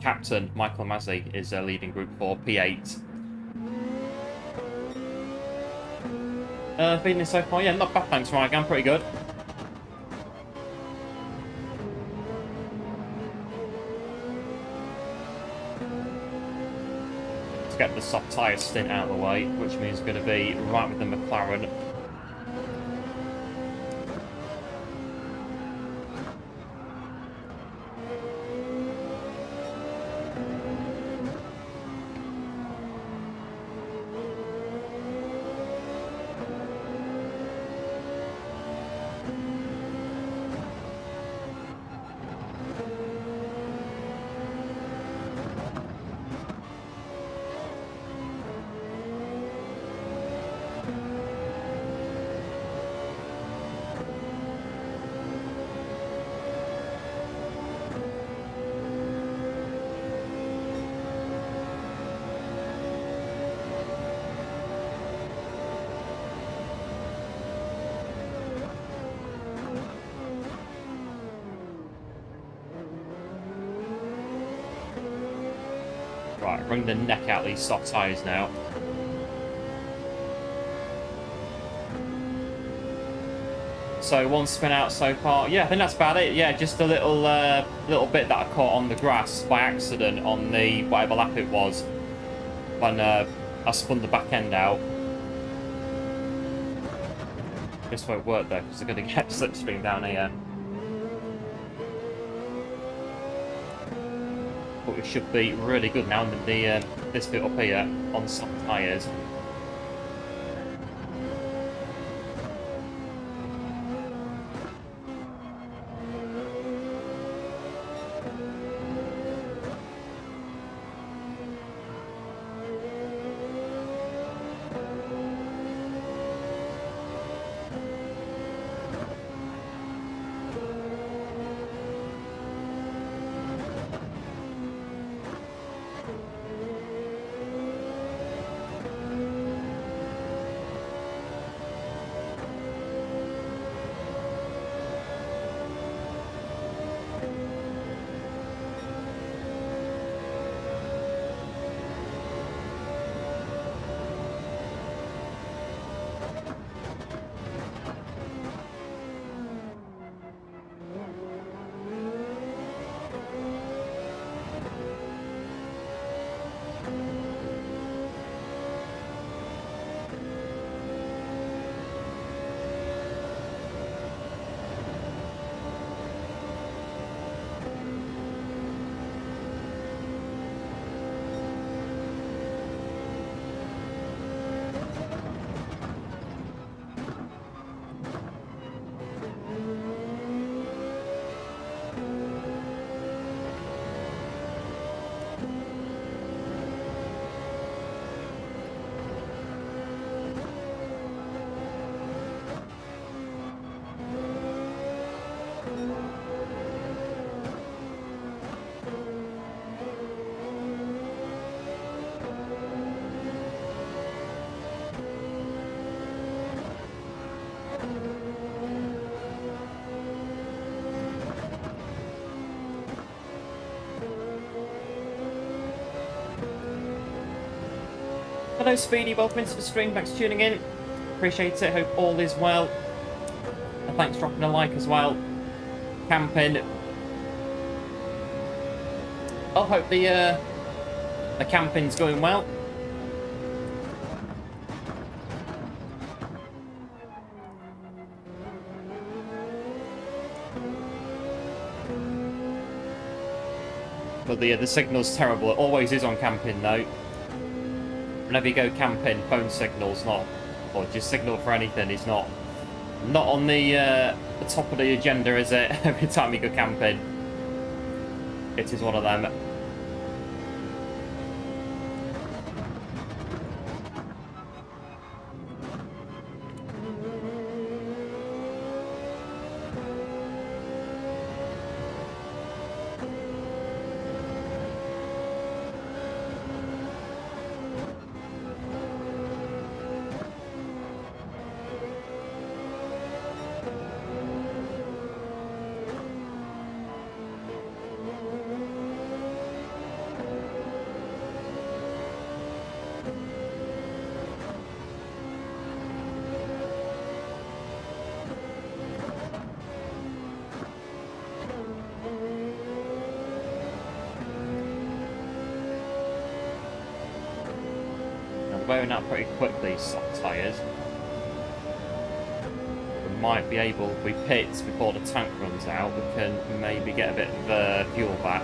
Captain Michael Mazzi is leading Group 4, P8. Feeling it so far? Yeah, not bad, thanks, Ryan. Pretty good. Let's get the soft tyre stint out of the way, which means it's going to be right with the McLaren. Right, bring the neck out of these soft tyres now. So 1 spin out so far. Yeah, I think that's about it. Yeah, just a little little bit that I caught on the grass by accident on the whatever lap it was when I spun the back end out. This won't work though because they're going to get slipstream down here. But we should be really good now in the this bit up here on soft tyres. Hello Speedy, welcome into the stream, thanks for tuning in. Appreciate it, hope all is well. And thanks for dropping a like as well. Camping. I hope the camping's going well. But the signal's terrible. It always is on camping though. Whenever you go camping, phone signal's not, or just signal for anything, it's not on the top of the agenda, is it? Every time you go camping, it is one of them. Wearing out pretty quickly, soft tyres. We might be able, if we pit before the tank runs out, we can maybe get a bit of fuel back.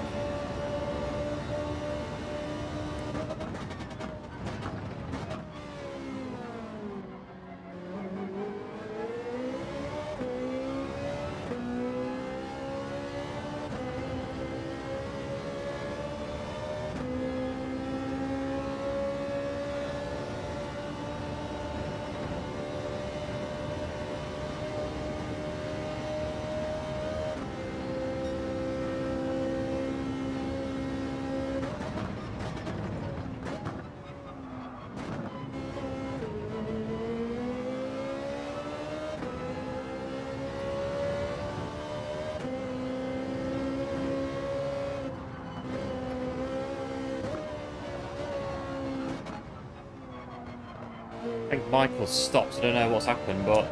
I think Michael's stopped. I don't know what's happened, but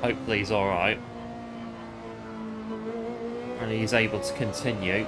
Hopefully he's alright. And he's able to continue.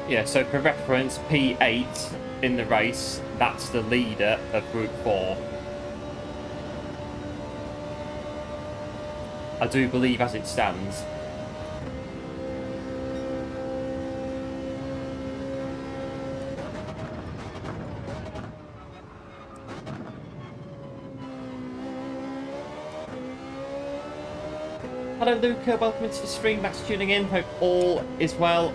Yeah, so for reference, P8 in the race, that's the leader of Group 4. I do believe as it stands. Hello Luca, welcome into the stream, thanks for tuning in, hope all is well.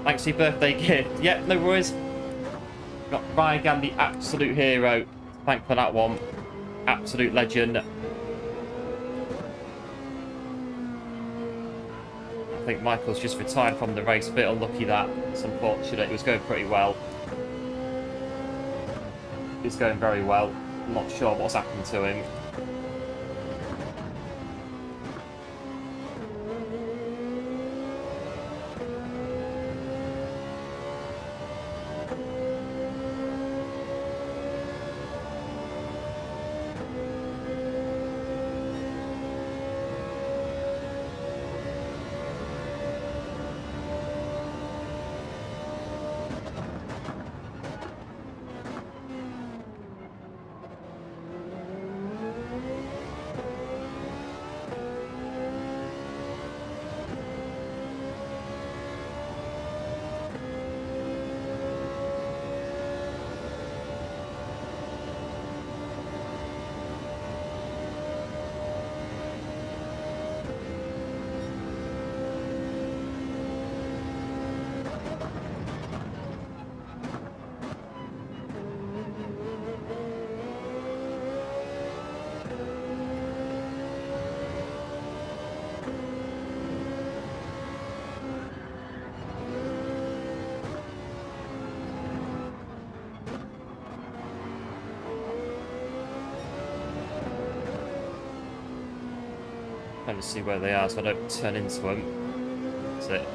Thanks for your birthday gift. Yep, no worries. Got Rygan, the absolute hero. Thank for that one. Absolute legend. I think Michael's just retired from the race. A bit unlucky that. It's unfortunate. It was going pretty well. It's going very well. I'm not sure what's happened to him. Trying to see where they are so I don't turn into them. That's it.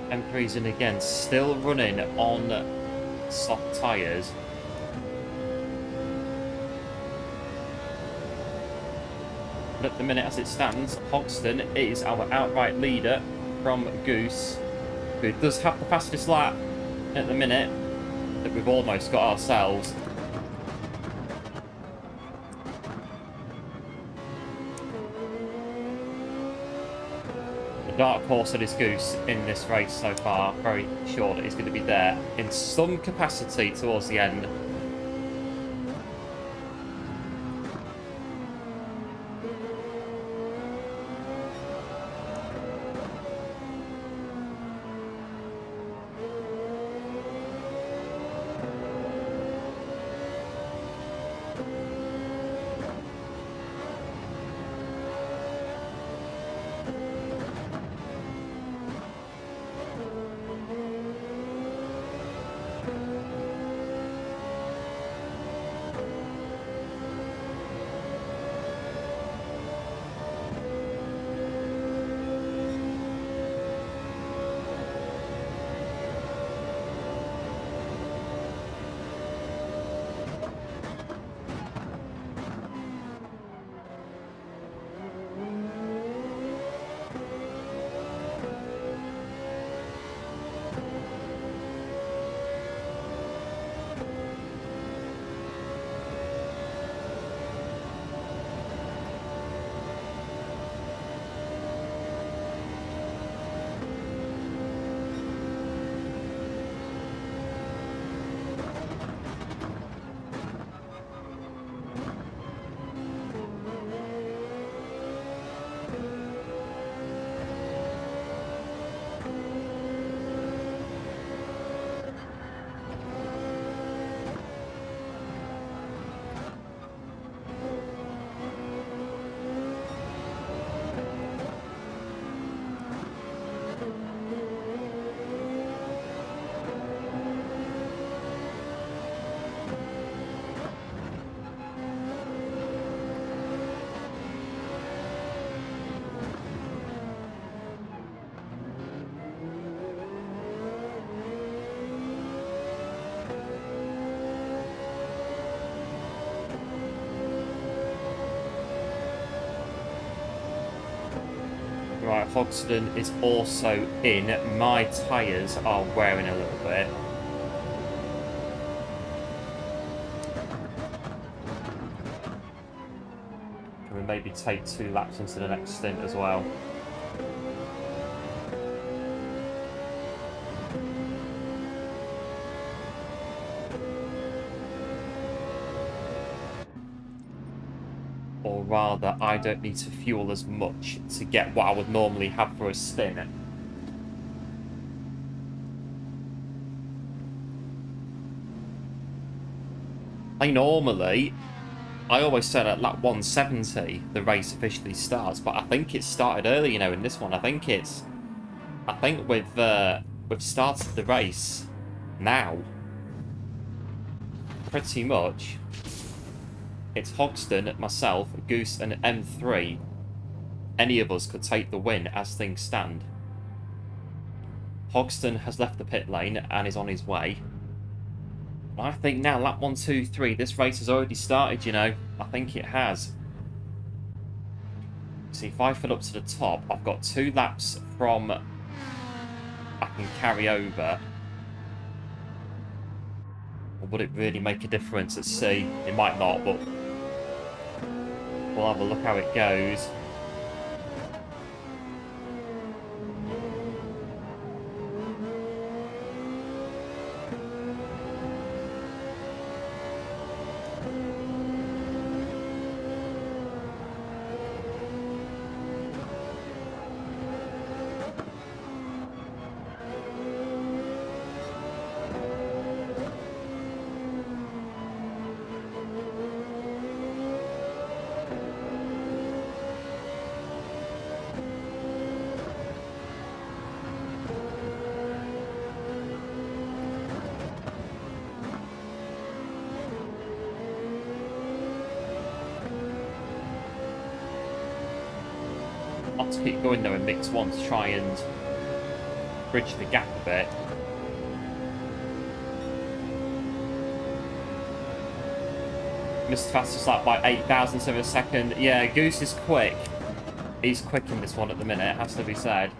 M3's in again, still running on soft tyres. But at the minute as it stands, Hogston is our outright leader from Goose, who does have the fastest lap at the minute that we've almost got ourselves. Dark horse that is Goose in this race so far. Very sure that he's going to be there in some capacity towards the end. Hogston is also in. My tyres are wearing a little bit. Can we maybe take 2 laps into the next stint as well? Or rather, I don't need to fuel as much to get what I would normally have for a stint. I always said at lap 170 the race officially starts, but I think it started early, you know, in this one. I think we've started the race now. Pretty much. It's Hogston, myself, Goose, and M3. Any of us could take the win as things stand. Hogston has left the pit lane and is on his way. I think now, lap 1, 2, 3, this race has already started, you know. I think it has. See, if I fill up to the top, I've got 2 laps from I can carry over. Or would it really make a difference? Let's see. It might not, but we'll have a look how it goes. I'll have to keep going though in mix 1 to try and bridge the gap a bit. Missed fastest lap by 8 thousandths of a second. Yeah, Goose is quick. He's quick in this one at the minute, has to be said.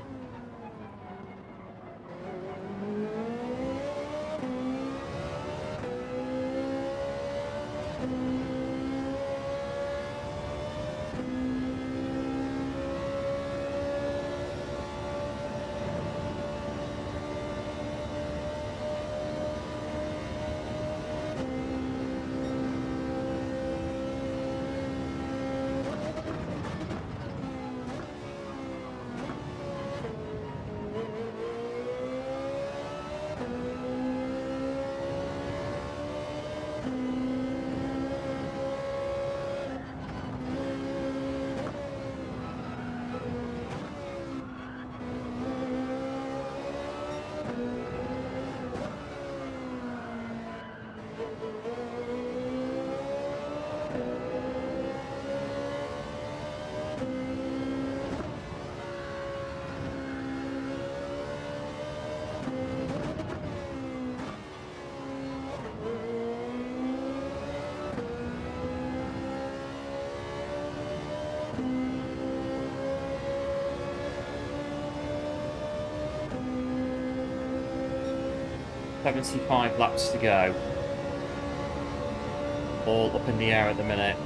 .75 laps to go. All up in the air at the minute.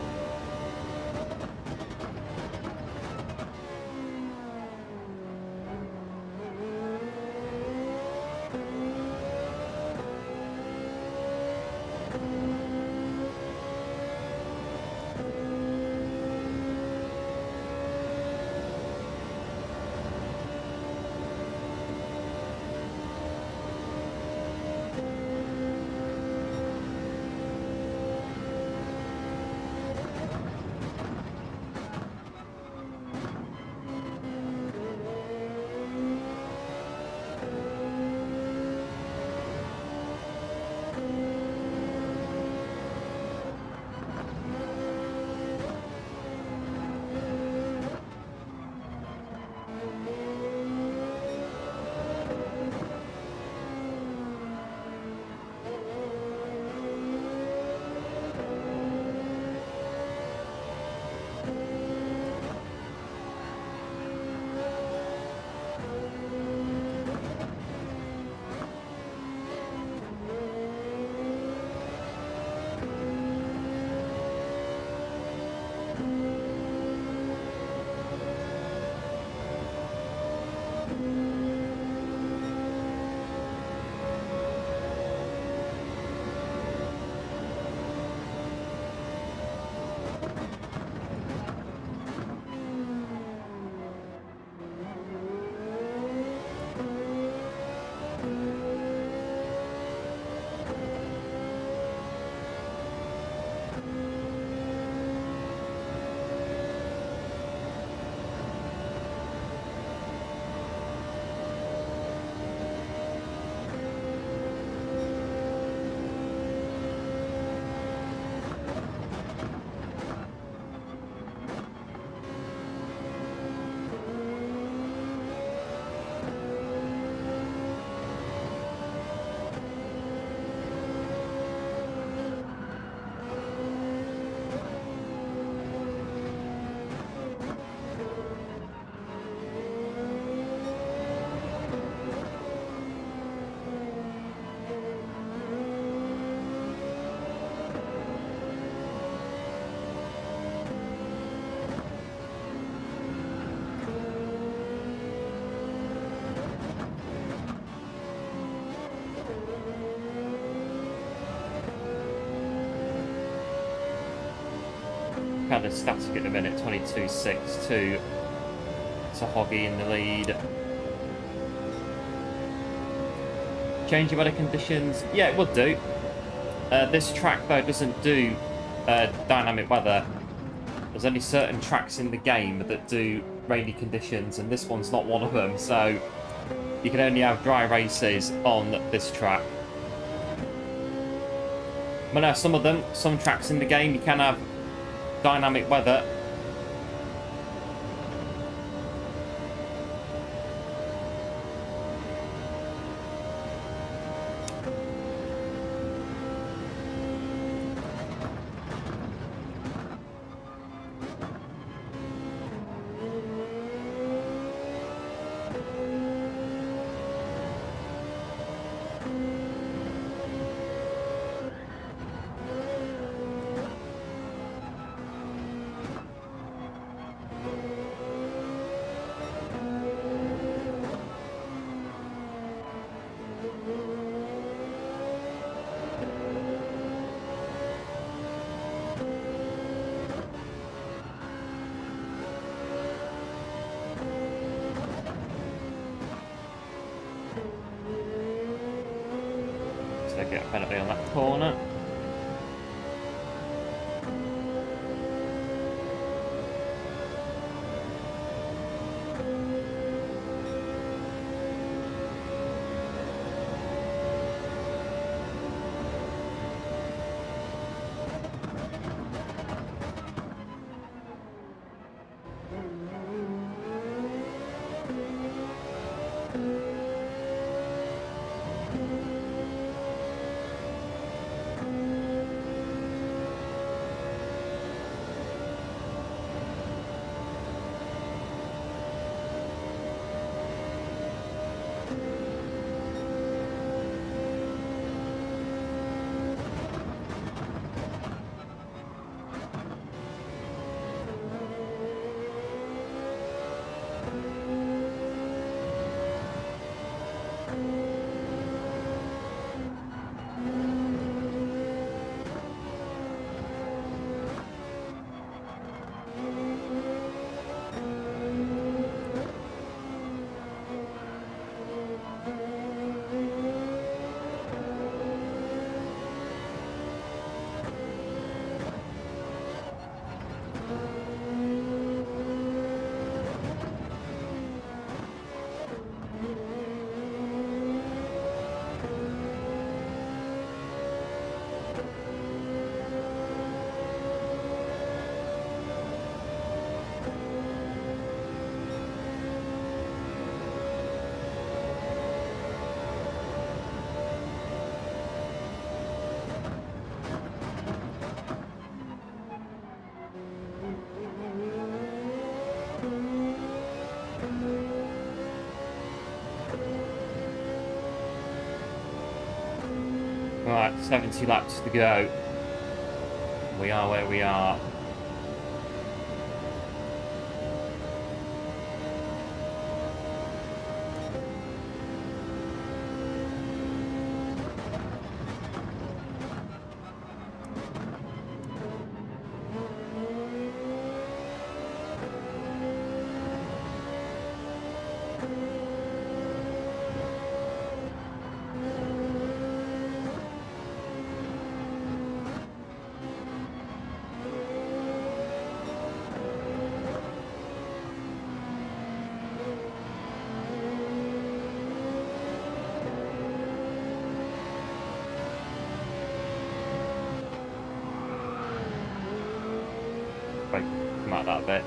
kind of static at the minute, 22.6 to Hoggy in the lead. Changing weather conditions, yeah, it would do. This track though doesn't do dynamic weather. There's only certain tracks in the game that do rainy conditions, and this one's not one of them, so you can only have dry races on this track. But no, some tracks in the game, you can have dynamic weather. Get a penalty on that corner. Right, 70 laps to go. We are where we are. Right, come out that bit.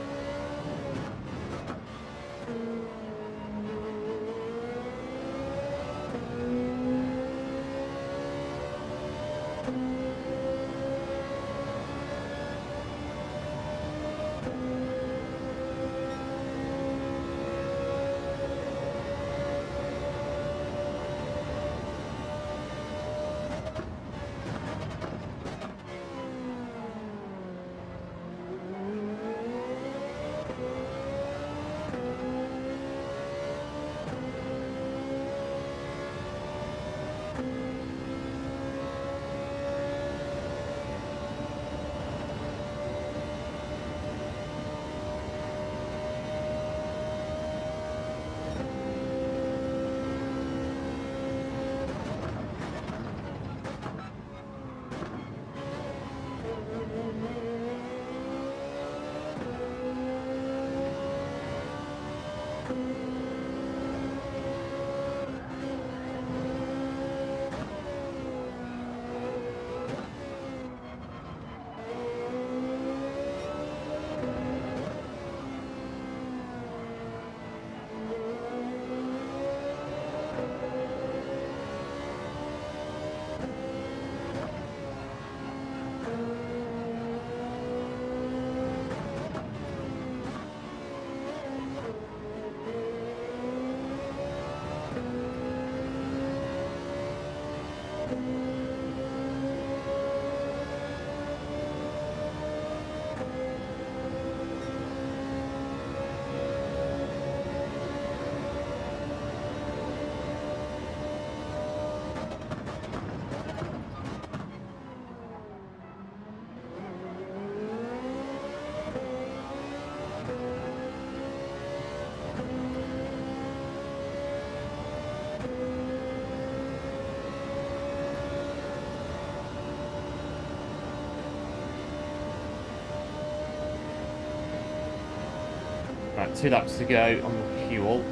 2 laps to go on the fuel.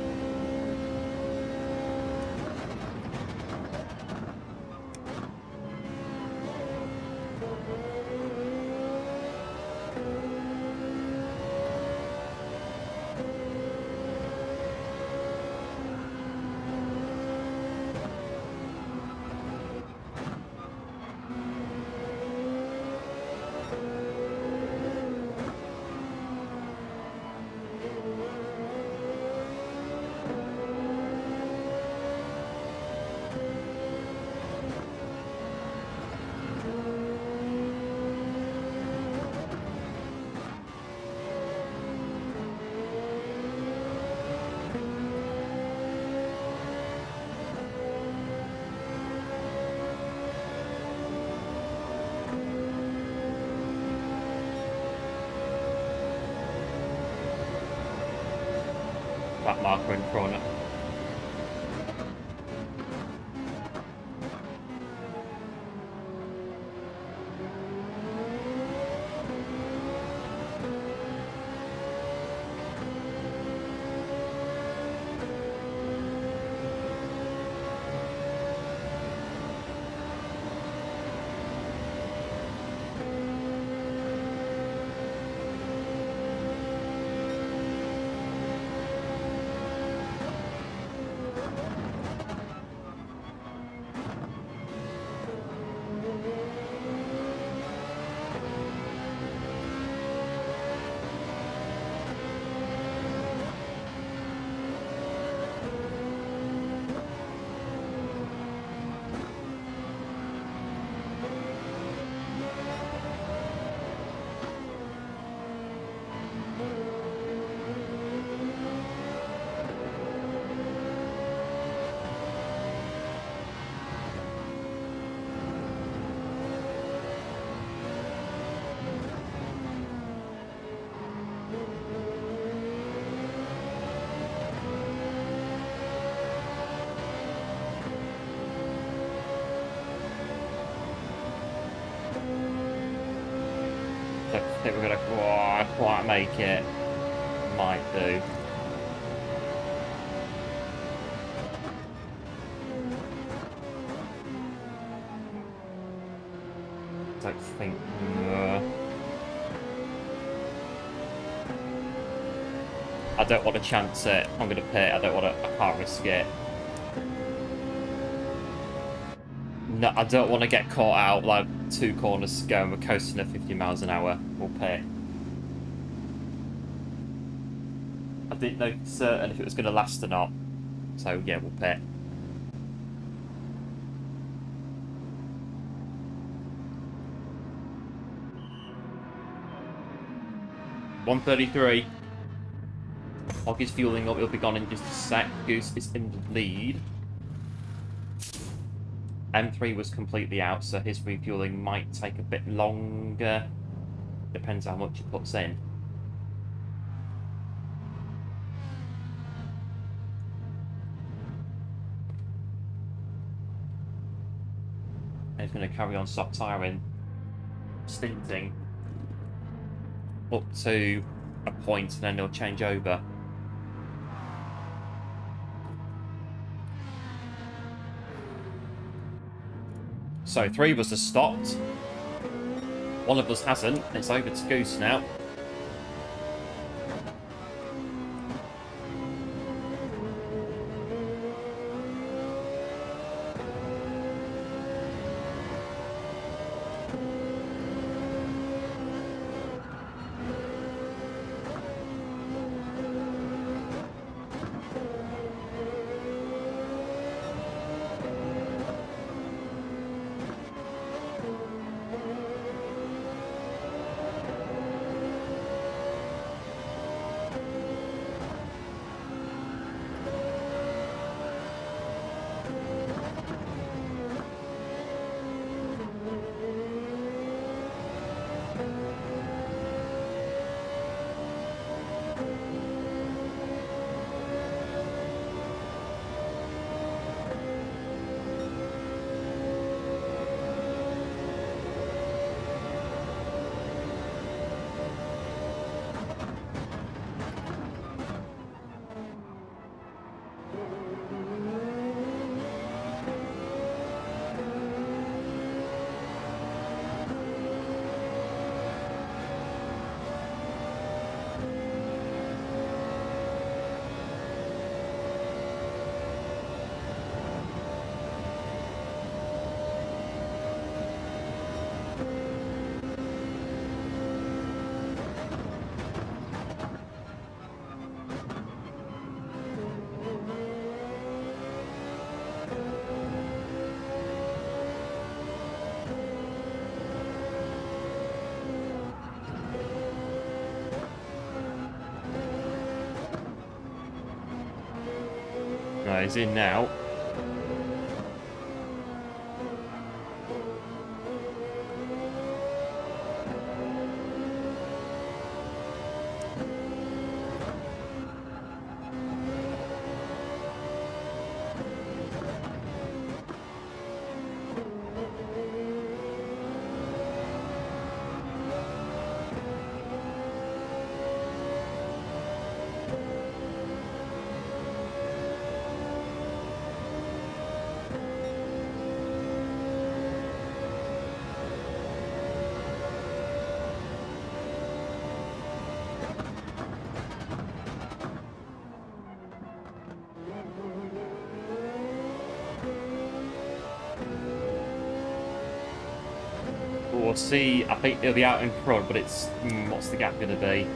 That marker in front. Don't think we're gonna quite make it. Might do. Don't think. I don't want to chance it. I'm gonna pit. I can't risk it. No, I don't want to get caught out like 2 corners to go and we're coasting at 50 miles an hour. We'll pit. I didn't know for certain if it was going to last or not. So yeah, we'll pit. $133. Hog is fueling up. He'll be gone in just a sec. Goose is in the lead. M3 was completely out, so his refueling might take a bit longer. Depends how much he puts in. And he's going to carry on soft tiring, stinting up to a point, and then he'll change over. So 3 of us have stopped. 1 of us hasn't. It's over to Goose now. Right, he's in now. We'll see. I think he'll be out in front, but it's... what's the gap going to be?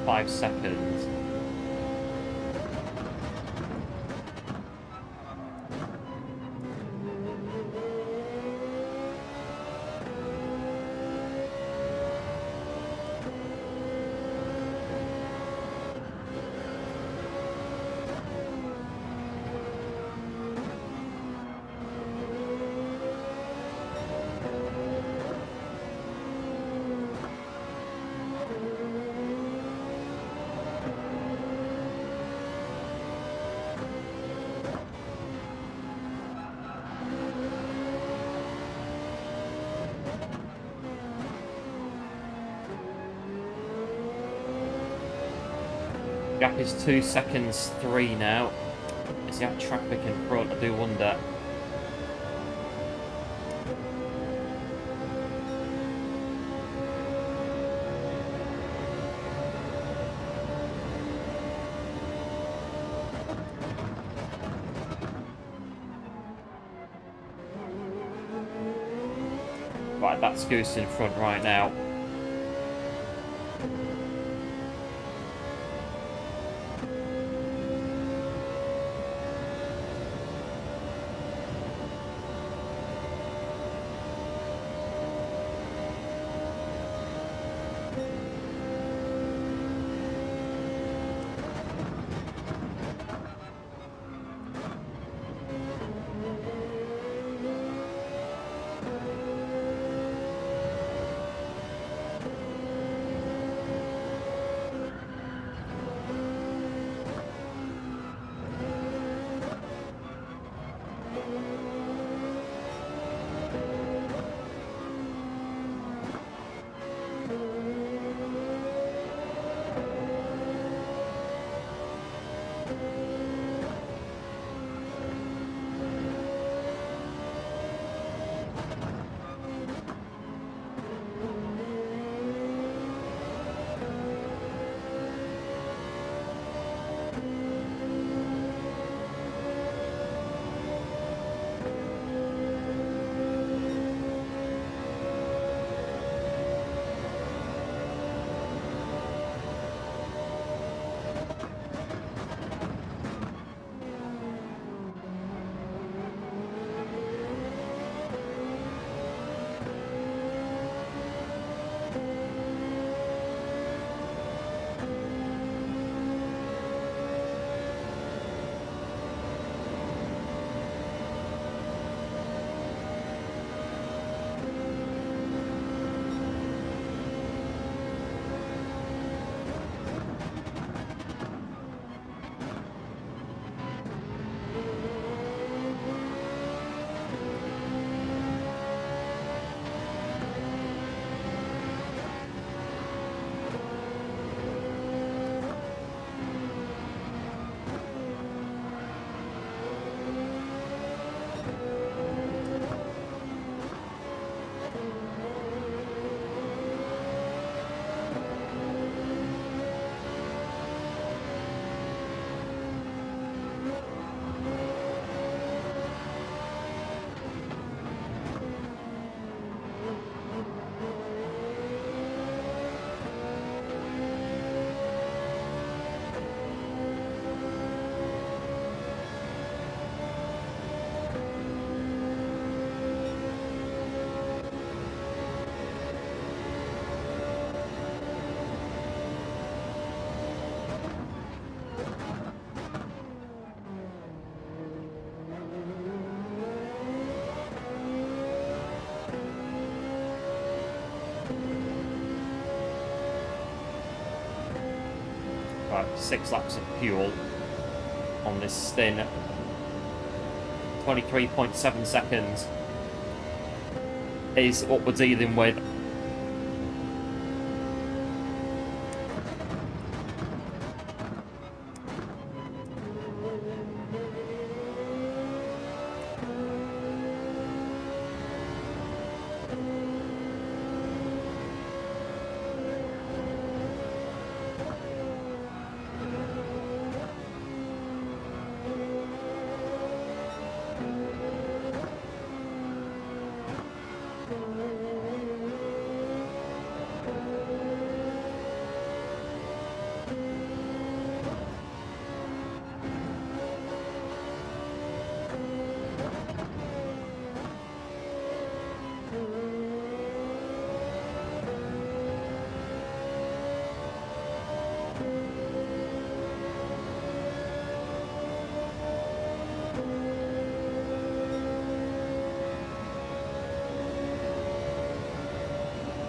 Five seconds. Gap is 2 seconds 3 now. Is he had traffic in front? I do wonder. Right, that's Goose in front right now. Right, 6 laps of fuel on this stint. 23.7 seconds is what we're dealing with.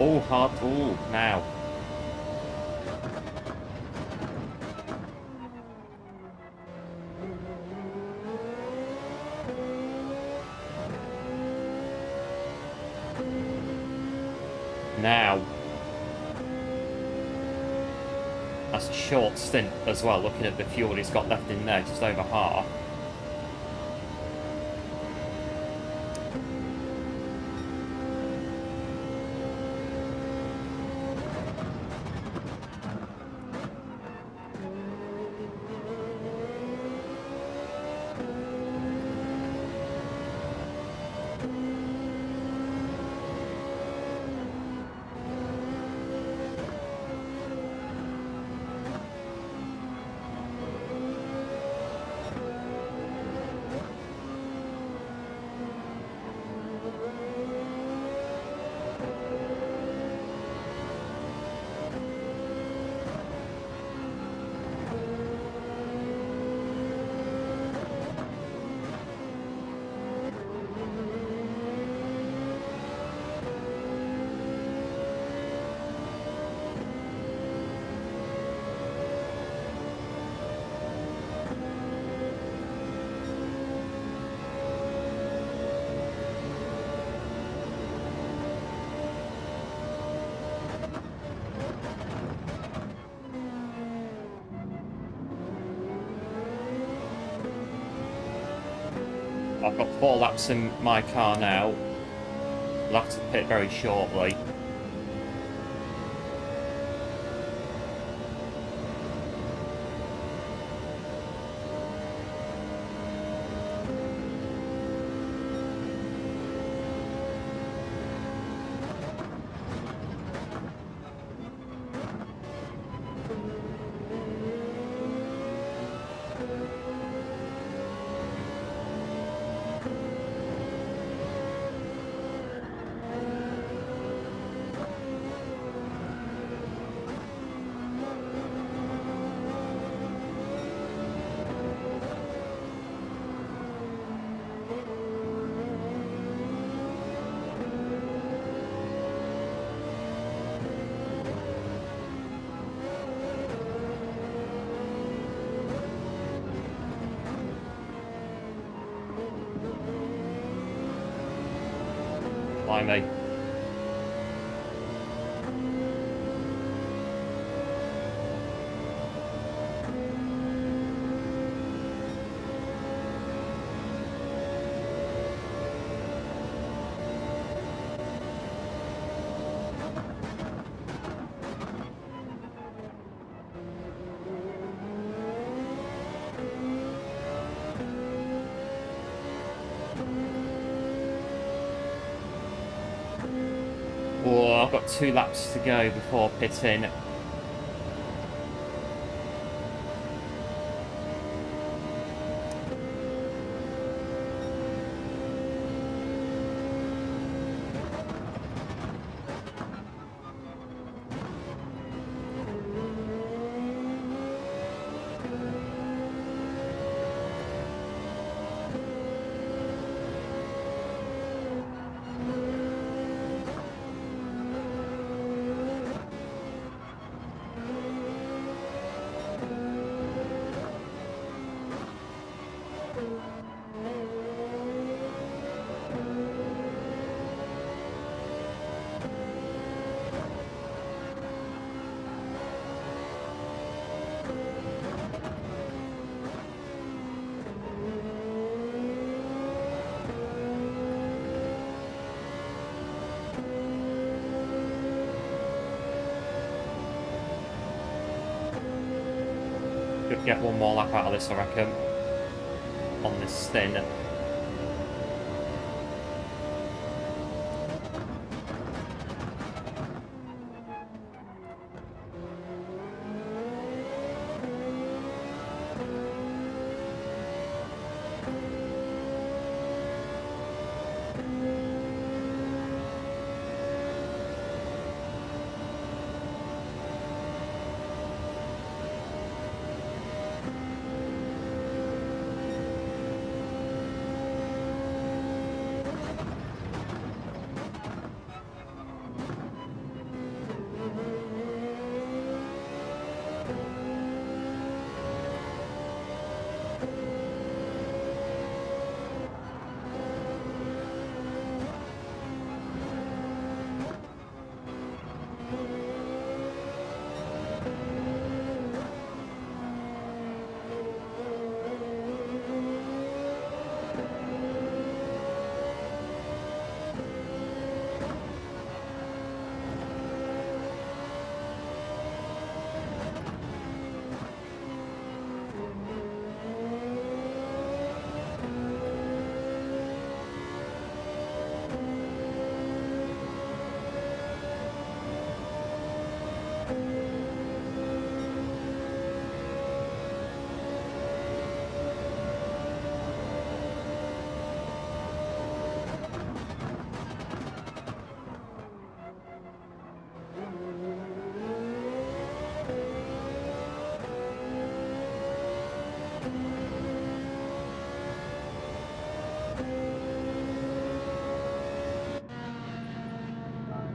Oh, hard. Oh, now. Now. That's a short stint as well, looking at the fuel he's got left in there, just over half. I've got 4 laps in my car now. I'll have to pit very shortly. Blimey. Oh, I've got 2 laps to go before pitting. Could get one more lap out of this, I reckon, on this stint.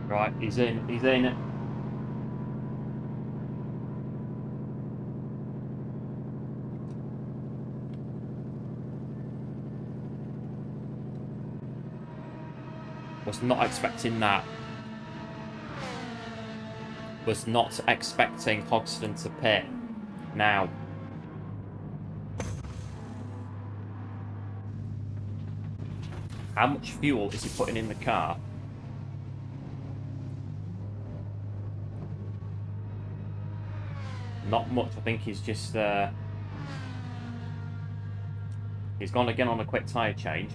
Right, he's in, he's in. Was not expecting that. Was not expecting Hogston to pit now. How much fuel is he putting in the car? Not much. I think he's just he's gone again on a quick tyre change.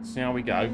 See how we go.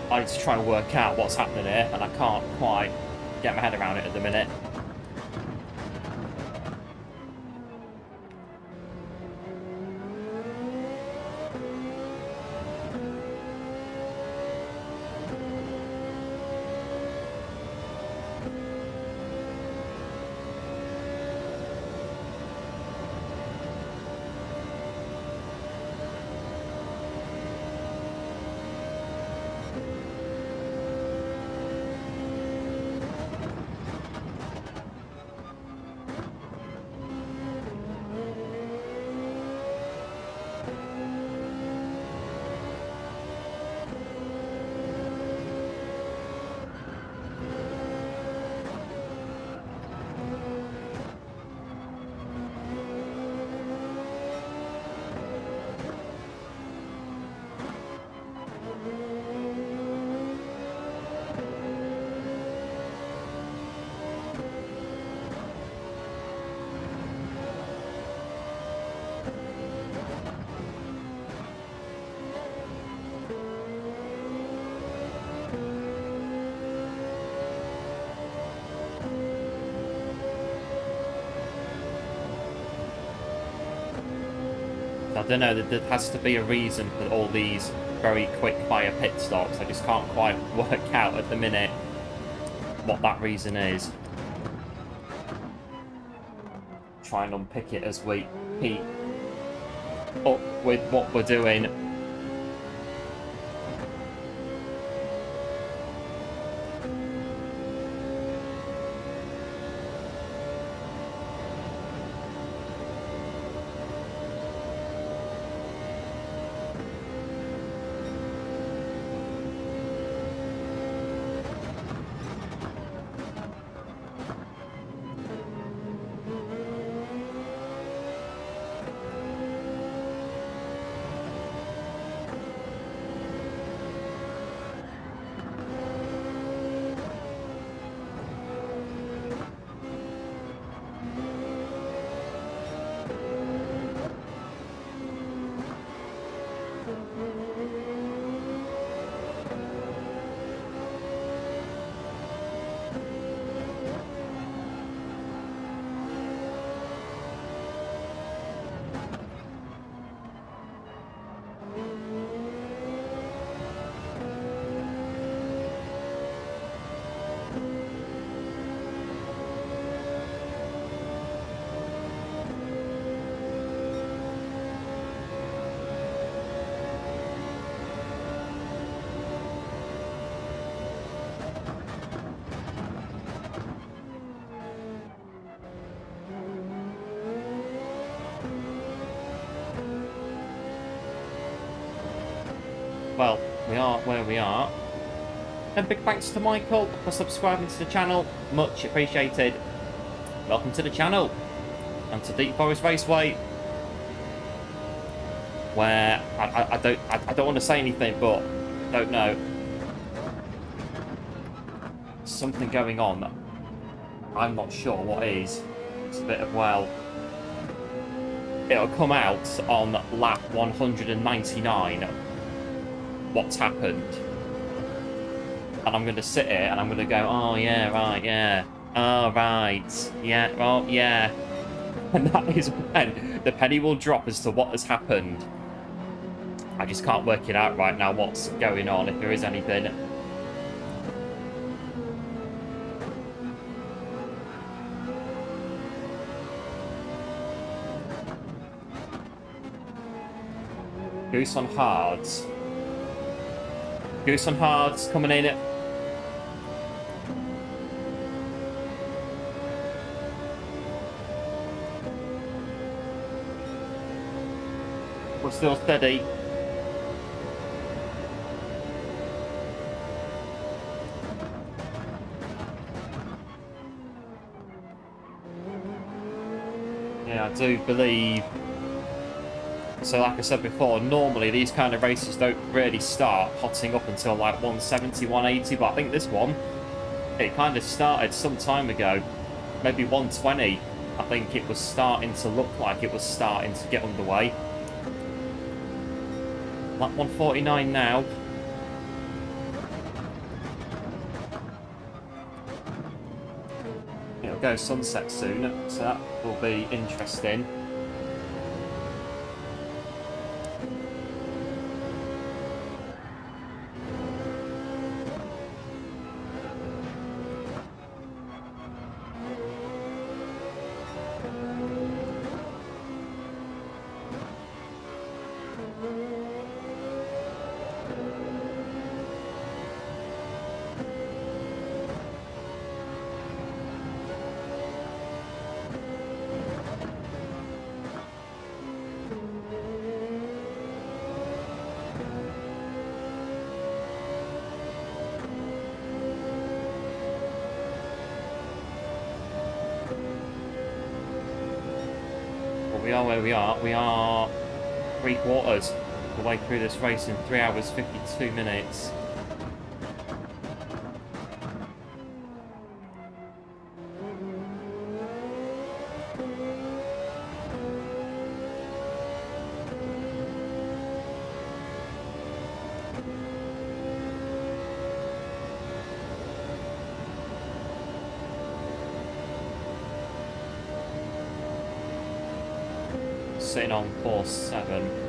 I need to try and work out what's happening here, and I can't quite get my head around it at the minute. I don't know, there has to be a reason for all these very quick fire pit stops. I just can't quite work out at the minute what that reason is. Try and unpick it as we keep up with what we're doing. Well, we are where we are. And big thanks to Michael for subscribing to the channel. Much appreciated. Welcome to the channel. And to Deep Forest Raceway. Where I don't want to say anything, but don't know. Something going on. I'm not sure what is. It's a bit of, well, it'll come out on lap 199. What's happened, and I'm going to sit here and I'm going to go, oh yeah, right, yeah, oh right, yeah, well, yeah, and that is when the penny will drop as to what has happened. I just can't work it out right now what's going on, if there is anything. Goose on hards. Goose on hards coming in. We're still steady. Yeah, I do believe. So like I said before, normally these kind of races don't really start hotting up until like 170, 180, but I think this one, it kind of started some time ago, maybe 120. I think it was starting to look like it was starting to get underway. Lap 149 now. go sunset soon, so that will be interesting. We are where we are. We are 3/4 the way through this race in 3 hours 52 minutes. Sitting on course 7.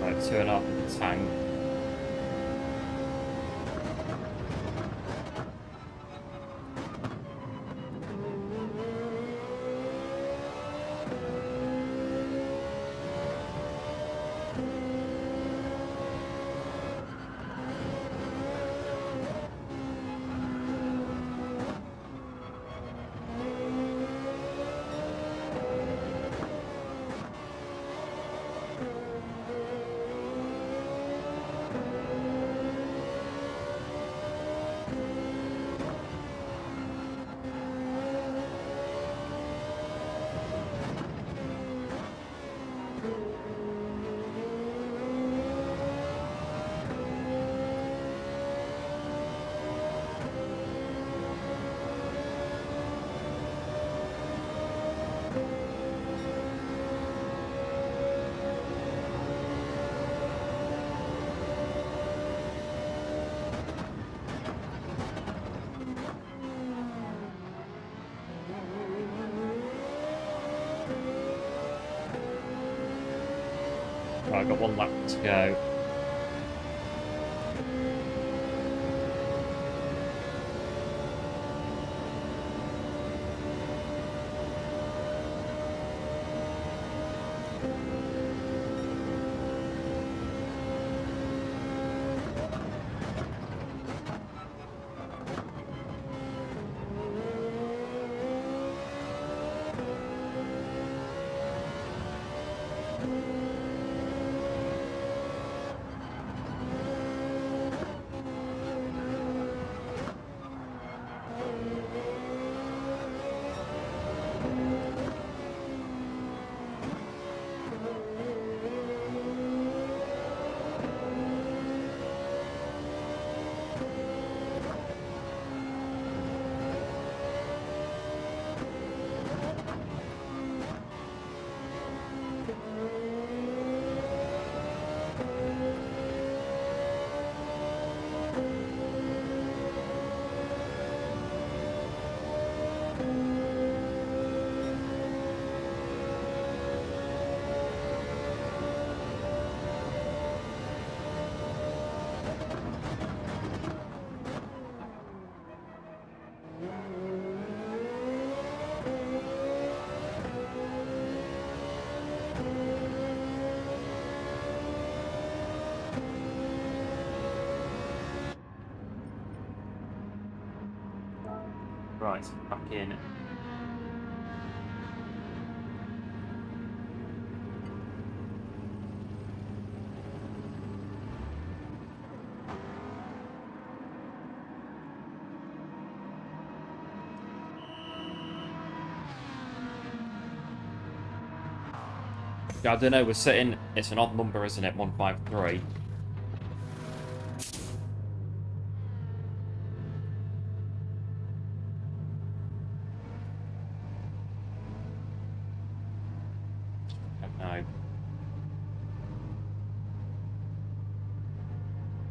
Like 2.5 in the tank. Right, I've got one lap to go. Right, back in. I don't know, we're sitting, it's an odd number, isn't it? 153. Don't know.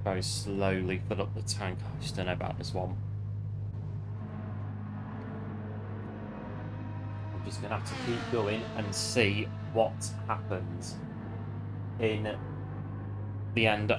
Very slowly fill up the tank. I just don't know about this one. I'm just going to have to keep going and see what happens in the end.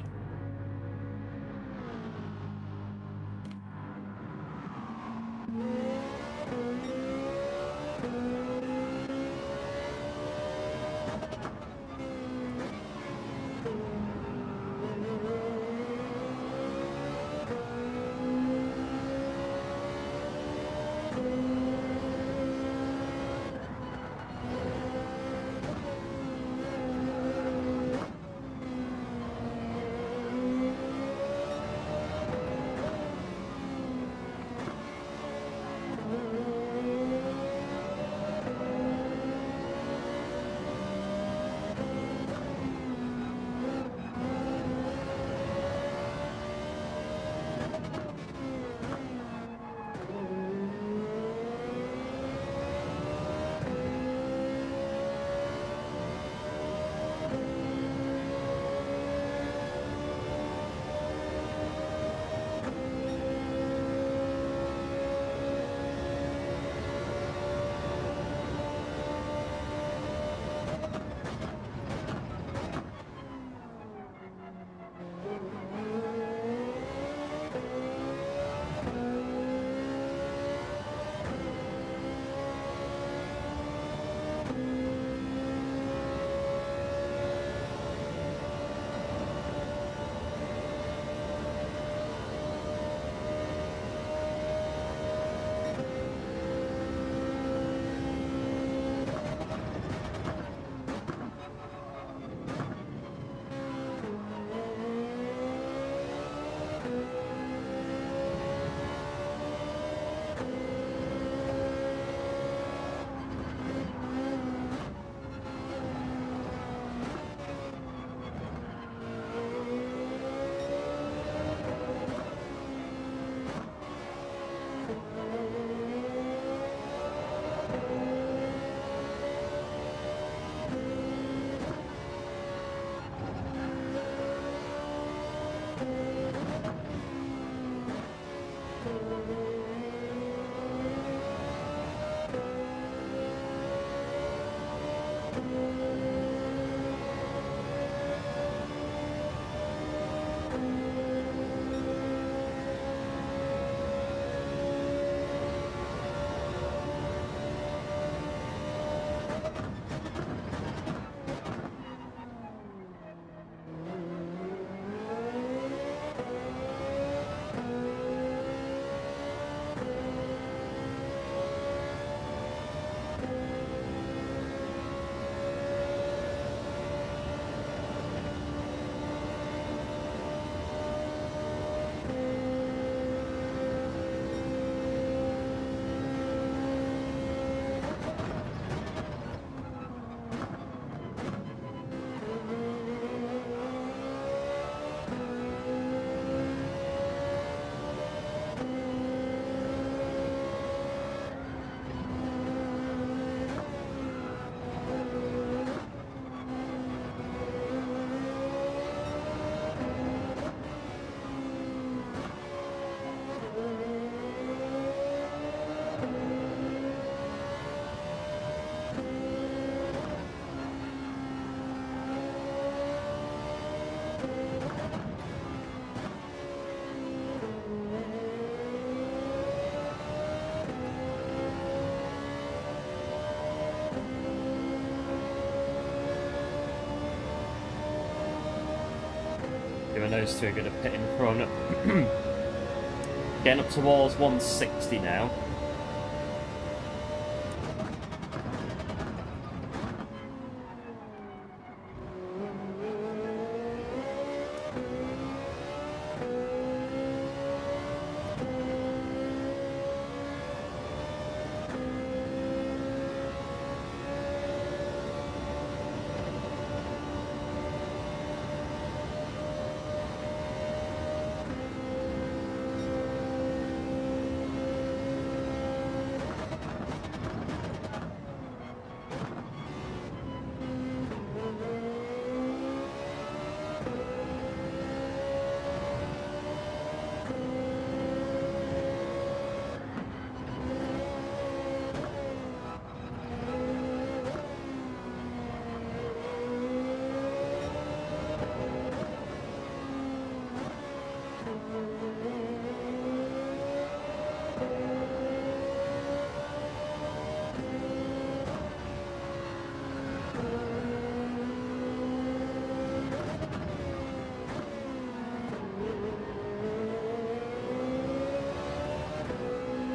considering those two are going to pit in front. Getting up towards 160 now.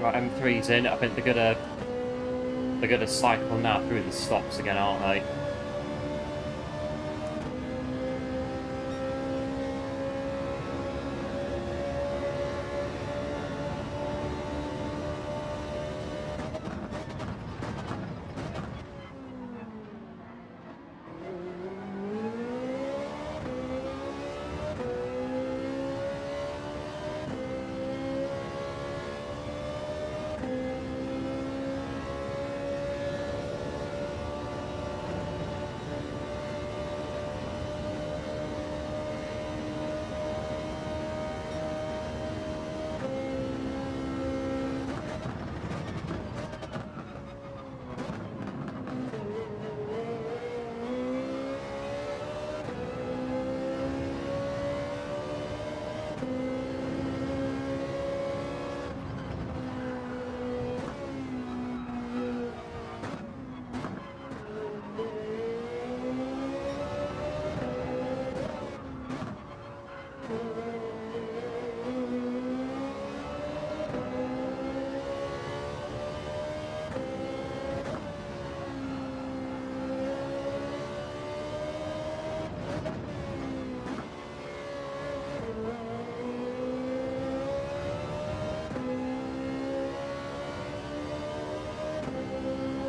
Right, M3's in. I think they're gonna cycle now through the stops again, aren't they?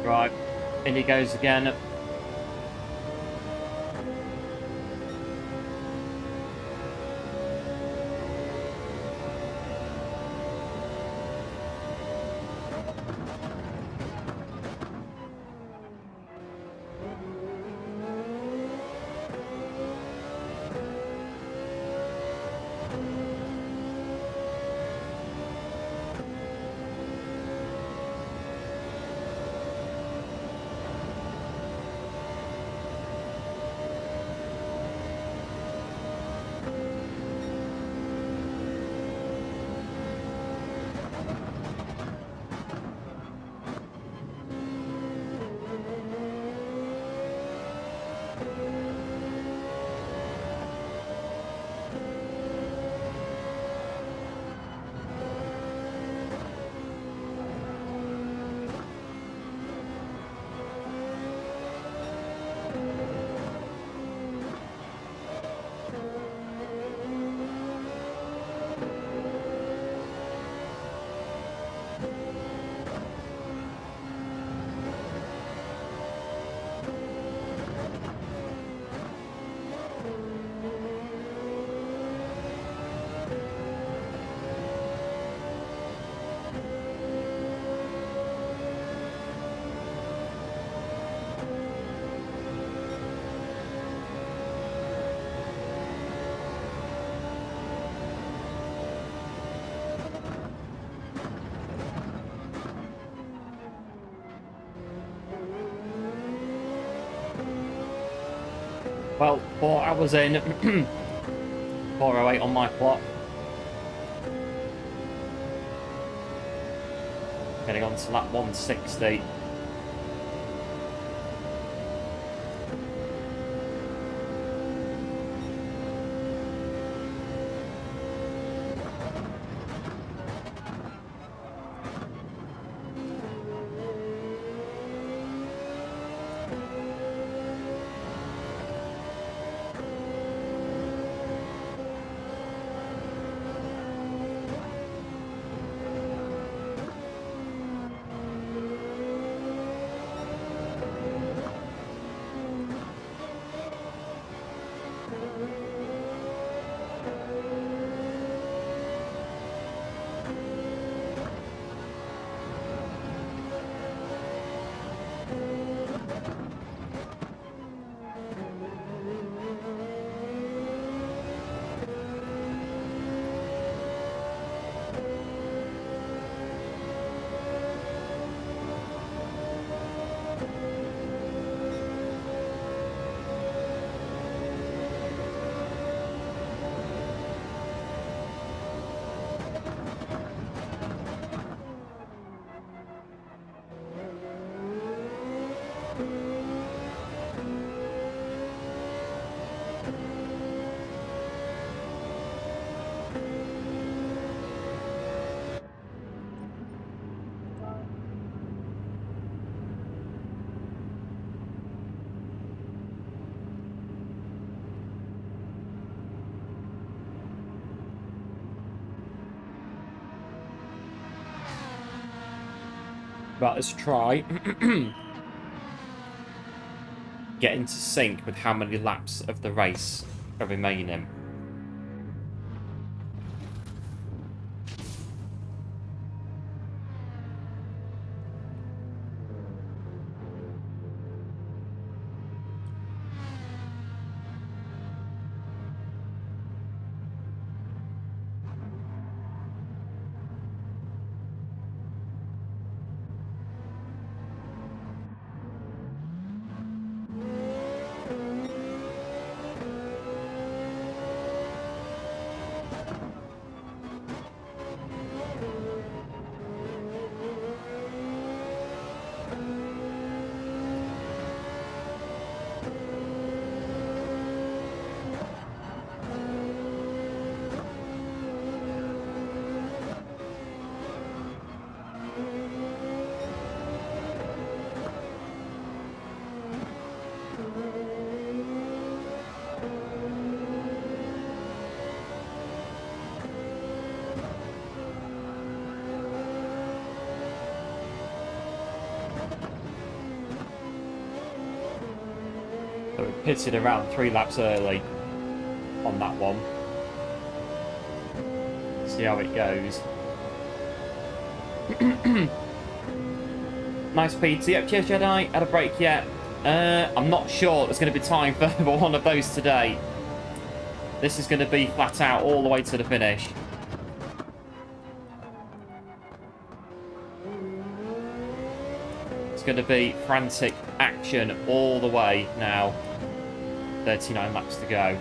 Right, in he goes again. Well, 4 hours in, 4:08 on my clock. Getting on to lap 160. Right, let's try get into sync with how many laps of the race are remaining. So we pitted around 3 laps early on that one. See how it goes. Nice Peter. Yep, cheers Jedi. Had a break yet? I'm not sure there's going to be time for one of those today. This is going to be flat out all the way to the finish. It's going to be frantic action all the way now. 39 laps to go.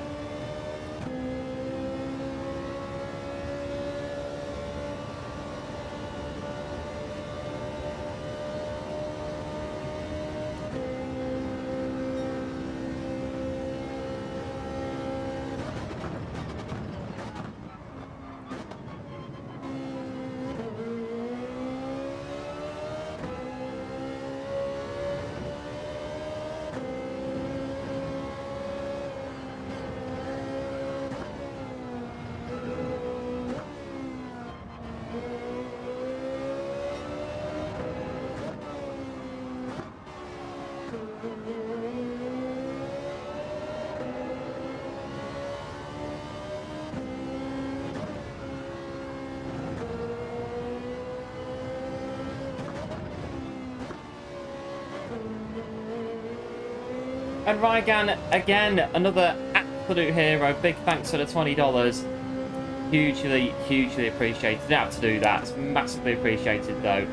And Rygan, again, another absolute hero. Big thanks for the $20. Hugely, hugely appreciated. You don't have to do that. It's massively appreciated, though.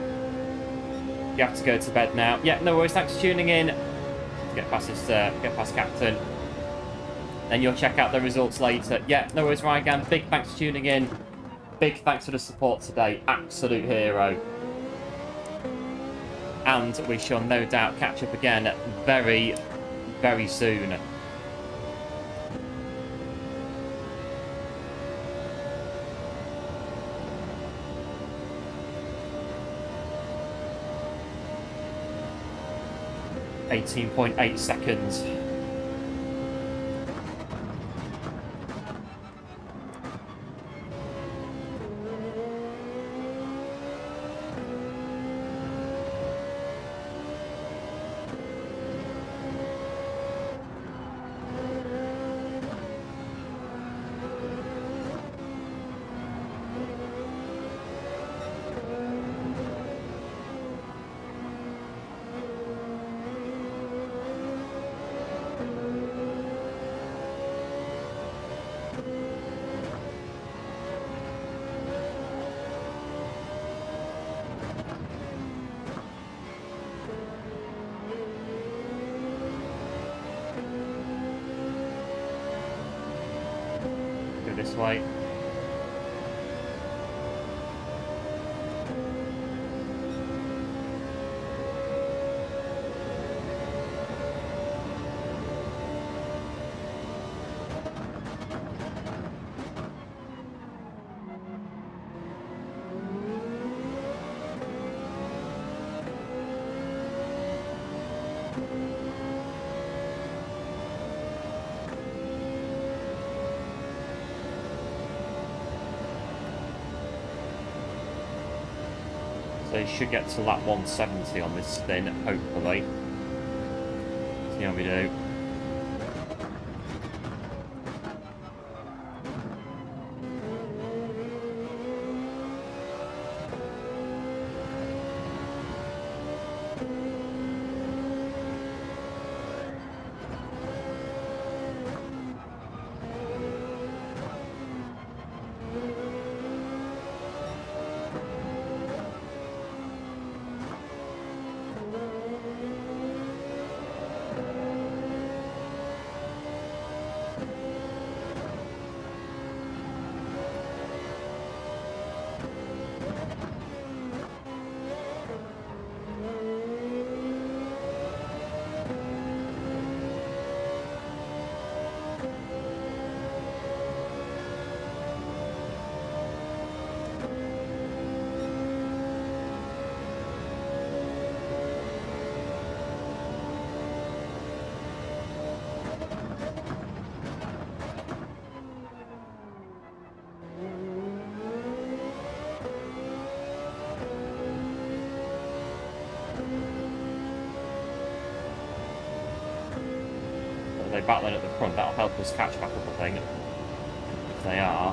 You have to go to bed now. Yeah, no worries. Thanks for tuning in. Get past this, get past Captain. Then you'll check out the results later. Yeah, no worries, Rygan. Big thanks for tuning in. Big thanks for the support today. Absolute hero. And we shall no doubt catch up again very, very soon. .8 seconds. This way. So you should get to lap 170 on this spin, hopefully. See how we do. They're battling at the front. That'll help us catch back up, I think. If they are.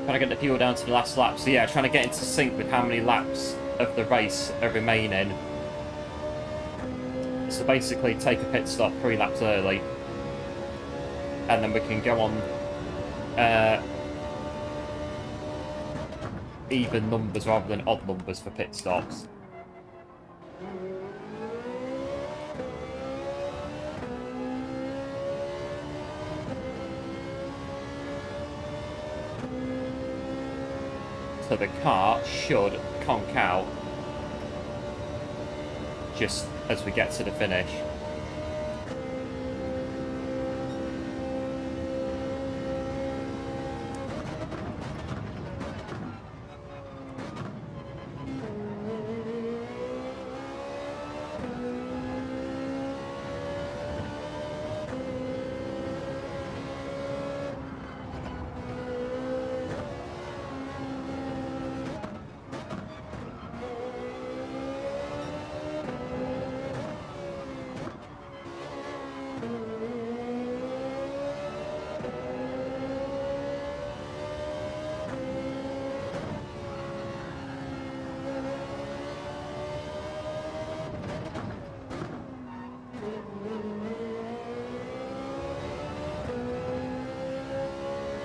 Trying to get the fuel down to the last lap. So yeah, trying to get into sync with how many laps of the race are remaining. So basically take a pit stop 3 laps early. And then we can go on even numbers rather than odd numbers for pit stops. So the car should conk out just as we get to the finish.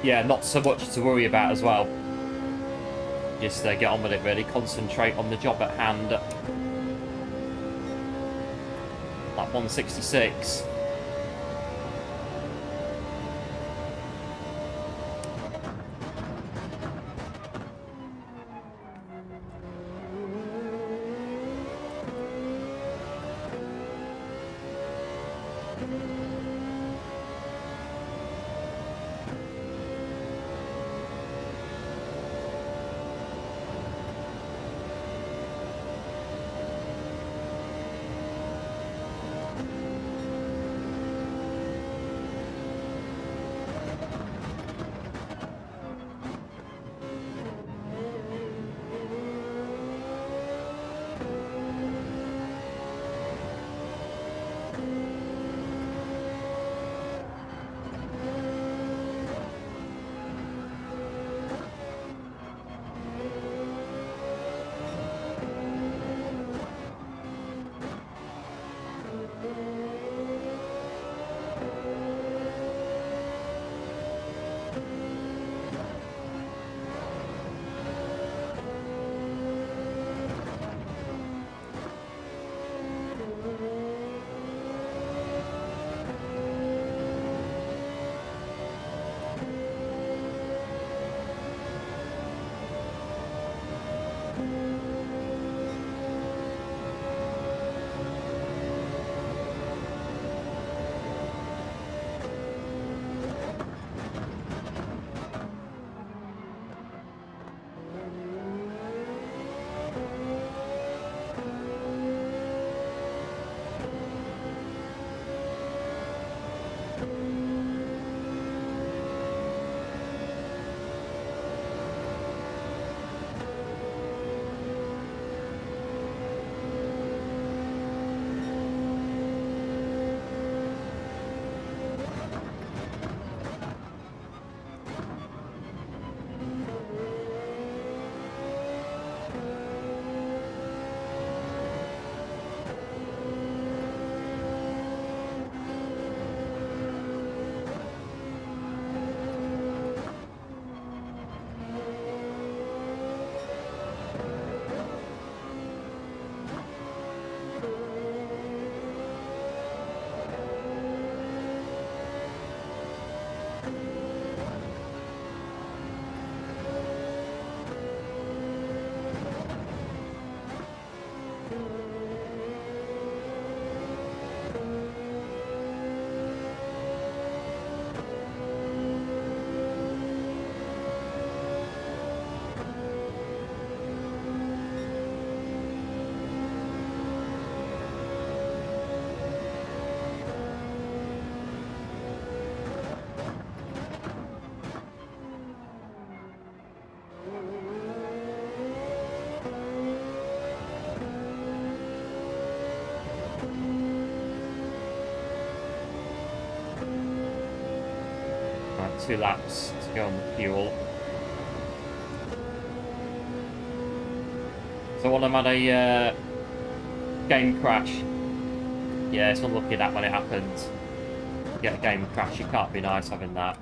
Yeah, not so much to worry about as well. Just get on with it really, concentrate on the job at hand. Lap 166. 2 laps to go on the fuel. So when I'm at a game crash, yeah, it's unlucky that when it happens, you get a game crash, it can't be nice having that.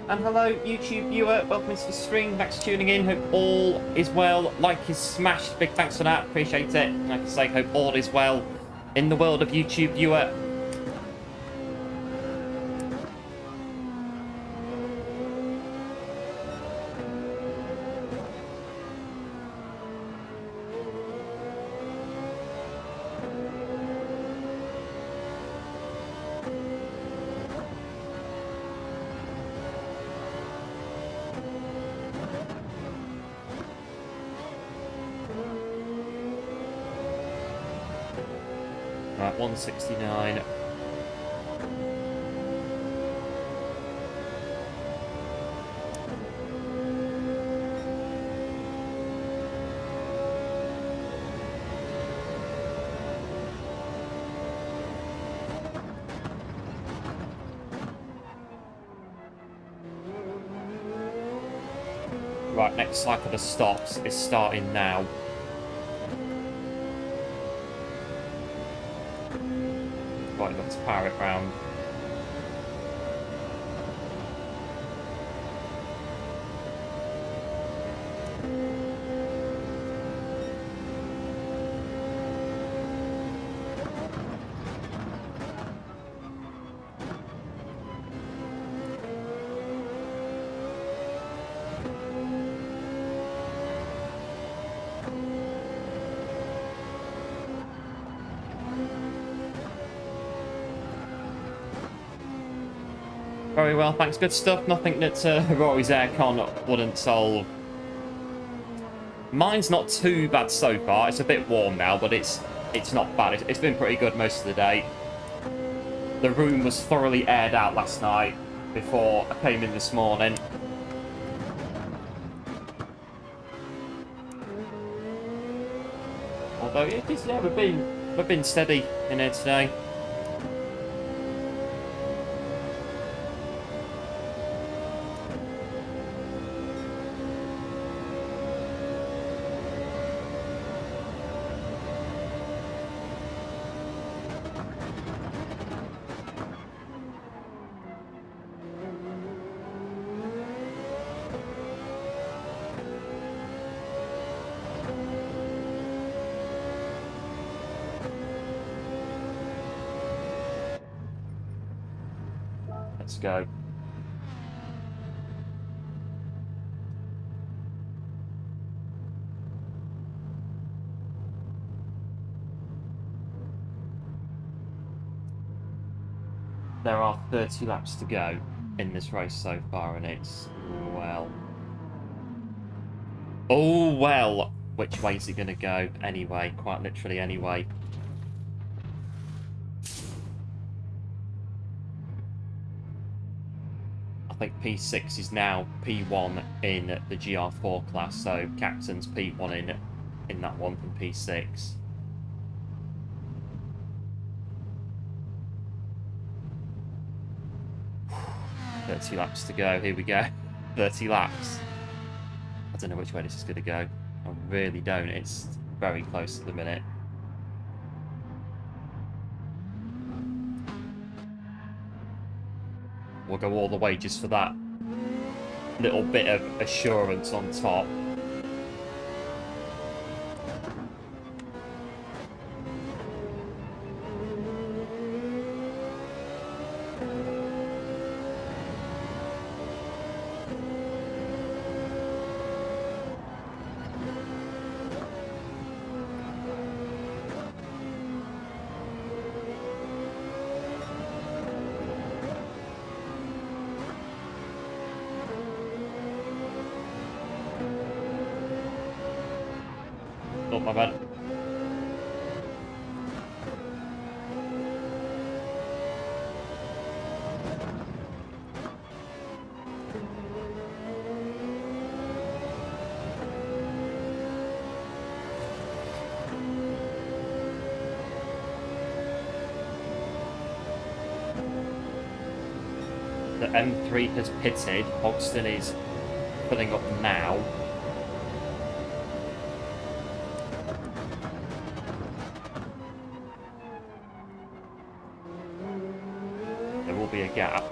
And hello, YouTube viewer, welcome to the stream, thanks for tuning in, hope all is well. Like is smashed, big thanks for that, appreciate it. Like I say, hope all is well in the world of YouTube viewer. Right, 169. Right, next cycle of stops is starting now. Right, enough to power it round. Very well, thanks. Good stuff. Nothing that Rory's aircon wouldn't solve. Mine's not too bad so far. It's a bit warm now, but it's not bad. It's been pretty good most of the day. The room was thoroughly aired out last night before I came in this morning. Although it is, yeah, we've been steady in here today. Let's go. There are 30 laps to go in this race so far, and it's, well... oh, well! Which way is it going to go anyway? Quite literally anyway. I think P6 is now P1 in the GR4 class, so Captain's P1 in that one from P6. $30 laps to go, here we go. 30 laps. I don't know which way this is going to go. I really don't, it's very close at the minute. We'll go all the way just for that little bit of assurance on top. Oh, my bad. the M3 has pitted. Hogston is filling up now. There will be a gap.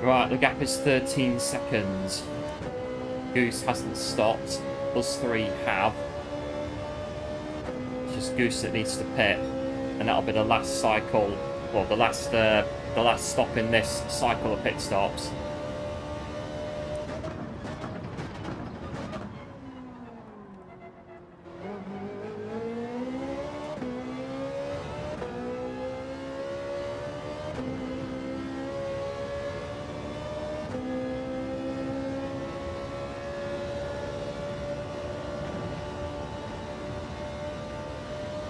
Right, the gap is 13 seconds. Goose hasn't stopped. Us three have. It's just Goose that needs to pit, and that'll be the last cycle, well, the last stop in this cycle of pit stops.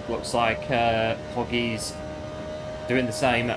Looks like Hoggy's doing the same.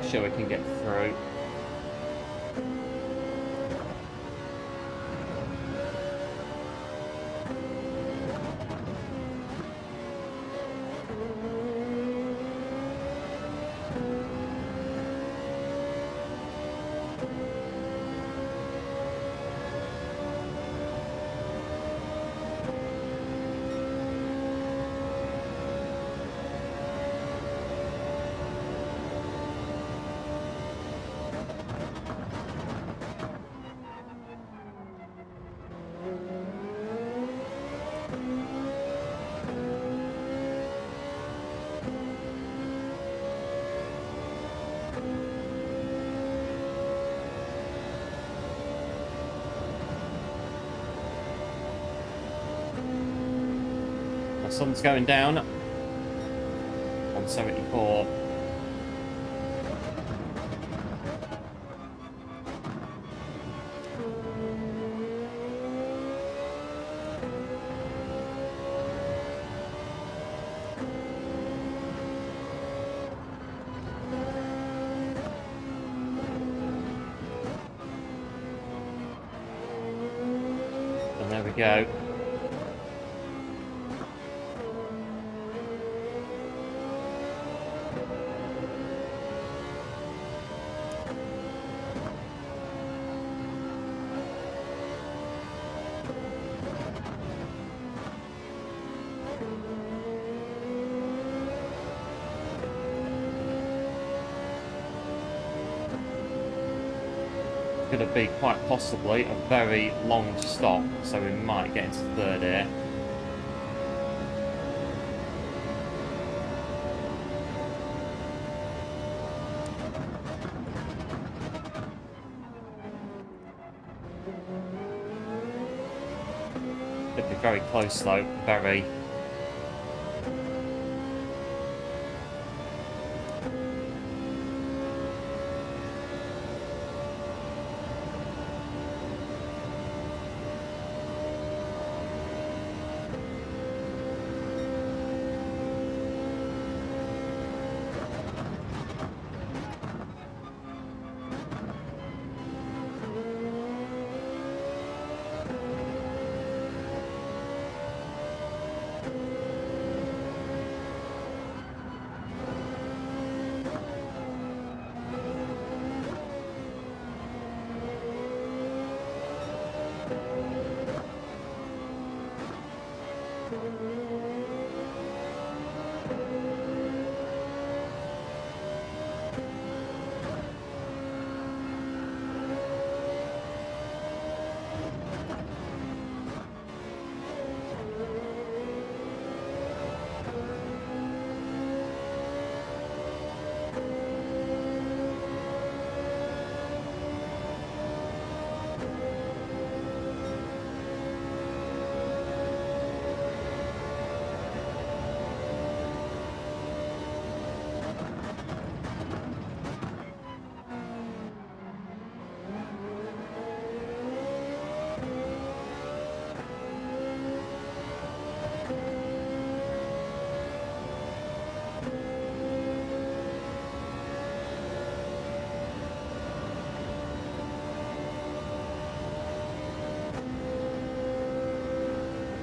Sure we can get through. The sun's going down on 74. And there we go. Going to be quite possibly a very long stop, so we might get into third here. Could be very close though, very.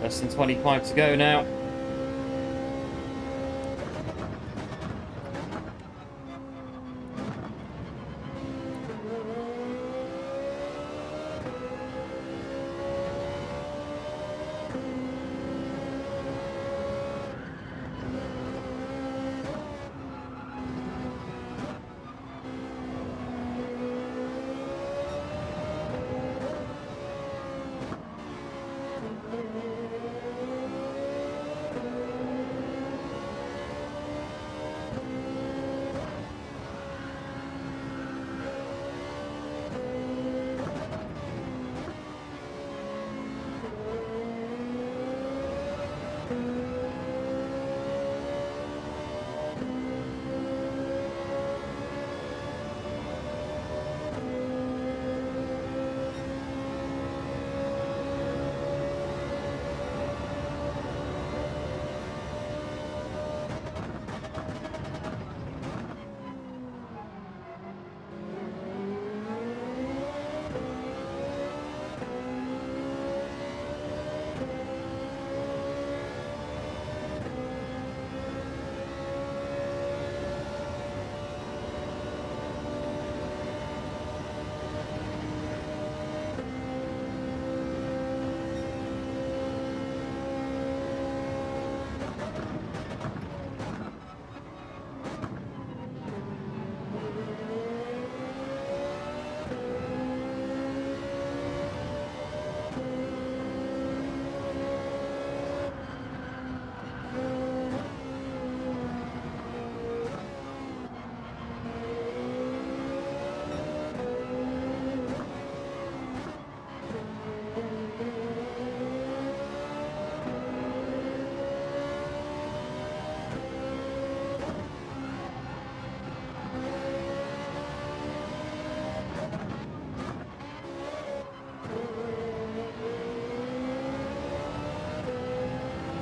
Less than 25 to go now.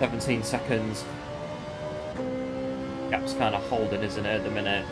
$17. Gap's kind of holding, isn't it, at the minute?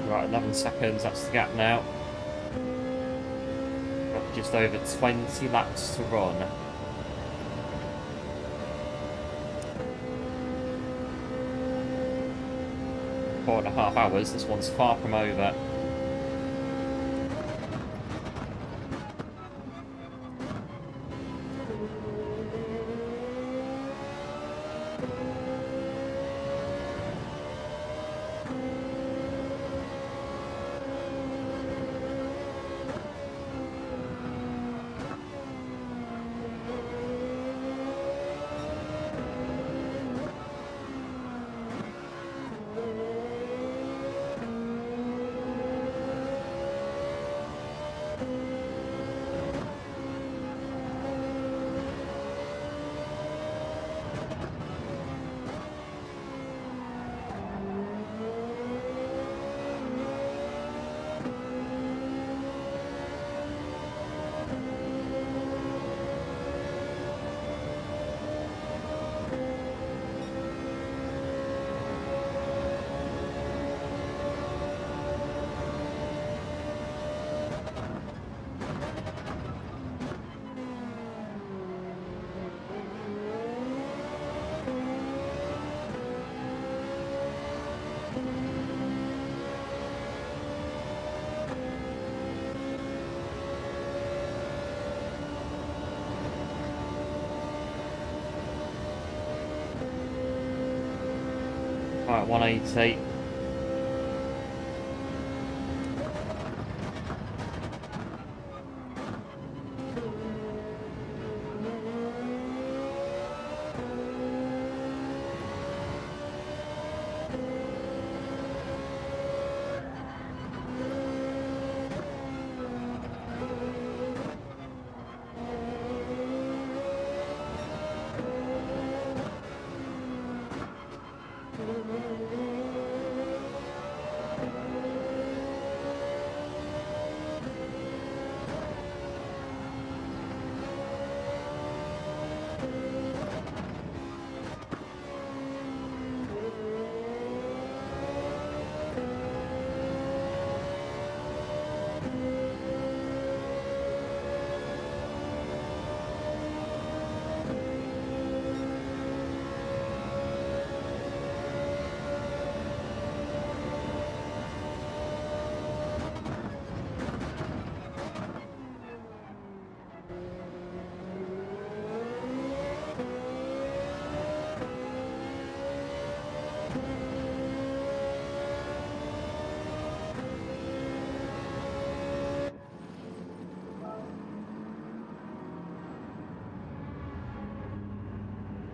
Right, 11 seconds, that's the gap now. Got just over 20 laps to run. 4.5 hours, this one's far from over. Right, 180.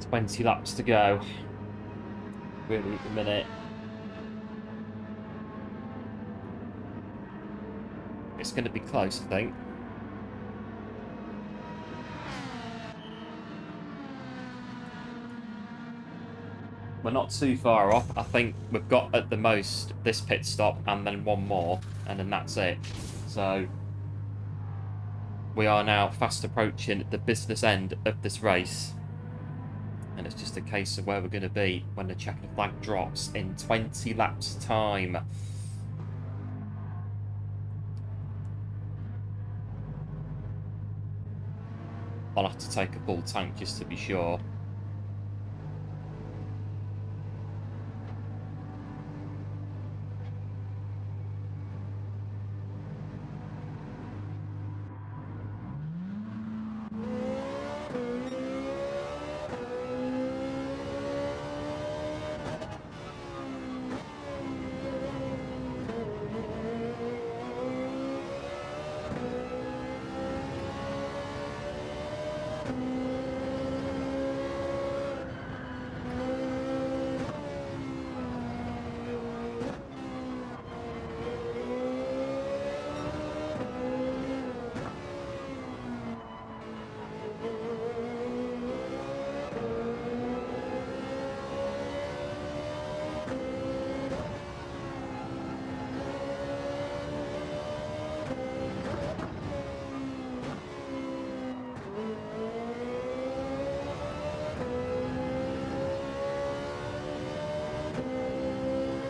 Twenty laps to go. Really, at the minute. It's going to be close, I think. We're not too far off. I think we've got at the most this pit stop and then one more, and then that's it. So we are now fast approaching the business end of this race. And it's just a case of where we're going to be when the checkered flag drops in 20 laps time. I'll have to take a full tank just to be sure.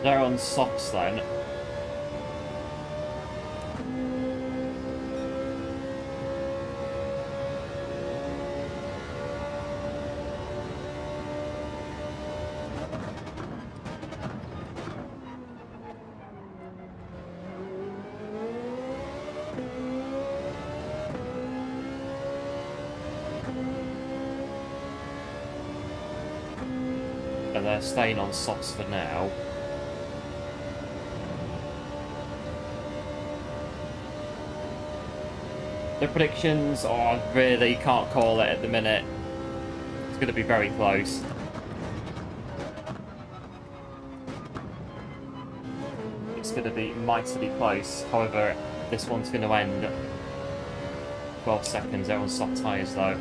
They're on softs then. And they're staying on softs for now. The predictions, I really can't call it at the minute. It's going to be very close. It's going to be mightily close. However, this one's going to end 12 seconds. They're on soft tyres though.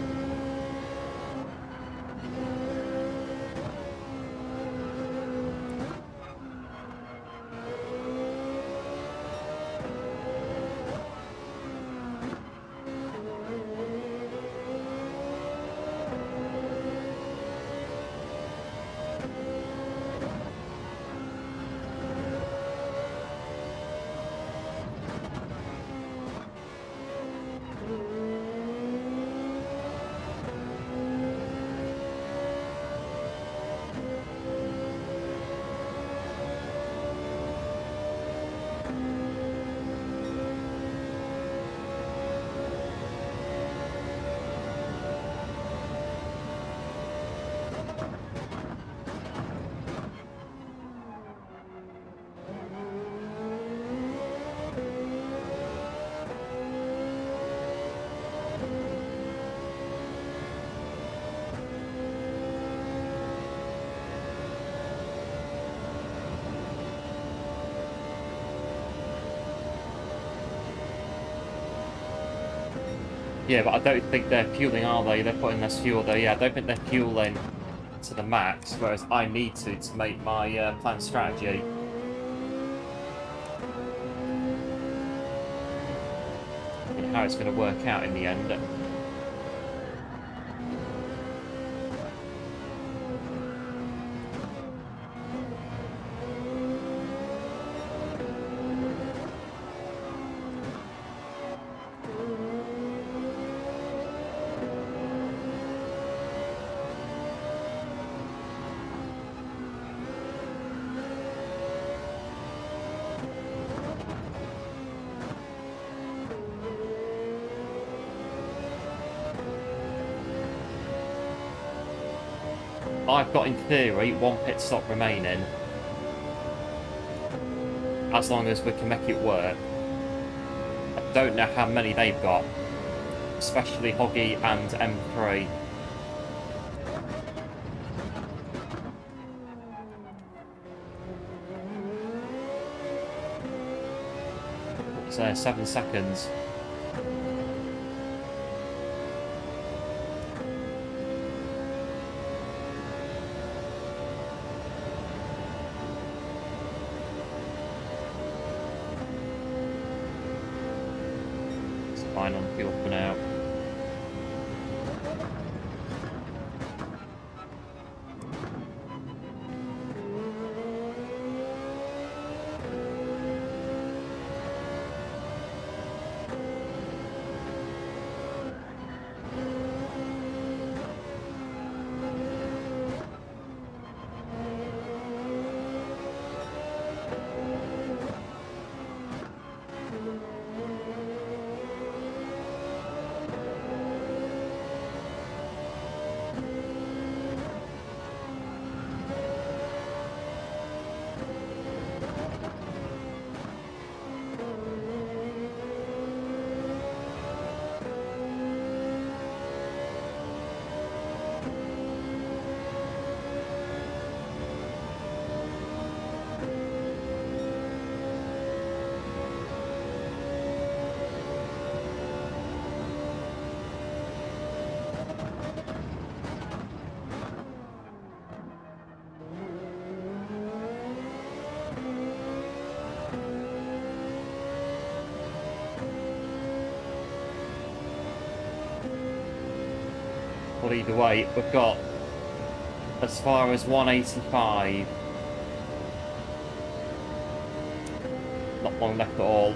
Yeah, but I don't think they're fueling, are they? They're putting less fuel there. Yeah, I don't think they're fueling to the max, whereas I need to make my planned strategy. And how it's going to work out in the end. I've got, in theory, one pit stop remaining. As long as we can make it work. I don't know how many they've got. Especially Hoggy and M3. So 7 seconds. Fine on fuel for now. But either way, we've got as far as 185. Not long left at all.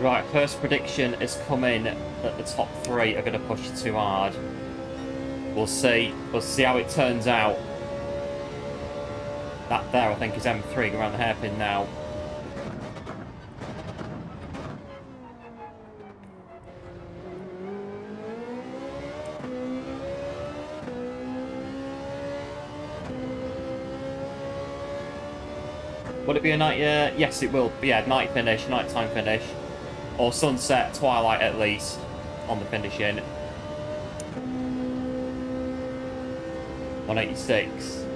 Right, first prediction is coming that the top 3 are going to push too hard. We'll see. We'll see how it turns out. That there, I think, is M3 around the hairpin now. Will it be a night? Yes, it will. But yeah, night finish, nighttime finish. Or sunset, twilight at least, on the finishing. 186.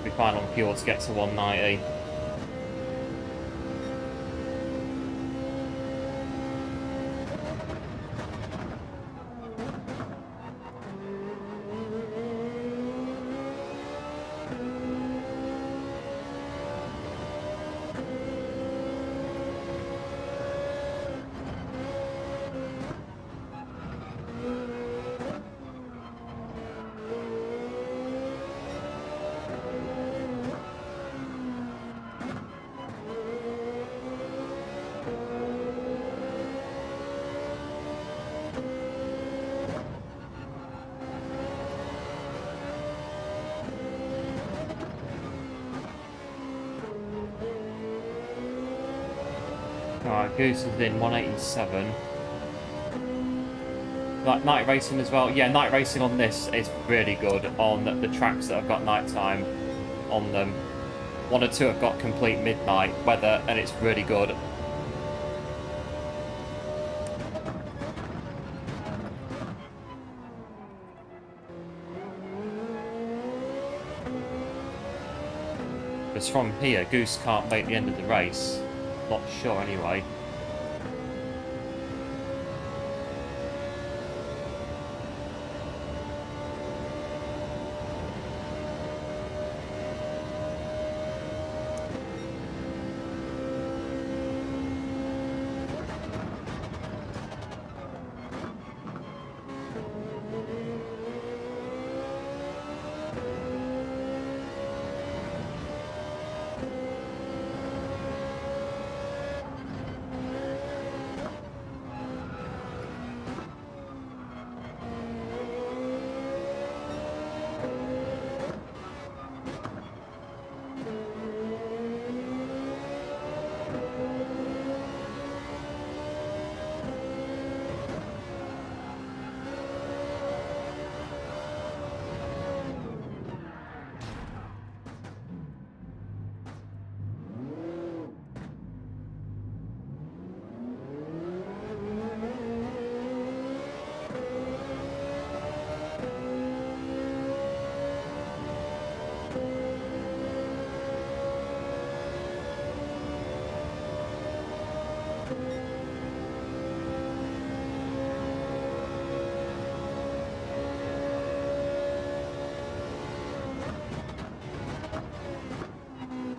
be fine on fuel to get to 190. Alright, Goose is in 187. Like night racing as well. Yeah, night racing on this is really good on the tracks that have got nighttime on them. 1 or 2 have got complete midnight weather, and it's really good. Because from here, Goose can't make the end of the race. Not sure anyway.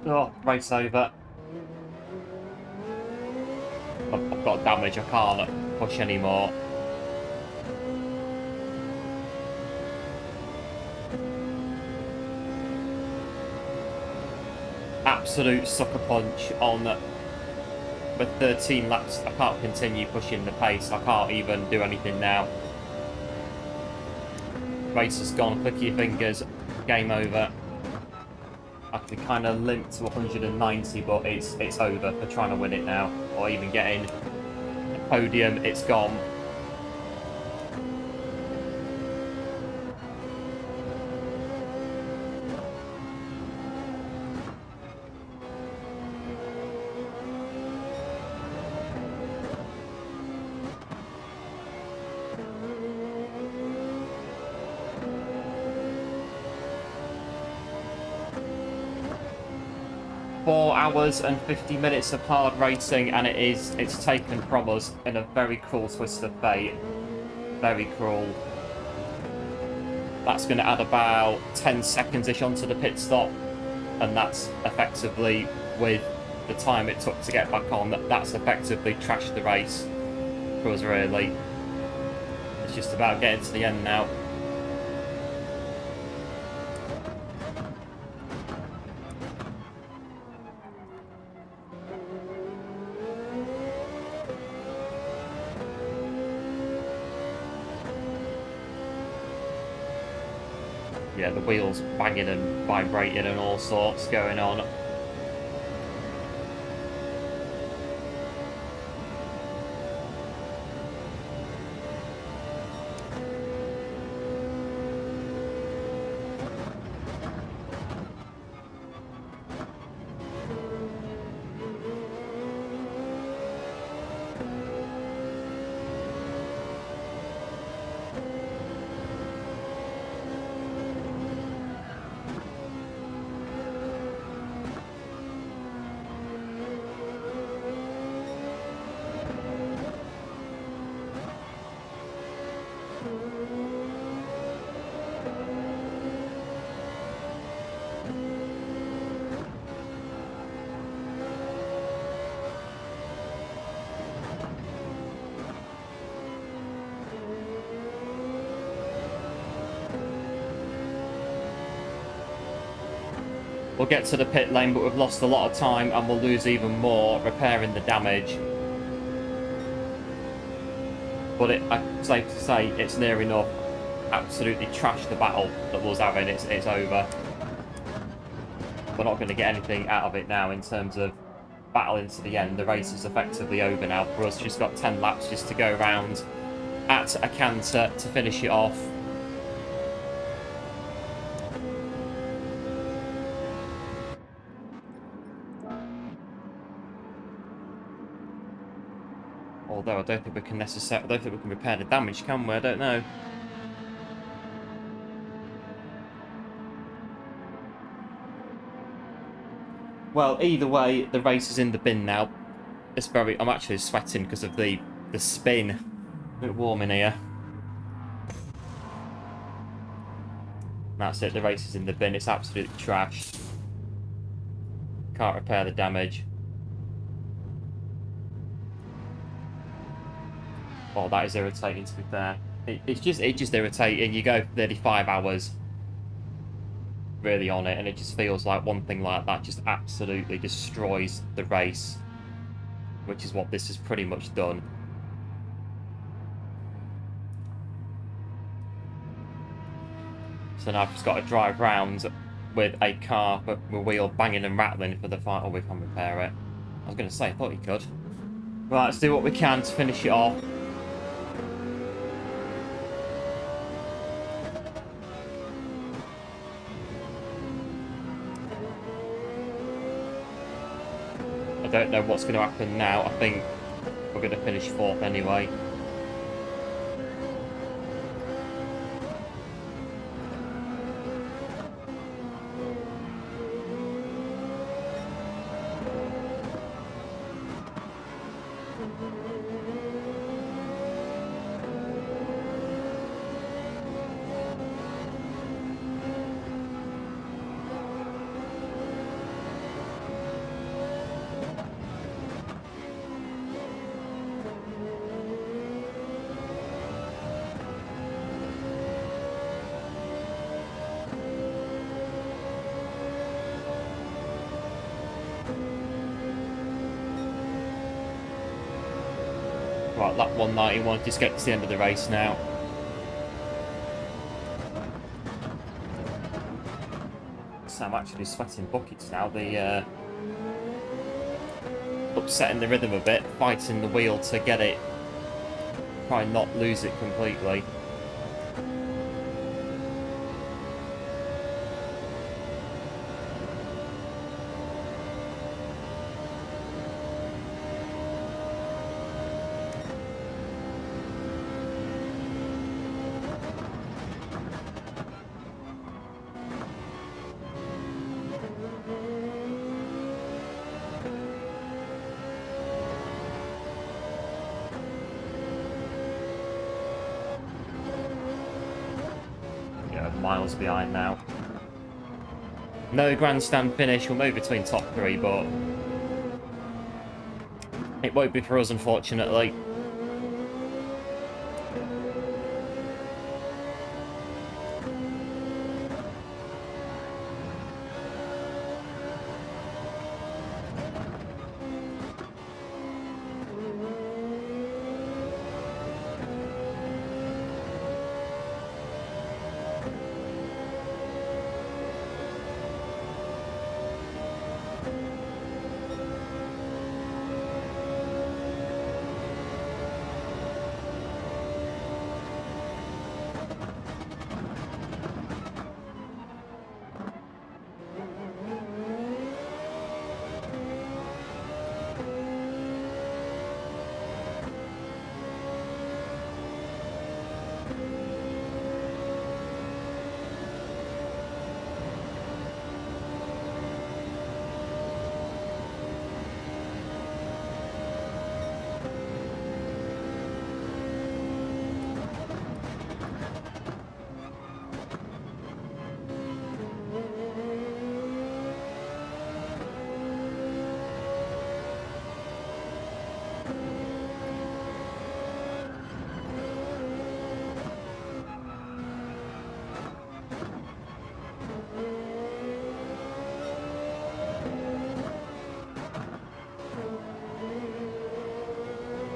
Oh, race over. I've got damage, I can't push anymore. Absolute sucker punch on with 13 laps. I can't continue pushing the pace. I can't even do anything now. Race has gone. Click your fingers. Game over. I can kind of limp to 190, but it's over for trying to win it now, or even getting a podium. It's gone. Hours and 50 minutes of hard racing, and it's taken from us in a very cruel twist of fate. Very cruel. That's going to add about 10 seconds-ish onto the pit stop, and that's effectively, with the time it took to get back on, that's effectively trashed the race for us, really. It's just about getting to the end now. Yeah, the wheels banging and vibrating and all sorts going on. We'll get to the pit lane, but we've lost a lot of time and we'll lose even more repairing the damage. But I'm safe to say it's near enough. Absolutely trashed the battle that was having. It's over. We're not going to get anything out of it now in terms of battling to the end. The race is effectively over now for us. Just got 10 laps just to go around at a canter to finish it off. Although I don't think we can repair the damage, can we? I don't know. Well, either way, the race is in the bin now. I'm actually sweating because of the spin. A bit warm in here. That's it, the race is in the bin. It's absolutely trashed. Can't repair the damage. Oh, that is irritating, to be fair. It's just irritating. You go nearly 5 hours really on it, and it just feels like one thing like that just absolutely destroys the race, which is what this has pretty much done. So now I've just got to drive round with a car, but with wheel banging and rattling for the fight. Oh, we can repair it. I was going to say, I thought you could. Right, let's do what we can to finish it off. I don't know what's going to happen now. I think we're going to finish 4th anyway. Right, lap 191, just get to the end of the race now. So I'm actually sweating buckets now. The upsetting the rhythm a bit, fighting the wheel to get it, try and not lose it completely. Miles behind now. No grandstand finish. We'll move between top 3, but it won't be for us, unfortunately.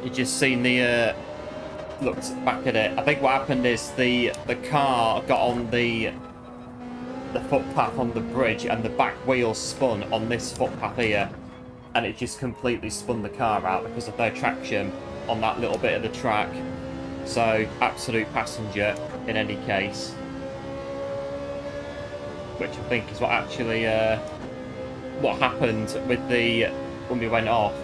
You just seen the looked back at it. I think what happened is the car got on the footpath on the bridge, and the back wheel spun on this footpath here, and it just completely spun the car out because of their traction on that little bit of the track. So absolute passenger in any case, which I think is what actually what happened with the when we went off.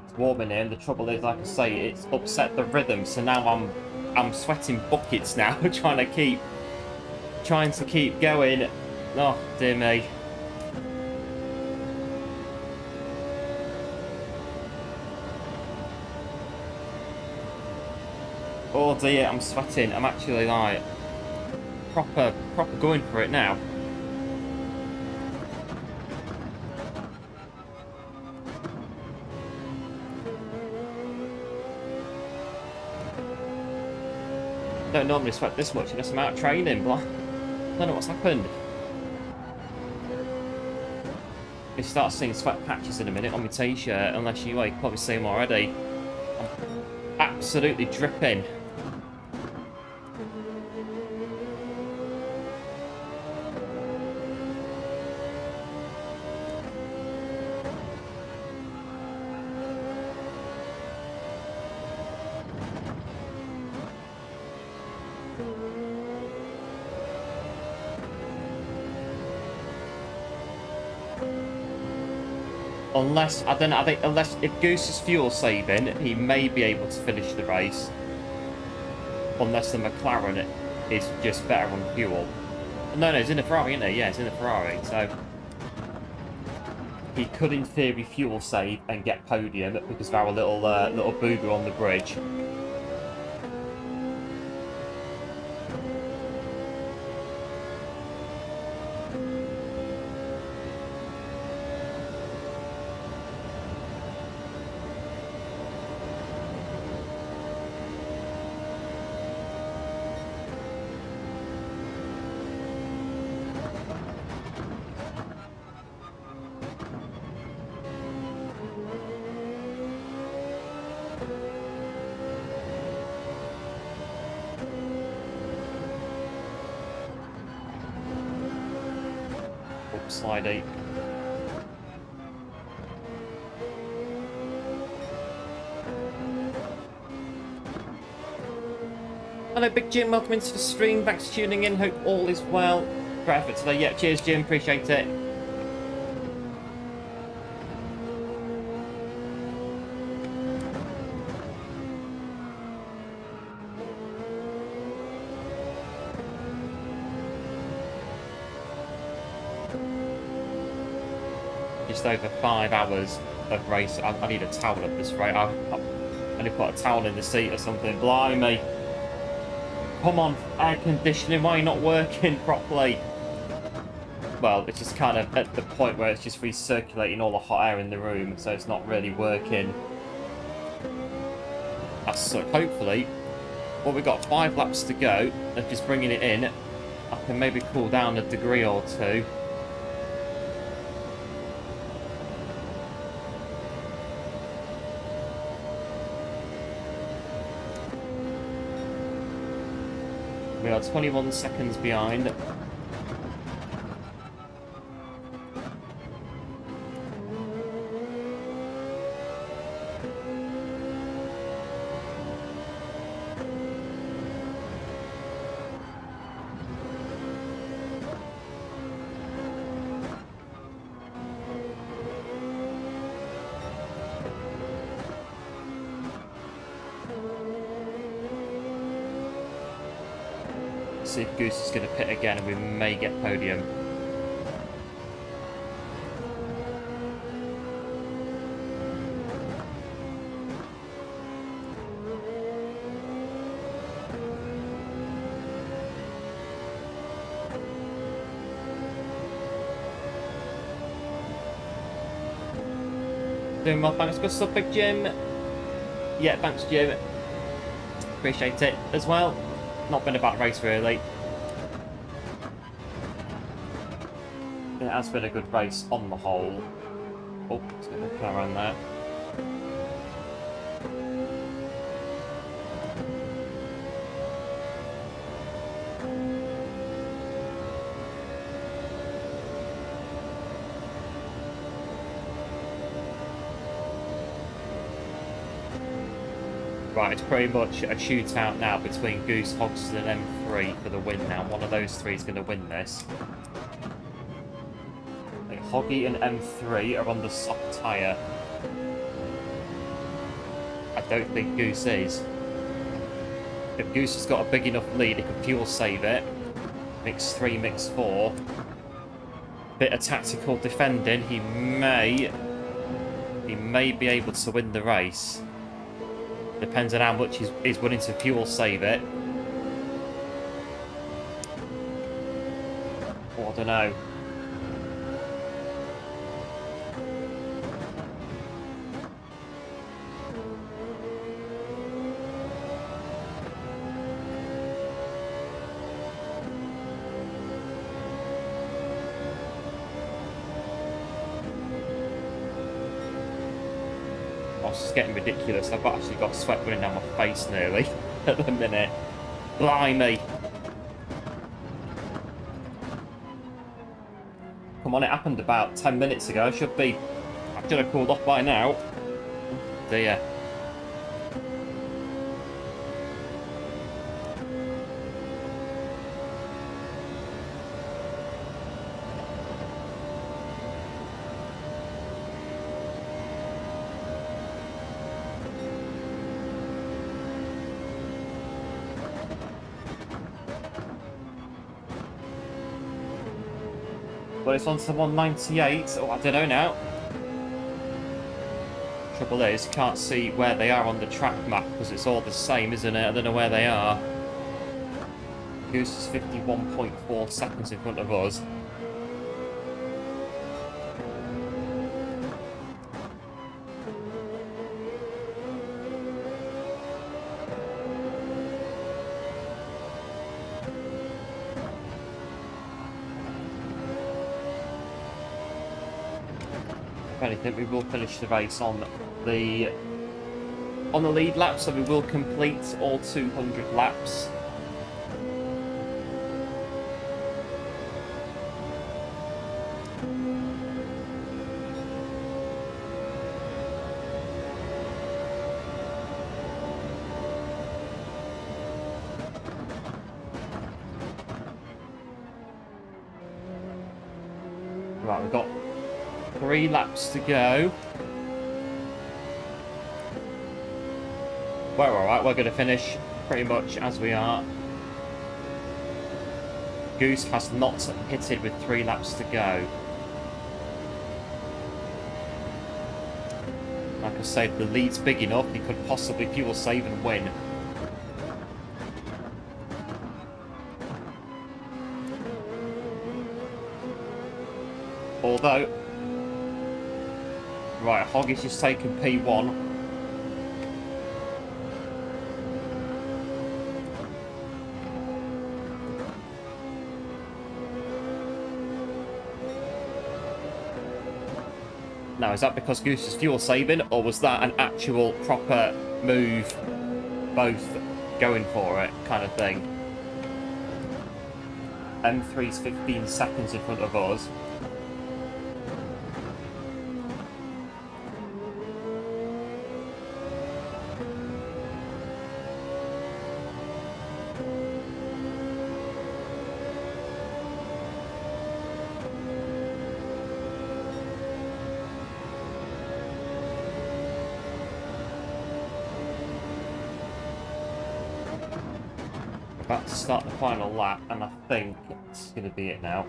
It's warm in here, and the trouble is, like I say, it's upset the rhythm. So now I'm sweating buckets now, trying to keep going. Oh dear me. Oh dear, I'm sweating. I'm actually like proper going for it now. I don't normally sweat this much unless I'm out training, but I don't know what's happened. You start seeing sweat patches in a minute on my t-shirt, unless you probably see them already. I'm absolutely dripping. Unless, I don't know, I think unless if Goose is fuel saving, he may be able to finish the race. Unless the McLaren is just better on fuel. No, it's in the Ferrari, isn't it? Yeah, it's in the Ferrari. So he could, in theory, fuel save and get podium because of our little boo-boo on the bridge. Slide 8. Hello Big Jim, welcome into the stream, thanks for tuning in, hope all is well. Great effort today, yeah, cheers Jim, appreciate it. Just over 5 hours of race. I need a towel at this rate. I need to put a towel in the seat or something. Blimey. Come on, air conditioning, why are you not working properly? Well, it's just kind of at the point where it's just recirculating all the hot air in the room, so it's not really working. So hopefully, well, we've got 5 laps to go. They're just bringing it in. I can maybe cool down a degree or two. We are 21 seconds behind. See if Goose is going to pit again and we may get podium. Doing well, thanks. Good stuff, Big Jim. Yeah, thanks, Jim. Appreciate it as well. Not been a bad race, really. it has been a good race on the whole. Oh, let's get the car around there. Right, it's pretty much a shootout now between Goose, Hogston and M3 for the win now. One of those three is going to win this. I think Hoggy and M3 are on the soft tyre. I don't think Goose is. If Goose has got a big enough lead, he can fuel save it. Mix 3, mix 4. Bit of tactical defending. He may be able to win the race. Depends on how much he's willing to fuel save it. Oh, I don't know. This is getting ridiculous. I've actually got sweat running down my face nearly at the minute. Blimey. Come on, it happened about 10 minutes ago. I should have cooled off by now. Dear. But it's on to 198. Oh, I don't know now. Trouble is, you can't see where they are on the track map because it's all the same, isn't it? I don't know where they are. Goose is 51.4 seconds in front of us. If anything, we will finish the race on the lead lap, so we will complete all 200 laps. Right, we've got 3 laps to go. We're alright, we're going to finish pretty much as we are. Goose has not hit it with 3 laps to go. Like I said, if the lead's big enough, he could possibly fuel save and win. Although, right, Hoggish is taking P1. Now, is that because Goose is fuel saving, or was that an actual proper move, both going for it kind of thing? M3's 15 seconds in front of us. About to start the final lap, and I think it's going to be it now.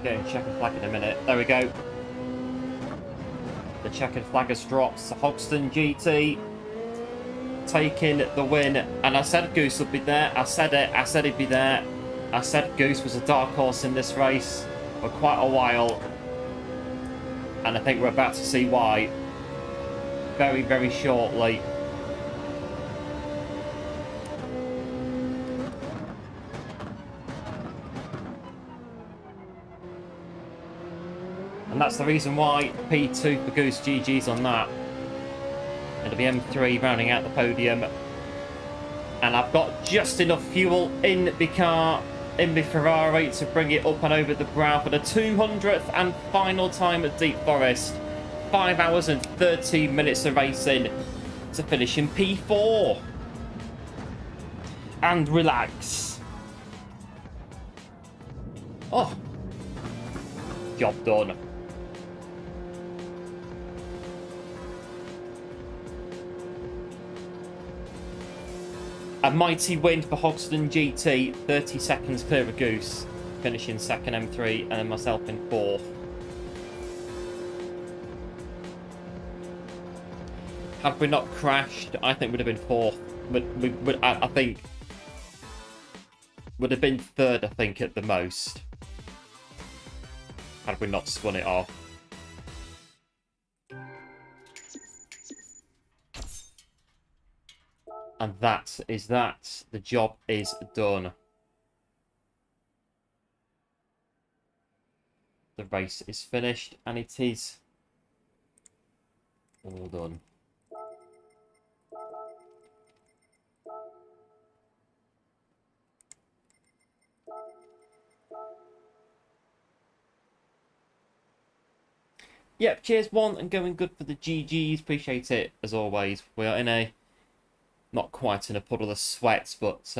We're getting checkered flag in a minute. There we go. The checkered flag has dropped. So HogstonGT taking the win. And I said Goose would be there. I said it. I said he'd be there. I said Goose was a dark horse in this race for quite a while. And I think we're about to see why very, very shortly. And that's the reason why P2 for Goose. GG's on that. It'll be M3 rounding out the podium. And I've got just enough fuel in the car, in the Ferrari, to bring it up and over the brow for the 200th and final time at Deep Forest. 5 hours and 13 minutes of racing to finish in P4. And relax. Oh. Job done. A mighty win for HogstonGT, 30 seconds clear of Goose, finishing second M3 and then myself in fourth. Had we not crashed, I think we'd have been fourth. I think would have been third, I think, at the most. Had we not spun it off. And that is that. The job is done. The race is finished, and it is all done. Yep, cheers one, and going good for the GGs. Appreciate it, as always. We are in a... not quite in a puddle of sweat, but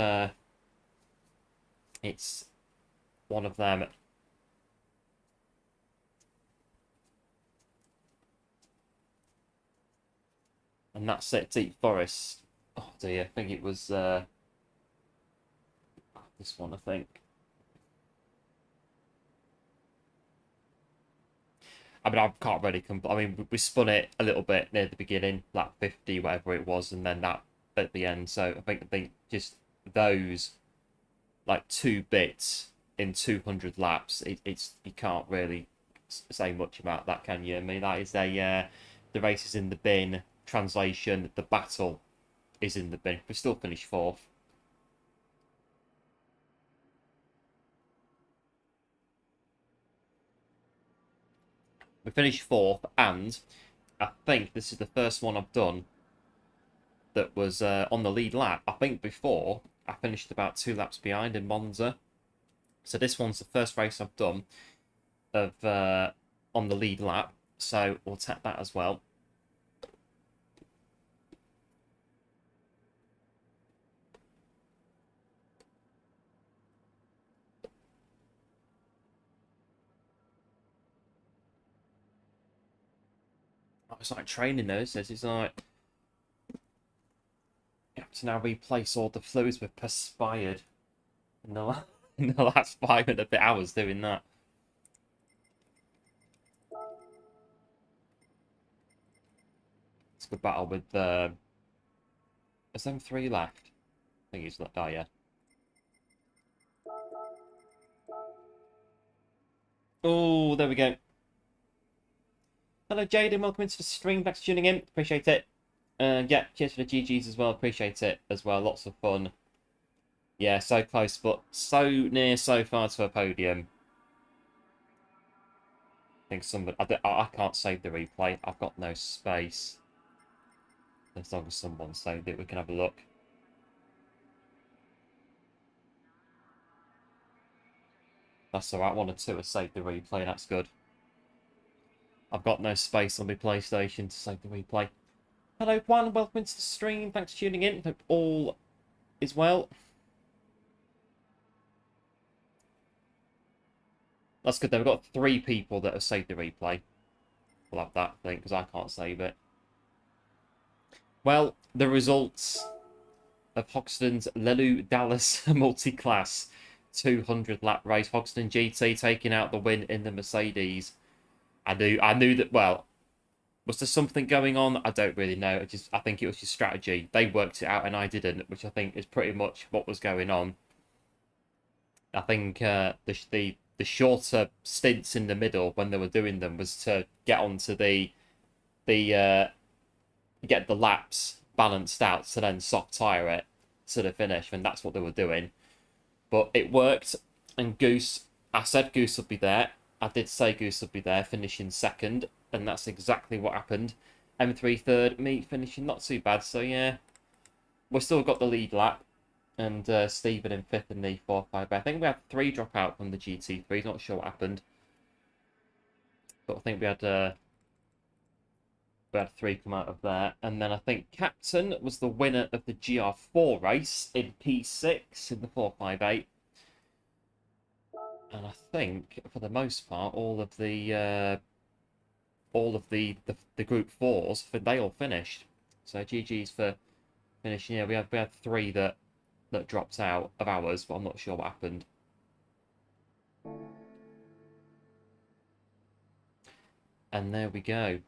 it's one of them. And that's it, Deep Forest. Oh dear, I think it was this one, I think. I mean, I can't really... I mean, we spun it a little bit near the beginning, like 50, whatever it was, and then that at the end. So I think just those like 2 bits in 200 laps, it's you can't really say much about that, can you? I mean, that is a the race is in the bin. Translation: the battle is in the bin. We still finished fourth. We finished fourth, and I think this is the first one I've done that was on the lead lap. I think before I finished about 2 laps behind in Monza. So this one's the first race I've done of on the lead lap. So we'll tap that as well. Oh, it's like training though, it says. It's like... you have to now replace all the fluids with perspired in the last 5 and a bit hours doing that. It's a good battle with is M3 left? I think he's left. Oh yeah. Oh, there we go. Hello Jaden, welcome into the stream. Thanks for tuning in. Appreciate it. Yeah, cheers for the GGs as well. Appreciate it as well. Lots of fun. Yeah, so close, but so near, so far to a podium. I think somebody... I can't save the replay. I've got no space. As long as someone saved it, we can have a look. That's alright. 1 or 2 have saved the replay. That's good. I've got no space on my PlayStation to save the replay. Hello, Juan. Welcome into the stream. Thanks for tuning in. Hope all is well. That's good. We've got 3 people that have saved the replay. We'll have that thing because I can't save it. Well, the results of Hogston's Lelu Dallas Multiclass 200 lap race. HogstonGT taking out the win in the Mercedes. I knew that. Well, was there something going on? I don't really know. I think it was just strategy. They worked it out and I didn't, which I think is pretty much what was going on. I think the shorter stints in the middle when they were doing them was to get onto the get the laps balanced out, to then soft tire it to the finish, and that's what they were doing. But it worked, and Goose, I said Goose would be there. I did say Goose would be there, finishing second, and that's exactly what happened. M3 third, me finishing not too bad. So yeah, we've still got the lead lap, and Stephen in fifth in the 4-5. I think we had 3 drop out from the GT3. Not sure what happened, but I think we had 3 come out of there. And then I think Captain was the winner of the GR4 race in P6 in the 458. And I think for the most part, all of the group 4s, they all finished. So GG's for finishing. Yeah, we had 3 that dropped out of ours, but I'm not sure what happened. And there we go.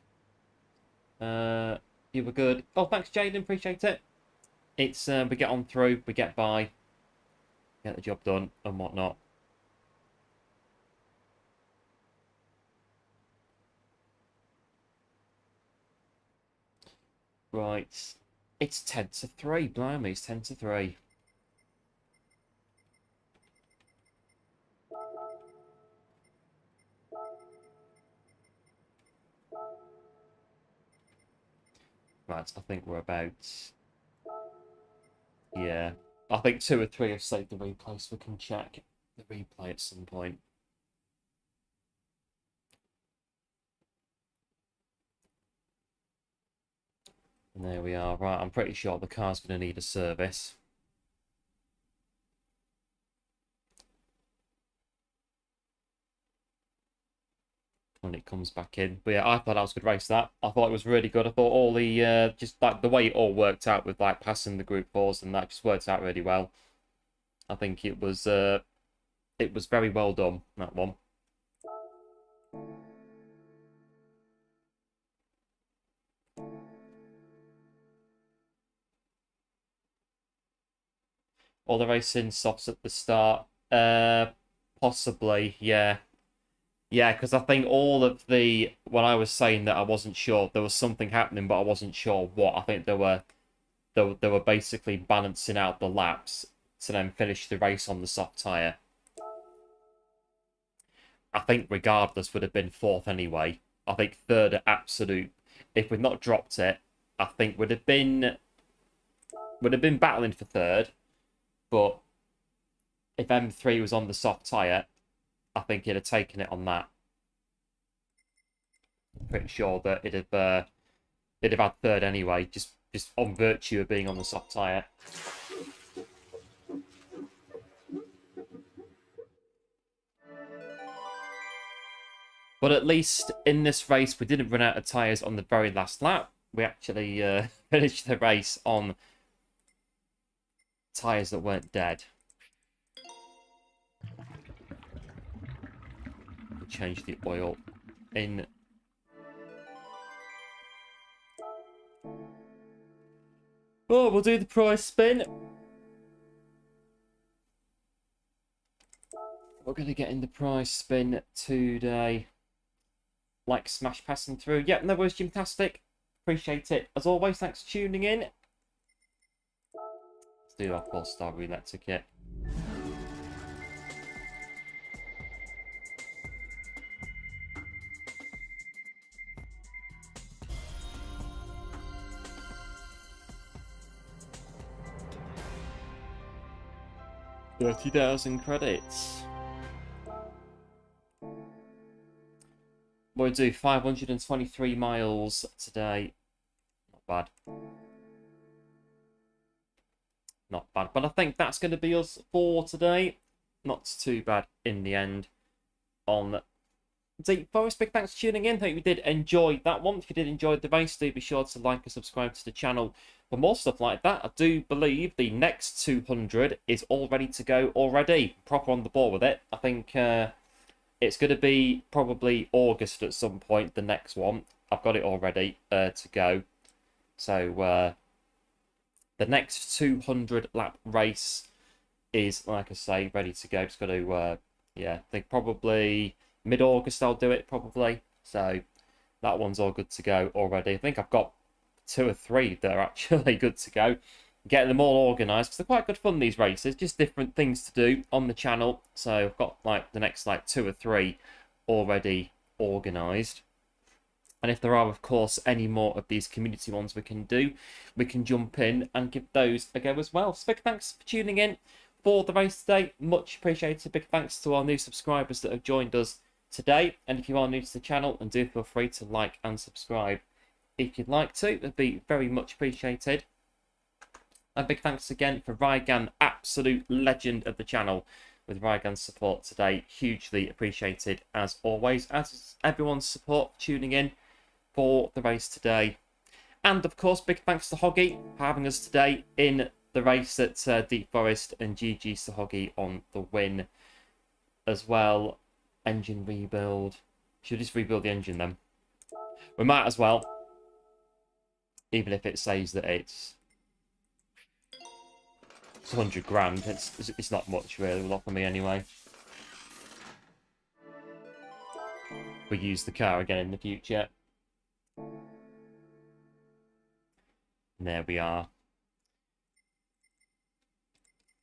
You were good. Oh, thanks, Jaden. Appreciate it. It's we get on through, we get by, get the job done, and whatnot. Right, it's 10-3. Blimey, it's 10-3. Right, I think we're about... Yeah, I think 2 or 3 have saved the replay, so we can check the replay at some point. And there we are. Right, I'm pretty sure the car's going to need a service. When it comes back in. But yeah, I thought I was a good race, that. I thought it was really good. I thought all the, just like the way it all worked out with like passing the group 4s and that just worked out really well. I think it was very well done, that one. All the racing softs at the start. Possibly, yeah. Yeah, because I think all of the... When I was saying that I wasn't sure, there was something happening, but I wasn't sure what. I think they were basically balancing out the laps to then finish the race on the soft tyre. I think regardless would have been 4th anyway. I think 3rd at absolute... If we'd not dropped it, I think would have been battling for 3rd. But if M3 was on the soft tyre, I think he'd have taken it on that. I'm pretty sure that it'd have had 3rd anyway, just on virtue of being on the soft tyre. But at least in this race, we didn't run out of tyres on the very last lap. We actually finished the race on tyres that weren't dead. We'll change the oil in. Oh, we'll do the prize spin. We're going to get in the prize spin today. Like smash passing through. Yep, no worries, Gymtastic. Appreciate it. As always, thanks for tuning in. Let's do our 4-star roulette ticket. $30,000 credits. We'll do 523 miles today. Not bad. Not bad. But I think that's going to be us for today. Not too bad in the end on Deep Forest, big thanks for tuning in. Hope you did enjoy that one. If you did enjoy the race, do be sure to like and subscribe to the channel for more stuff like that. I do believe the next 200 is all ready to go already. Proper on the ball with it. I think it's going to be probably August at some point, the next one. I've got it all ready to go. So the next 200 lap race is, like I say, ready to go. Just got to, yeah, I think probably mid-August I'll do it, probably. So that one's all good to go already. I think I've got 2 or 3 that are actually good to go. Getting them all organised, because they're quite good fun, these races. Just different things to do on the channel. So I've got like the next 2 or 3 already organised. And if there are, of course, any more of these community ones we can do, we can jump in and give those a go as well. So big thanks for tuning in for the race today. Much appreciated. Big thanks to our new subscribers that have joined us today. And if you are new to the channel, then do feel free to like and subscribe if you'd like to. It'd be very much appreciated. And big thanks again for Rygan, absolute legend of the channel, with Rygan's support today. Hugely appreciated as always, as is everyone's support for tuning in for the race today. And of course, big thanks to Hoggy for having us today in the race at Deep Forest, and GG to Hoggy on the win as well. Engine rebuild. Should we just rebuild the engine then? We might as well, even if it says that it's 100 grand. It's not much really. Will offer me anyway. We'll use the car again in the future. And there we are.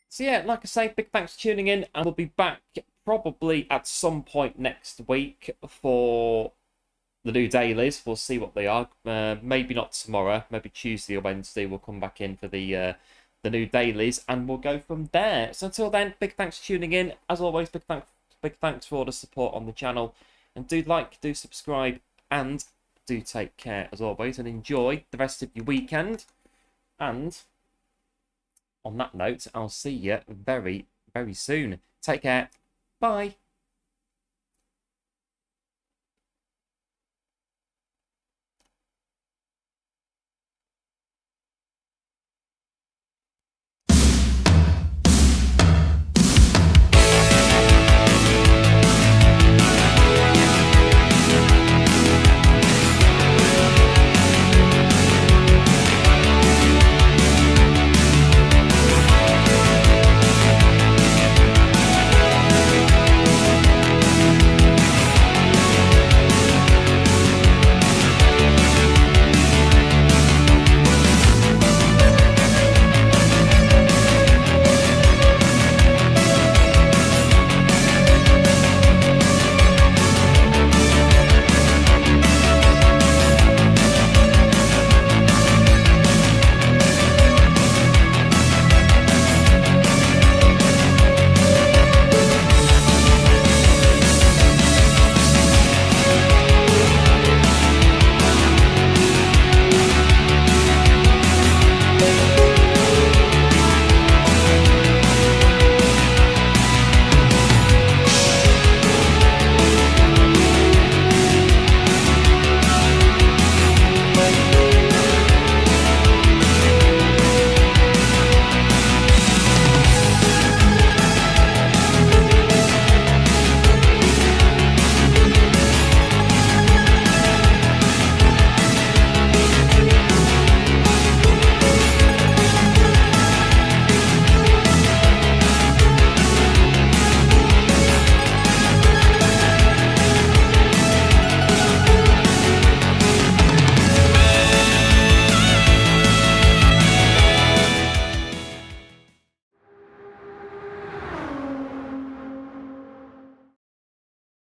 So yeah, like I say, big thanks for tuning in, and we'll be back probably at some point next week for the new dailies. We'll see what they are. Maybe not tomorrow, maybe Tuesday or Wednesday we'll come back in for the new dailies, and we'll go from there. So until then, big thanks for tuning in. As always, big thanks for all the support on the channel, and do like, do subscribe, and do take care as always, and enjoy the rest of your weekend. And on that note, I'll see you very, very soon. Take care. Bye.